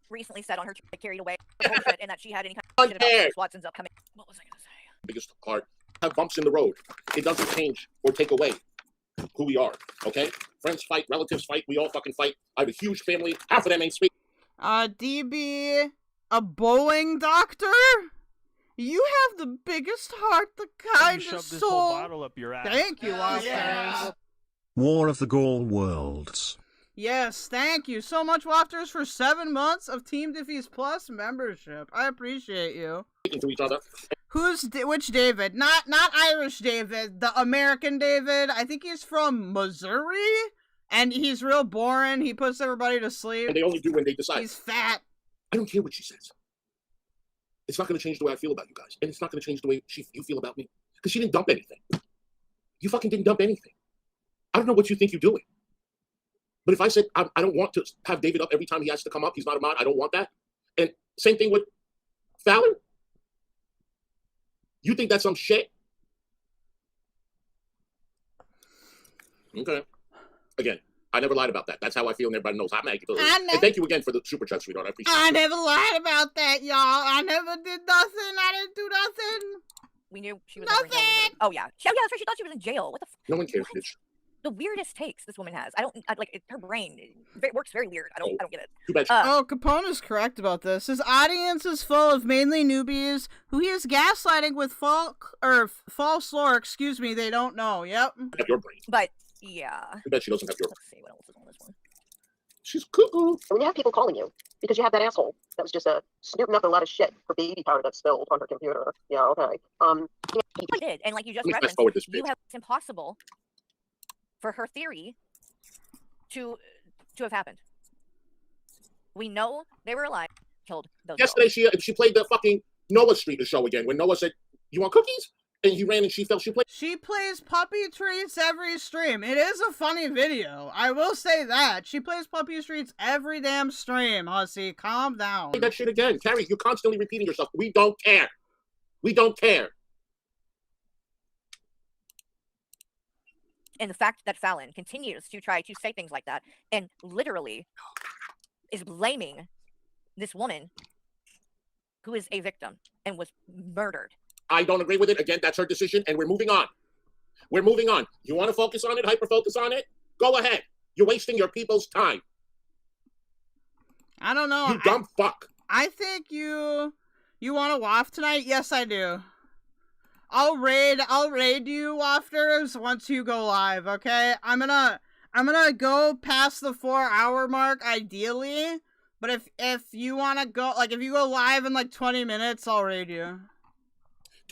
Recently said on her Twitter, carried away bullshit, and that she had any kind of shit about Chris Watson's upcoming. What was I gonna say? Biggest part, have bumps in the road. It doesn't change or take away who we are. Okay? Friends fight, relatives fight, we all fucking fight. I have a huge family. Half of them ain't speak. DB, a bowling doctor? You have the biggest heart, the kindest shoved this soul. whole bottle up your ass. Thank you, Wafters. War of the Gorlworlds. Yes, thank you so much, Wafters, for 7 months of Team Diffie's Plus membership. I appreciate you. To each other. Which David? Not Irish David, the American David. I think he's from Missouri, and he's real boring. He puts everybody to sleep. And they only do when they decide. He's fat. I don't care what she says. It's not going to change the way I feel about you guys. And it's not going to change the way you feel about me. Because she didn't dump anything. You fucking didn't dump anything. I don't know what you think you're doing. But if I said, I don't want to have David up every time he has to come up, he's not a mod, I don't want that. And same thing with Fallon. You think that's some shit? Okay. Again, I never lied about that. That's how I feel, and everybody knows. I'm angry. And thank you again for the super chat, sweetheart. I appreciate it. I never lied about that, y'all. I never did nothing. I didn't do nothing. We knew she was never in jail. Oh yeah. Yeah, that's right. She thought she was in jail. What the? No one cares, bitch. The weirdest takes this woman has. Her brain. It works very weird. I don't get it. Too bad. Capone is correct about this. His audience is full of mainly newbies who he is gaslighting with false lore. Excuse me, they don't know. Yep. Have your brain. But yeah. Too bad she doesn't have your brain. Let's see what else is on this one. She's cuckoo. When you have people calling you because you have that asshole that was just snooping up a lot of shit for baby powder that's spilled on her computer. Yeah, okay. He did, and like you just Let me referenced, fast forward this you bitch. have it's impossible for her theory to have happened. We know they were alive, killed those Yesterday girls. she played the fucking Noah Street show again when Noah said, "You want cookies?" And he ran and she felt she played. She plays puppy treats every stream. It is a funny video. I will say that. She plays puppy treats every damn stream, Hussy. Calm down. Play that shit again. Carrie, you're constantly repeating yourself. We don't care. We don't care. And the fact that Fallon continues to try to say things like that and literally is blaming this woman who is a victim and was murdered. I don't agree with it. Again, that's her decision, and we're moving on. We're moving on. You want to focus on it, hyper-focus on it? Go ahead. You're wasting your people's time. I don't know. You dumb fuck. I think you want to waft tonight? Yes, I do. I'll raid you, Wafters, once you go live, okay? I'm gonna go past the 4-hour mark, ideally. But if you wanna go, like, if you go live in like 20 minutes, I'll raid you.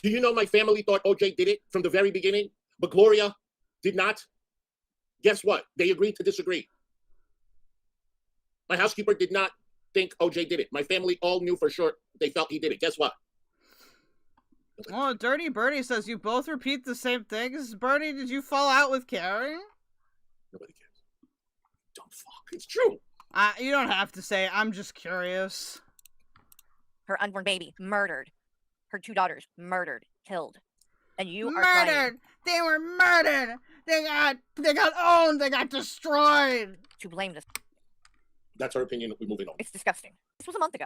Do you know my family thought OJ did it from the very beginning, but Gloria did not? Guess what? They agreed to disagree. My housekeeper did not think OJ did it. My family all knew for sure they felt he did it. Guess what? Oh, Dirty Birdie says you both repeat the same things. Birdie, did you fall out with Carrie? Nobody cares. Dumb fuck. It's true. You don't have to say. I'm just curious. Her unborn baby murdered. Her 2 daughters murdered, killed, and you are murdered. They were murdered. They got owned. They got destroyed. To blame this. That's her opinion. We're moving on. It's disgusting. This was a month ago.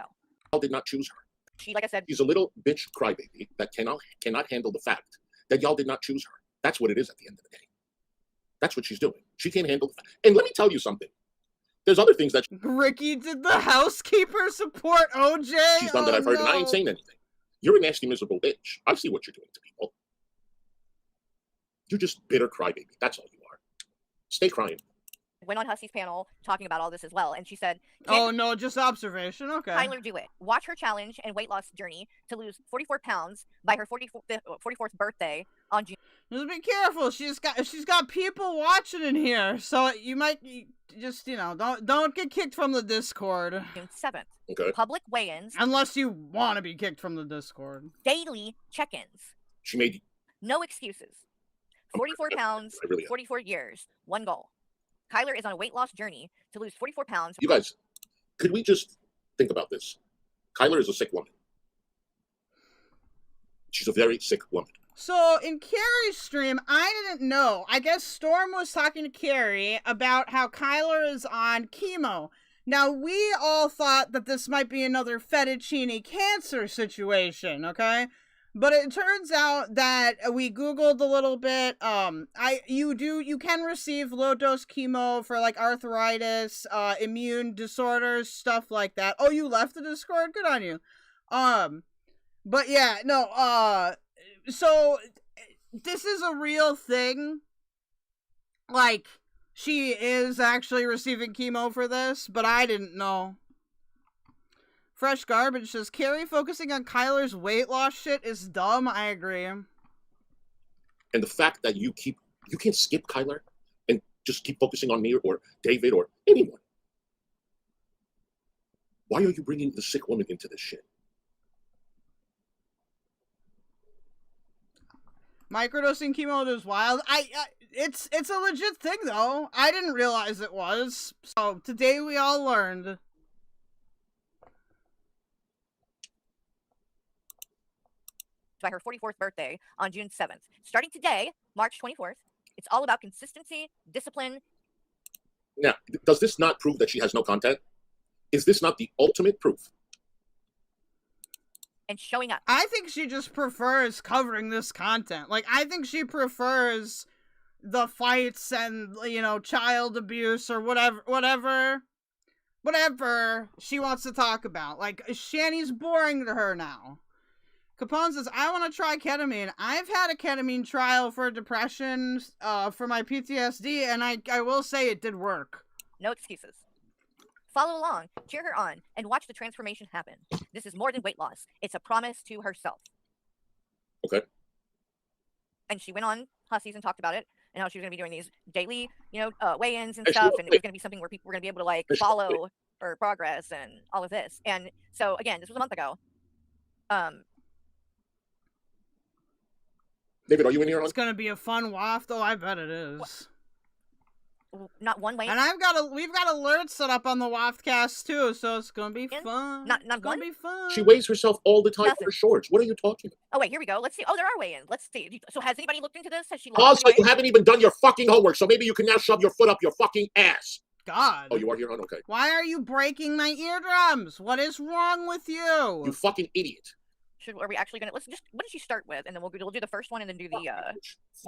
I did not choose her. She, like I said, she's a little bitch crybaby that cannot handle the fact that y'all did not choose her. That's what it is at the end of the day. That's what she's doing. She can't handle the fact. And let me tell you something. There's other things that Ricky did the housekeeper support OJ. she's done that I've heard, and I ain't saying anything. You're a nasty, miserable bitch. I see what you're doing to people. You're just bitter crybaby. That's all you are. Stay crying. went on Hussy's panel talking about all this as well, and she said, "Oh no, just observation." Okay. Tyler do it. Watch her challenge and weight loss journey to lose 44 pounds by her 44th birthday on June. Just be careful. She's got people watching in here, so you might just don't get kicked from the Discord. June 7th. Okay. Public weigh-ins. Unless you want to be kicked from the Discord. Daily check-ins. She made no excuses. 44 pounds, 44 years, one goal. Kyler is on a weight loss journey to lose 44 pounds. You guys, could we just think about this? Kyler is a sick woman. She's a very sick woman. So in Carrie's stream, I didn't know. I guess Storm was talking to Carrie about how Kyler is on chemo. Now, we all thought that this might be another fettuccine cancer situation, okay? But it turns out that we Googled a little bit. You can receive low dose chemo for like arthritis, immune disorders, stuff like that. Oh, you left the Discord? Good on you. But yeah, no, so this is a real thing. Like, she is actually receiving chemo for this, but I didn't know. Fresh Garbage says, Carrie focusing on Kyler's weight loss shit is dumb. I agree. And the fact that you can't skip Kyler and just keep focusing on me or David or anyone. Why are you bringing the sick woman into this shit? Microdosing chemo is wild. It's a legit thing though. I didn't realize it was. So today we all learned. By her 44th birthday on June 7th. Starting today, March 24th, it's all about consistency, discipline. Now, does this not prove that she has no content? Is this not the ultimate proof? And showing up. I think she just prefers covering this content. Like, I think she prefers the fights and, child abuse or whatever she wants to talk about. Like, Shanny's boring to her now. Capone says, I want to try ketamine. I've had a ketamine trial for depression, for my PTSD, and I will say it did work. No excuses. Follow along, cheer her on, and watch the transformation happen. This is more than weight loss. It's a promise to herself. Okay. And she went on Hussy's and talked about it, and how she was going to be doing these daily, weigh-ins and stuff, and it was going to be something where people were going to be able to, follow her progress and all of this. And so, again, this was a month ago. David, are you in here? It's gonna be a fun waft. Oh, I bet it is. Not one way. And we've got alerts set up on the Waftcast too, so it's gonna be fun. Not gonna be fun. She weighs herself all the time for her shorts. What are you talking about? Oh wait, here we go. Let's see. Oh, there are weigh-ins. Let's see. So has anybody looked into this? Has she? Also, you haven't even done your fucking homework, so maybe you can now shove your foot up your fucking ass. God. Oh, you are here on? Okay. Why are you breaking my eardrums? What is wrong with you? You fucking idiot. Are we actually gonna? What did she start with? And then we'll do the first one and then do the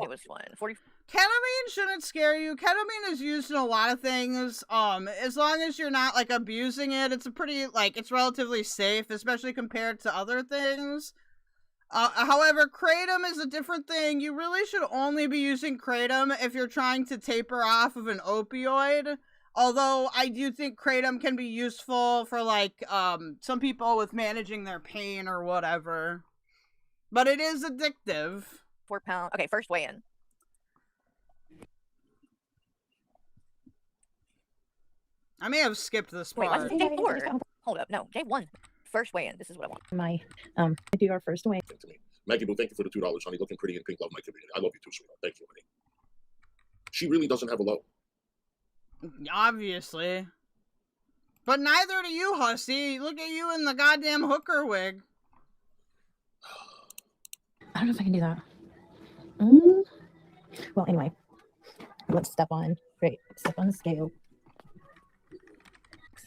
newest one. 40. Ketamine shouldn't scare you. Ketamine is used in a lot of things. As long as you're not abusing it, it's a pretty it's relatively safe, especially compared to other things. However, kratom is a different thing. You really should only be using kratom if you're trying to taper off of an opioid. Although I do think kratom can be useful for some people with managing their pain or whatever. But it is addictive. 4 pounds. Okay, first weigh-in. I may have skipped this part. Wait, what's day 4? Hold up, no, day 1. First weigh-in. This is what I want. I do our first weigh. Maggie Boo, thank you for the $2, honey. Looking pretty in pink. Love my community. I love you too, sweetheart. Thank you, honey. She really doesn't have a low. Obviously. But neither do you, Hussy. Look at you in the goddamn hooker wig. I don't know if I can do that. Well, anyway. Let's step on the scale.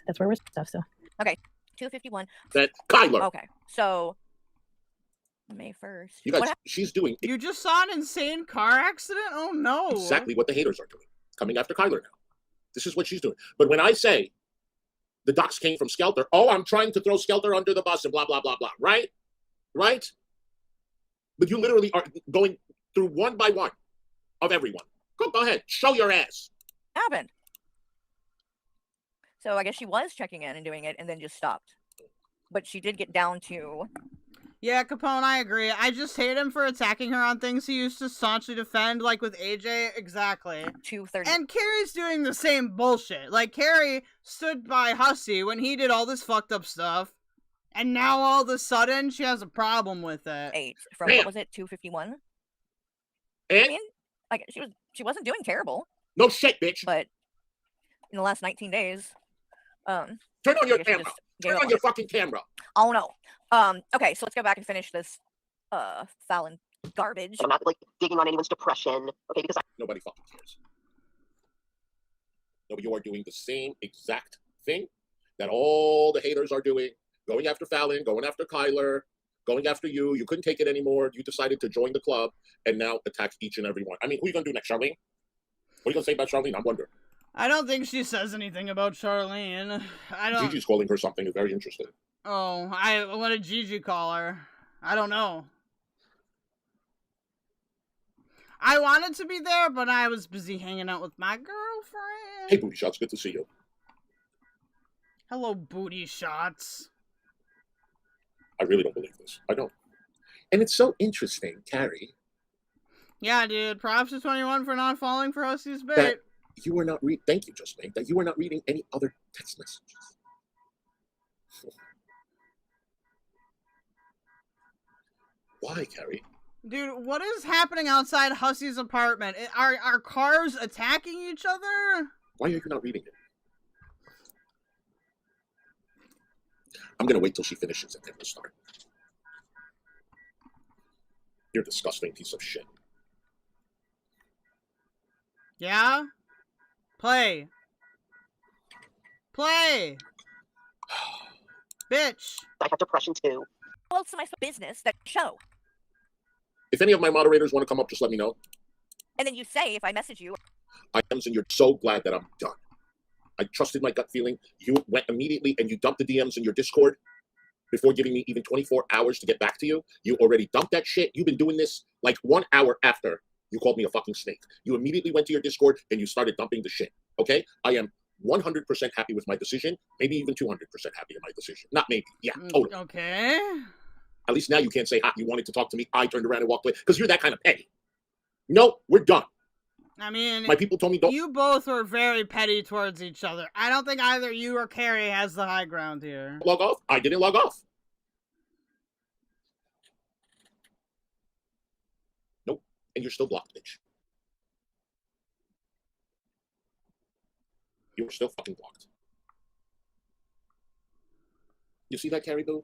That's where we're stuff, so. Okay. 251. That Kwiggler. Okay, so May 1st. You guys, What hap- she's doing You just saw an insane car accident? Oh no. exactly what the haters are doing. Coming after Kwiggler now. This is what she's doing. But when I say the ducks came from Skelter, oh, I'm trying to throw Skelter under the bus and blah, blah, blah, blah. Right? Right? But you literally are going through one by one of everyone. Go ahead. Show your ass. happened? So I guess she was checking in and doing it and then just stopped. But she did get down to... Yeah, Capone, I agree. I just hate him for attacking her on things he used to staunchly defend, like with AJ. Exactly. 230. And Carrie's doing the same bullshit. Like, Carrie stood by Hussy when he did all this fucked up stuff, and now all of a sudden she has a problem with it. 8. From, what was it, 251? And? I mean, like, she wasn't doing terrible. No shit, bitch. But in the last 19 days... Turn on your camera. Turn on your fucking camera. Oh, no. Okay, so let's go back and finish this Fallon garbage. I'm not like digging on anyone's depression, okay? Because Nobody fucking cares. No, you are doing the same exact thing that all the haters are doing. Going after Fallon, going after Kwiggler, going after you. You couldn't take it anymore. You decided to join the club and now attack each and every one. I mean, who are you going to do next, Charlene? What are you going to say about Charlene? I'm wondering. I don't think she says anything about Charlene. I don't... Gigi's calling her something very interesting. Oh, what did Gigi call her? I don't know. I wanted to be there, but I was busy hanging out with my girlfriend. Hey, Booty Shots, good to see you. Hello, Booty Shots. I really don't believe this. I don't. And it's so interesting, Carrie. Yeah, dude. Props to 21 for not falling for Hussy's bait. That you were not thank you, Justine, that you were not reading any other text messages. Why, Carrie? Dude, what is happening outside Hussy's apartment? Are cars attacking each other? Why are you not reading it? I'm going to wait till she finishes and then we'll start. You're a disgusting piece of shit. Yeah? Play. Play. Bitch. I have depression too. Well, it's my business, that show. If any of my moderators want to come up, just let me know. And then you say, if I message you... I am, and you're so glad that I'm done. I trusted my gut feeling. You went immediately and you dumped the DMs in your Discord before giving me even 24 hours to get back to you. You already dumped that shit. You've been doing this like 1 hour after you called me a fucking snake. You immediately went to your Discord and you started dumping the shit. Okay? I am 100% happy with my decision. Maybe even 200% happy with my decision. Not maybe. Yeah, totally. Okay. At least now you can't say, you wanted to talk to me. I turned around and walked away. Because you're that kind of petty. No, we're done. I mean, my people told me don't. You both were very petty towards each other. I don't think either you or Carrie has the high ground here. Log off? I didn't log off. Nope. And you're still blocked, bitch. You were still fucking blocked. You see that, Carrie Boo?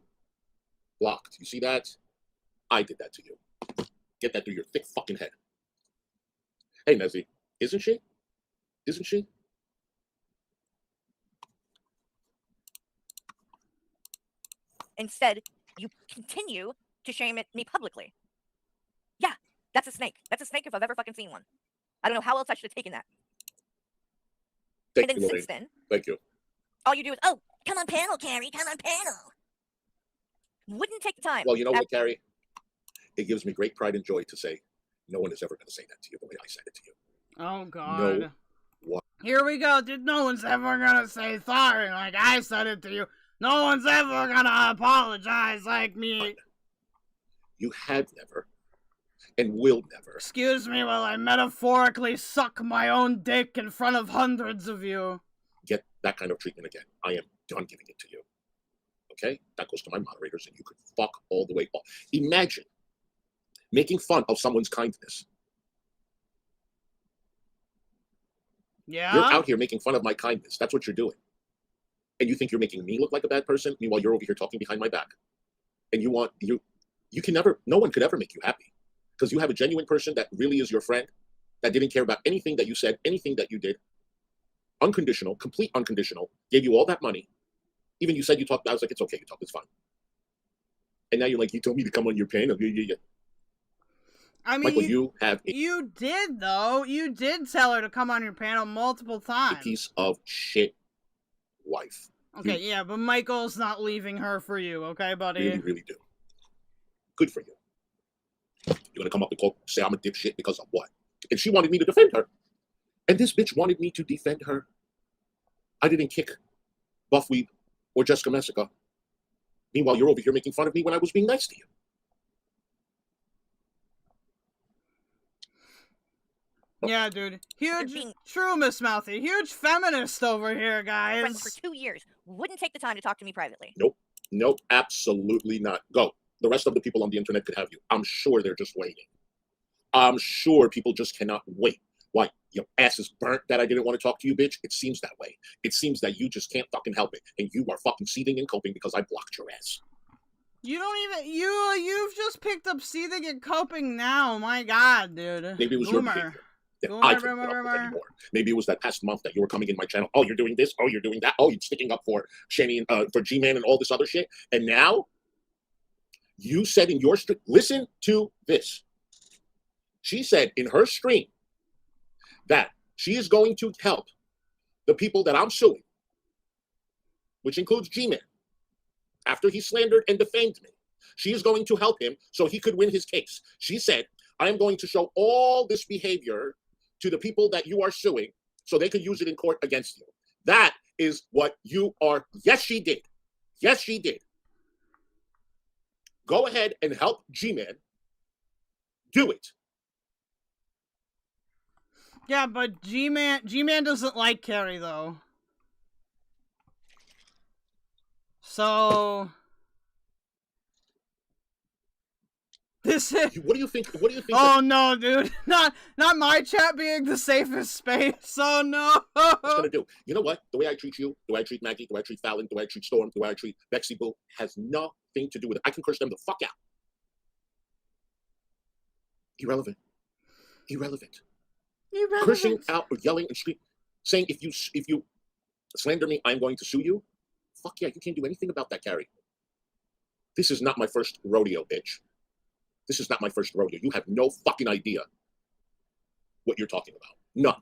Blocked. You see that? I did that to you. Get that through your thick fucking head. Hey, Nezzy, isn't she? Isn't she? Instead, you continue to shame me publicly. Yeah, that's a snake. That's a snake if I've ever fucking seen one. I don't know how else I should have taken that. Thank and then you, since Lorraine. then, Thank you. all you do is, oh, come on panel, Carrie, come on panel. Wouldn't take the time. Well, you know what, Carrie? It gives me great pride and joy to say no one is ever going to say that to you the way I said it to you. Oh, God. No one. Here we go. Dude, no one's ever going to say sorry like I said it to you. No one's ever going to apologize like me. You have never and will never. Excuse me while I metaphorically suck my own dick in front of hundreds of you. Get that kind of treatment again. I am done giving it to you. Okay? That goes to my moderators, and you could fuck all the way off. Imagine making fun of someone's kindness. Yeah? You're out here making fun of my kindness. That's what you're doing. And you think you're making me look like a bad person? Meanwhile, you're over here talking behind my back. And you can never, no one could ever make you happy. Because you have a genuine person that really is your friend, that didn't care about anything that you said, anything that you did. Unconditional, complete unconditional, gave you all that money. Even you said you talked. I was like, it's okay, you talk. It's fine. And now you're like, you told me to come on your panel. Yeah. I mean, Michael, you have you did though. You did tell her to come on your panel multiple times. a piece of shit wife. Okay, yeah, but Michael's not leaving her for you, okay, buddy? Really, really do. Good for you. You're gonna come up and say I'm a dipshit because of what? And she wanted me to defend her. And this bitch wanted me to defend her. I didn't kick Buffweed or Jessica Messica. Meanwhile, you're over here making fun of me when I was being nice to you. Yeah, dude. Huge, true Miss Mouthy. Huge feminist over here, guys. Friends for 2 years wouldn't take the time to talk to me privately. Nope, absolutely not. Go. The rest of the people on the internet could have you. I'm sure they're just waiting. I'm sure people just cannot wait. Why? Your ass is burnt that I didn't want to talk to you, bitch? It seems that way. It seems that you just can't fucking help it. And you are fucking seething and coping because I blocked your ass. You don't even, you've just picked up seething and coping now. My God, dude. Maybe it was your behavior that I couldn't put up with anymore. Maybe it was that past month that you were coming in my channel. Oh, you're doing this. Oh, you're doing that. Oh, you're sticking up for Shenny and for G-Man and all this other shit. And now you said in your stream, listen to this. She said in her stream that she is going to help the people that I'm suing, which includes G-Man, after he slandered and defamed me. She is going to help him so he could win his case. She said, I am going to show all this behavior to the people that you are suing so they could use it in court against you. That is what you are. Yes, she did. Yes, she did. Go ahead and help G-Man do it. Yeah, but G-Man doesn't like Carrie, though. So... This is... What do you think? Oh no, dude! Not my chat being the safest space. Oh no! What's gonna do? You know what? The way I treat you, the way I treat Maggie, the way I treat Fallon, the way I treat Storm, the way I treat Bexy Boo has nothing to do with it. I can curse them the fuck out. Irrelevant. Cursing out or yelling and screaming, saying if you slander me, I'm going to sue you. Fuck yeah! You can't do anything about that, Carrie. This is not my first rodeo, bitch. This is not my first rodeo. You have no fucking idea what you're talking about. None.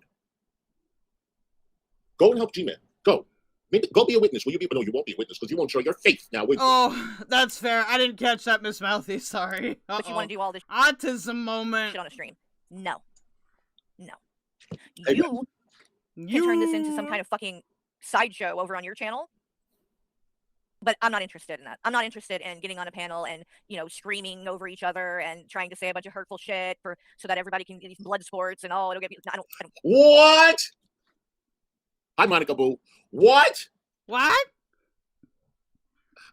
Go and help G-Man. Go. Maybe go be a witness. Will you be? No, you won't be a witness because you won't show your faith now, will you? Oh, that's fair. I didn't catch that, Miss Mouthy. Sorry. But you want to do all this autism moment shit on a stream? No. You can turn this into some kind of fucking sideshow over on your channel. But I'm not interested in that. I'm not interested in getting on a panel and, screaming over each other and trying to say a bunch of hurtful shit so that everybody can get these blood sports and it'll get. I don't. What? Hi, Monica Boo. What?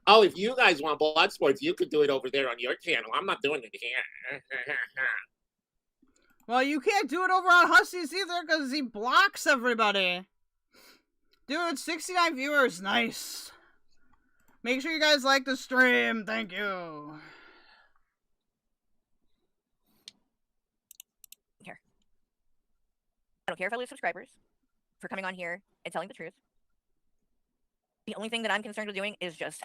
Oh, if you guys want blood sports, you could do it over there on your channel. I'm not doing it here. Well, you can't do it over on Hussy's either because he blocks everybody. Dude, 69 viewers. Nice. Make sure you guys like the stream. Thank you. Here. I don't care if I lose subscribers for coming on here and telling the truth. The only thing that I'm concerned with doing is just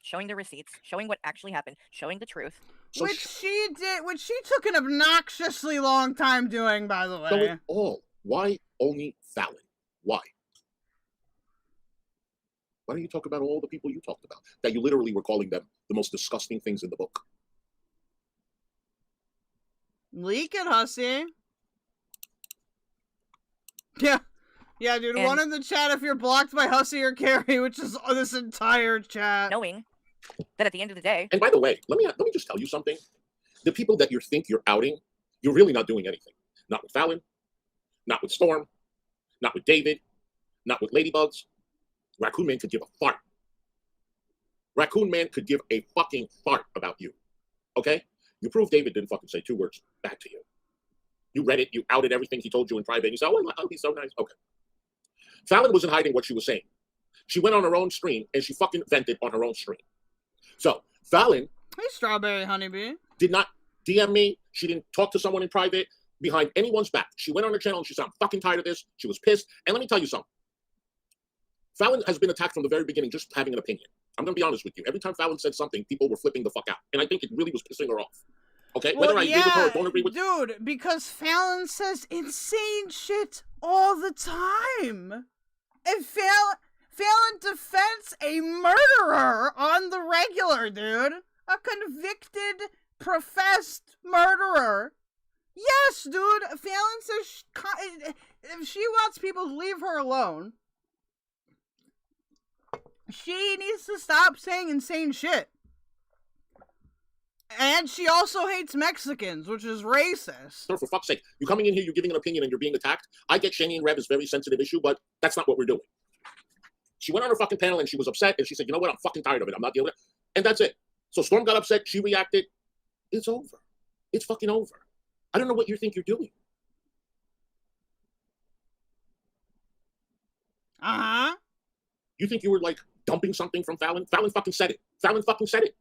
showing the receipts, showing what actually happened, showing the truth. Which she took an obnoxiously long time doing, by the way. So it all. Why only Fallon? Why? Why don't you talk about all the people you talked about? That you literally were calling them the most disgusting things in the book. Leak it, Hussy. Yeah, dude. And one in the chat if you're blocked by Hussy or Carrie, which is this entire chat. Knowing that at the end of the day. And by the way, let me just tell you something. The people that you think you're outing, you're really not doing anything. Not with Fallon, not with Storm, not with David, not with Ladybugs. Raccoon Man could give a fart. Raccoon Man could give a fucking fart about you. Okay? You proved David didn't fucking say 2 words back to you. You read it, you outed everything he told you in private, and you said, oh, he's so nice. Okay. Fallon wasn't hiding what she was saying. She went on her own stream, and she fucking vented on her own stream. So, Fallon... Hey, Strawberry Honeybee. ...did not DM me. She didn't talk to someone in private behind anyone's back. She went on her channel, and she said, I'm fucking tired of this. She was pissed. And let me tell you something. Fallon has been attacked from the very beginning, just having an opinion. I'm going to be honest with you. Every time Fallon said something, people were flipping the fuck out. And I think it really was pissing her off. Okay? Well, Whether I agree with her or don't agree with her. Dude, because Fallon says insane shit all the time. And Fallon defends a murderer on the regular, dude. A convicted, professed murderer. Yes, dude. Fallon says if she wants people to leave her alone, she needs to stop saying insane shit. And she also hates Mexicans, which is racist. Sir, for fuck's sake, you're coming in here, you're giving an opinion, and you're being attacked. I get Shani and Rev is a very sensitive issue, but that's not what we're doing. She went on her fucking panel and she was upset, and she said, you know what, I'm fucking tired of it. I'm not dealing with it. And that's it. So Storm got upset, she reacted. It's over. It's fucking over. I don't know what you think you're doing. Uh-huh. You think you were, like, dumping something from Fallon? Fallon fucking said it. Fallon fucking said it.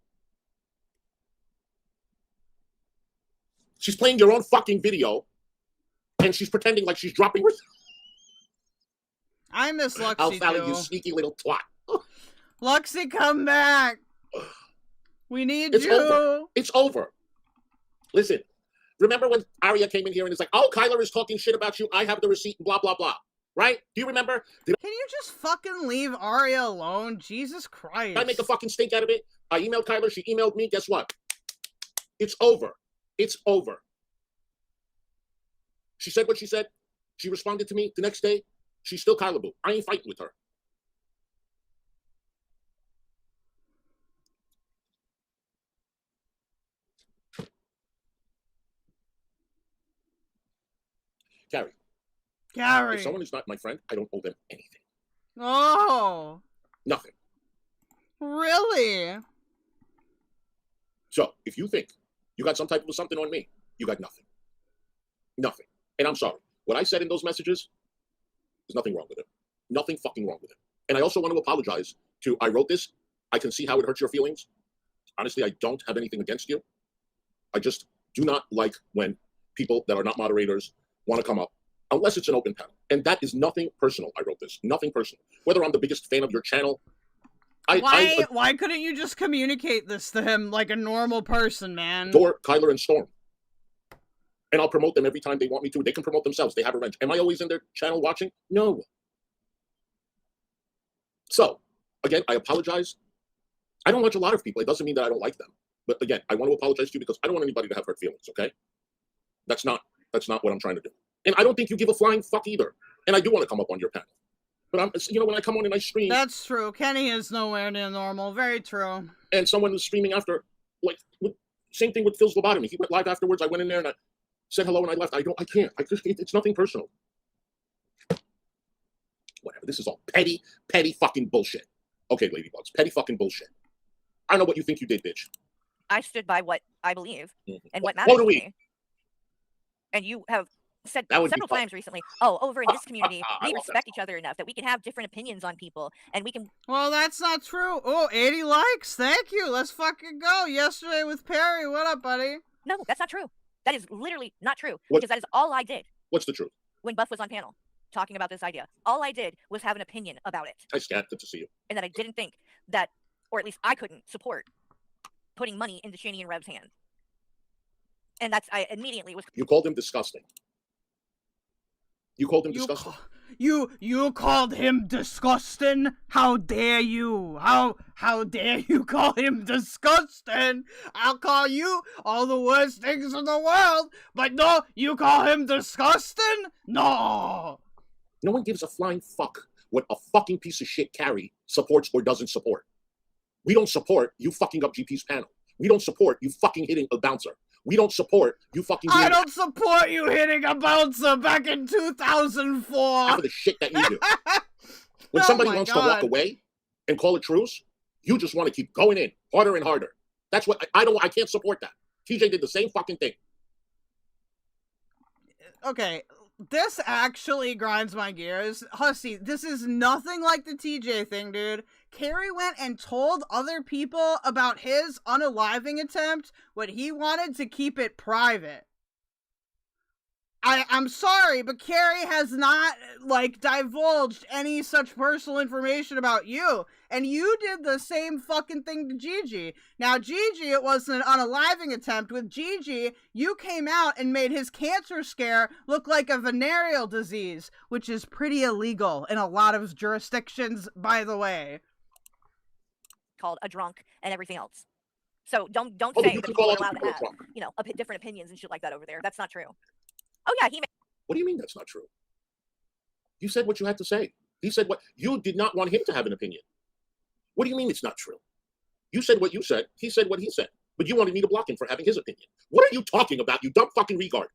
She's playing your own fucking video, and she's pretending like she's dropping her. I miss Luxy, Oh, Fallon, too. you sneaky little twat. Luxy, come back. We need It's you. over. It's over. Listen, remember when Arya came in here and it's like, oh, Kyler is talking shit about you. I have the receipt and blah, blah, blah. Right? Do you remember? Can you just fucking leave Arya alone? Jesus Christ. Did I make a fucking stink out of it? I emailed Kyler. She emailed me. Guess what? It's over. It's over. She said what she said. She responded to me the next day. She's still Kyler Boo. I ain't fighting with her. Carrie. If someone is not my friend, I don't owe them anything. Oh. Nothing. Really? So, if you think you got some type of something on me, you got nothing. Nothing. And I'm sorry. What I said in those messages, there's nothing wrong with it. Nothing fucking wrong with it. And I also want to apologize to, I wrote this. I can see how it hurts your feelings. Honestly, I don't have anything against you. I just do not like when people that are not moderators want to come up, unless it's an open panel. And that is nothing personal. I wrote this. Nothing personal. Whether I'm the biggest fan of your channel. Why couldn't you just communicate this to him like a normal person, man? Adore Kyler and Storm. And I'll promote them every time they want me to. They can promote themselves. They have a wrench. Am I always in their channel watching? No. So, again, I apologize. I don't watch a lot of people. It doesn't mean that I don't like them. But again, I want to apologize to you because I don't want anybody to have hurt feelings, okay? That's not what I'm trying to do. And I don't think you give a flying fuck either. And I do want to come up on your panel. But when I come on and I stream. That's true. Kenny is nowhere near normal. Very true. And someone was streaming after, like, same thing with Phil's lobotomy. He went live afterwards. I went in there and I said hello and I left. I can't. It's nothing personal. Whatever. This is all petty fucking bullshit. Okay, Ladybugs. Petty fucking bullshit. I don't know what you think you did, bitch. I stood by what I believe and what matters to me. And you have said several times recently, over in this community, we respect each other enough that we can have different opinions on people and we can... Well, that's not true. Oh, 80 likes. Thank you. Let's fucking go. Yesterday with Perry. What up, buddy? No, that's not true. That is literally not true. Because that is all I did. What's the truth? When Buff was on panel talking about this idea, all I did was have an opinion about it. Hi, Scat. Good to see you. And that I didn't think that, or at least I couldn't support putting money into Shani and Rev's hand. And I immediately was... You called him disgusting. You called him disgusting. You called him disgusting? How dare you? How dare you call him disgusting? I'll call you all the worst things in the world, but no, you call him disgusting? No. No one gives a flying fuck what a fucking piece of shit Carrie supports or doesn't support. We don't support you fucking up GP's panel. We don't support you fucking hitting a bouncer. We don't support you fucking... I don't support you hitting a bouncer back in 2004. After the shit that you do. When somebody wants to walk away and call it truce, you just want to keep going in harder and harder. That's what I can't support that. TJ did the same fucking thing. Okay, this actually grinds my gears. Hussy, this is nothing like the TJ thing, dude. Carrie went and told other people about his unaliving attempt when he wanted to keep it private. I'm sorry, but Carrie has not, like, divulged any such personal information about you. And you did the same fucking thing to Gigi. Now, Gigi, it was an unaliving attempt. With Gigi, you came out and made his cancer scare look like a venereal disease, which is pretty illegal in a lot of jurisdictions, by the way. Called a drunk and everything else. So don't Oh, say you that can people call are other allowed to people a have, drunk. you know, different opinions and shit like that over there. That's not true. Oh yeah, What do you mean that's not true? You said what you had to say. He said what you did not want him to have an opinion. What do you mean it's not true? You said what you said. He said what he said. But you wanted me to block him for having his opinion. What are you talking about, you dumb fucking regard?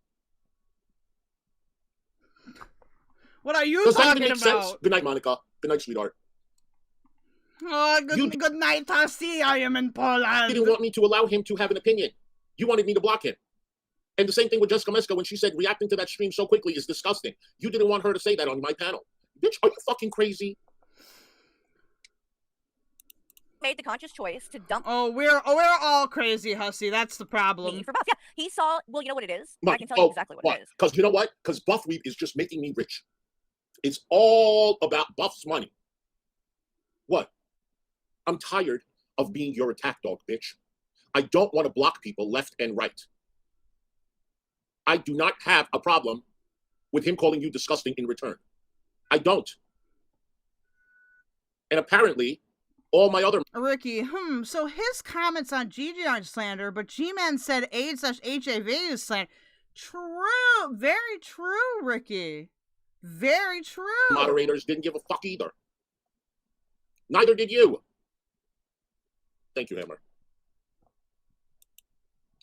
What are you Does that talking even make about? sense? Good night, Monica. Good night, sweetheart. Oh, good night, Hussy. I am in Poland. You didn't want me to allow him to have an opinion. You wanted me to block him. And the same thing with Jessica Meska when she said reacting to that stream so quickly is disgusting. You didn't want her to say that on my panel. Bitch, are you fucking crazy? made the conscious choice to dump. Oh, we're all crazy, Hussy. That's the problem. Me for Buff. Yeah, he saw. Well, you know what it is. Money. I can tell you exactly what it is. Because you know what? Because Buffweed is just making me rich. It's all about Buff's money. What? I'm tired of being your attack dog, bitch. I don't want to block people left and right. I do not have a problem with him calling you disgusting in return. I don't. And apparently, all my other... Ricky, so his comments on Gigi aren't slander, but G-Man said AIDS/HIV is slander. True. Very true, Ricky. Very true. Moderators didn't give a fuck either. Neither did you. Thank you, Hammer.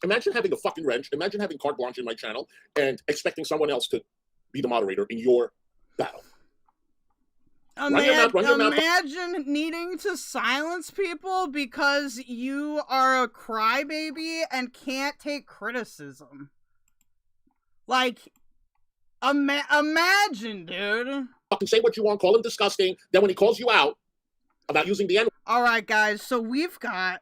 Imagine having a fucking wrench. Imagine having carte blanche in my channel and expecting someone else to be the moderator in your battle. Imagine needing to silence people because you are a crybaby and can't take criticism. Like, imagine, dude. Fucking say what you want, call him disgusting. Then when he calls you out about using the N-word. Alright, guys, so we've got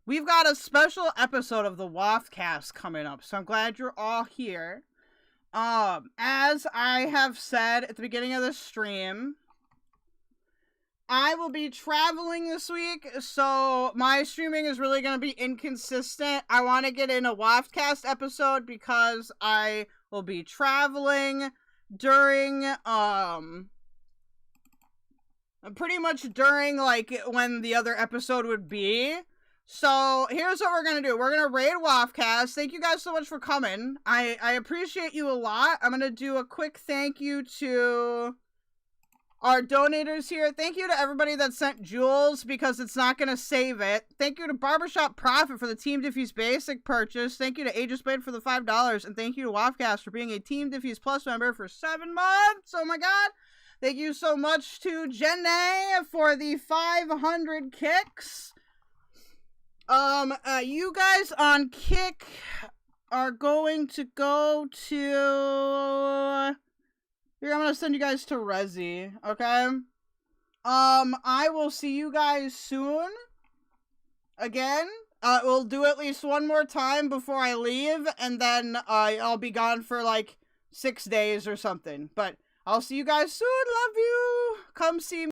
a special episode of the Waffcast coming up, so I'm glad you're all here. As I have said at the beginning of the stream, I will be traveling this week, so my streaming is really going to be inconsistent. I want to get in a Waffcast episode because I will be traveling during, pretty much during, like, when the other episode would be. So, here's what we're going to do. We're going to raid Waffcast. Thank you guys so much for coming. I appreciate you a lot. I'm going to do a quick thank you to our donators here. Thank you to everybody that sent jewels because it's not going to save it. Thank you to Barbershop Profit for the Team Diffuse Basic purchase. Thank you to Aegis Blade for the $5. And thank you to Waffcast for being a Team Diffuse Plus member for 7 months. Oh my god. Thank you so much to Jenna for the 500 kicks. You guys on Kick are going to go to... Here, I'm gonna send you guys to Resi, okay? I will see you guys soon. Again. We'll do at least one more time before I leave, and then, I'll be gone for, like, 6 days or something. But I'll see you guys soon. Love you. Come see me.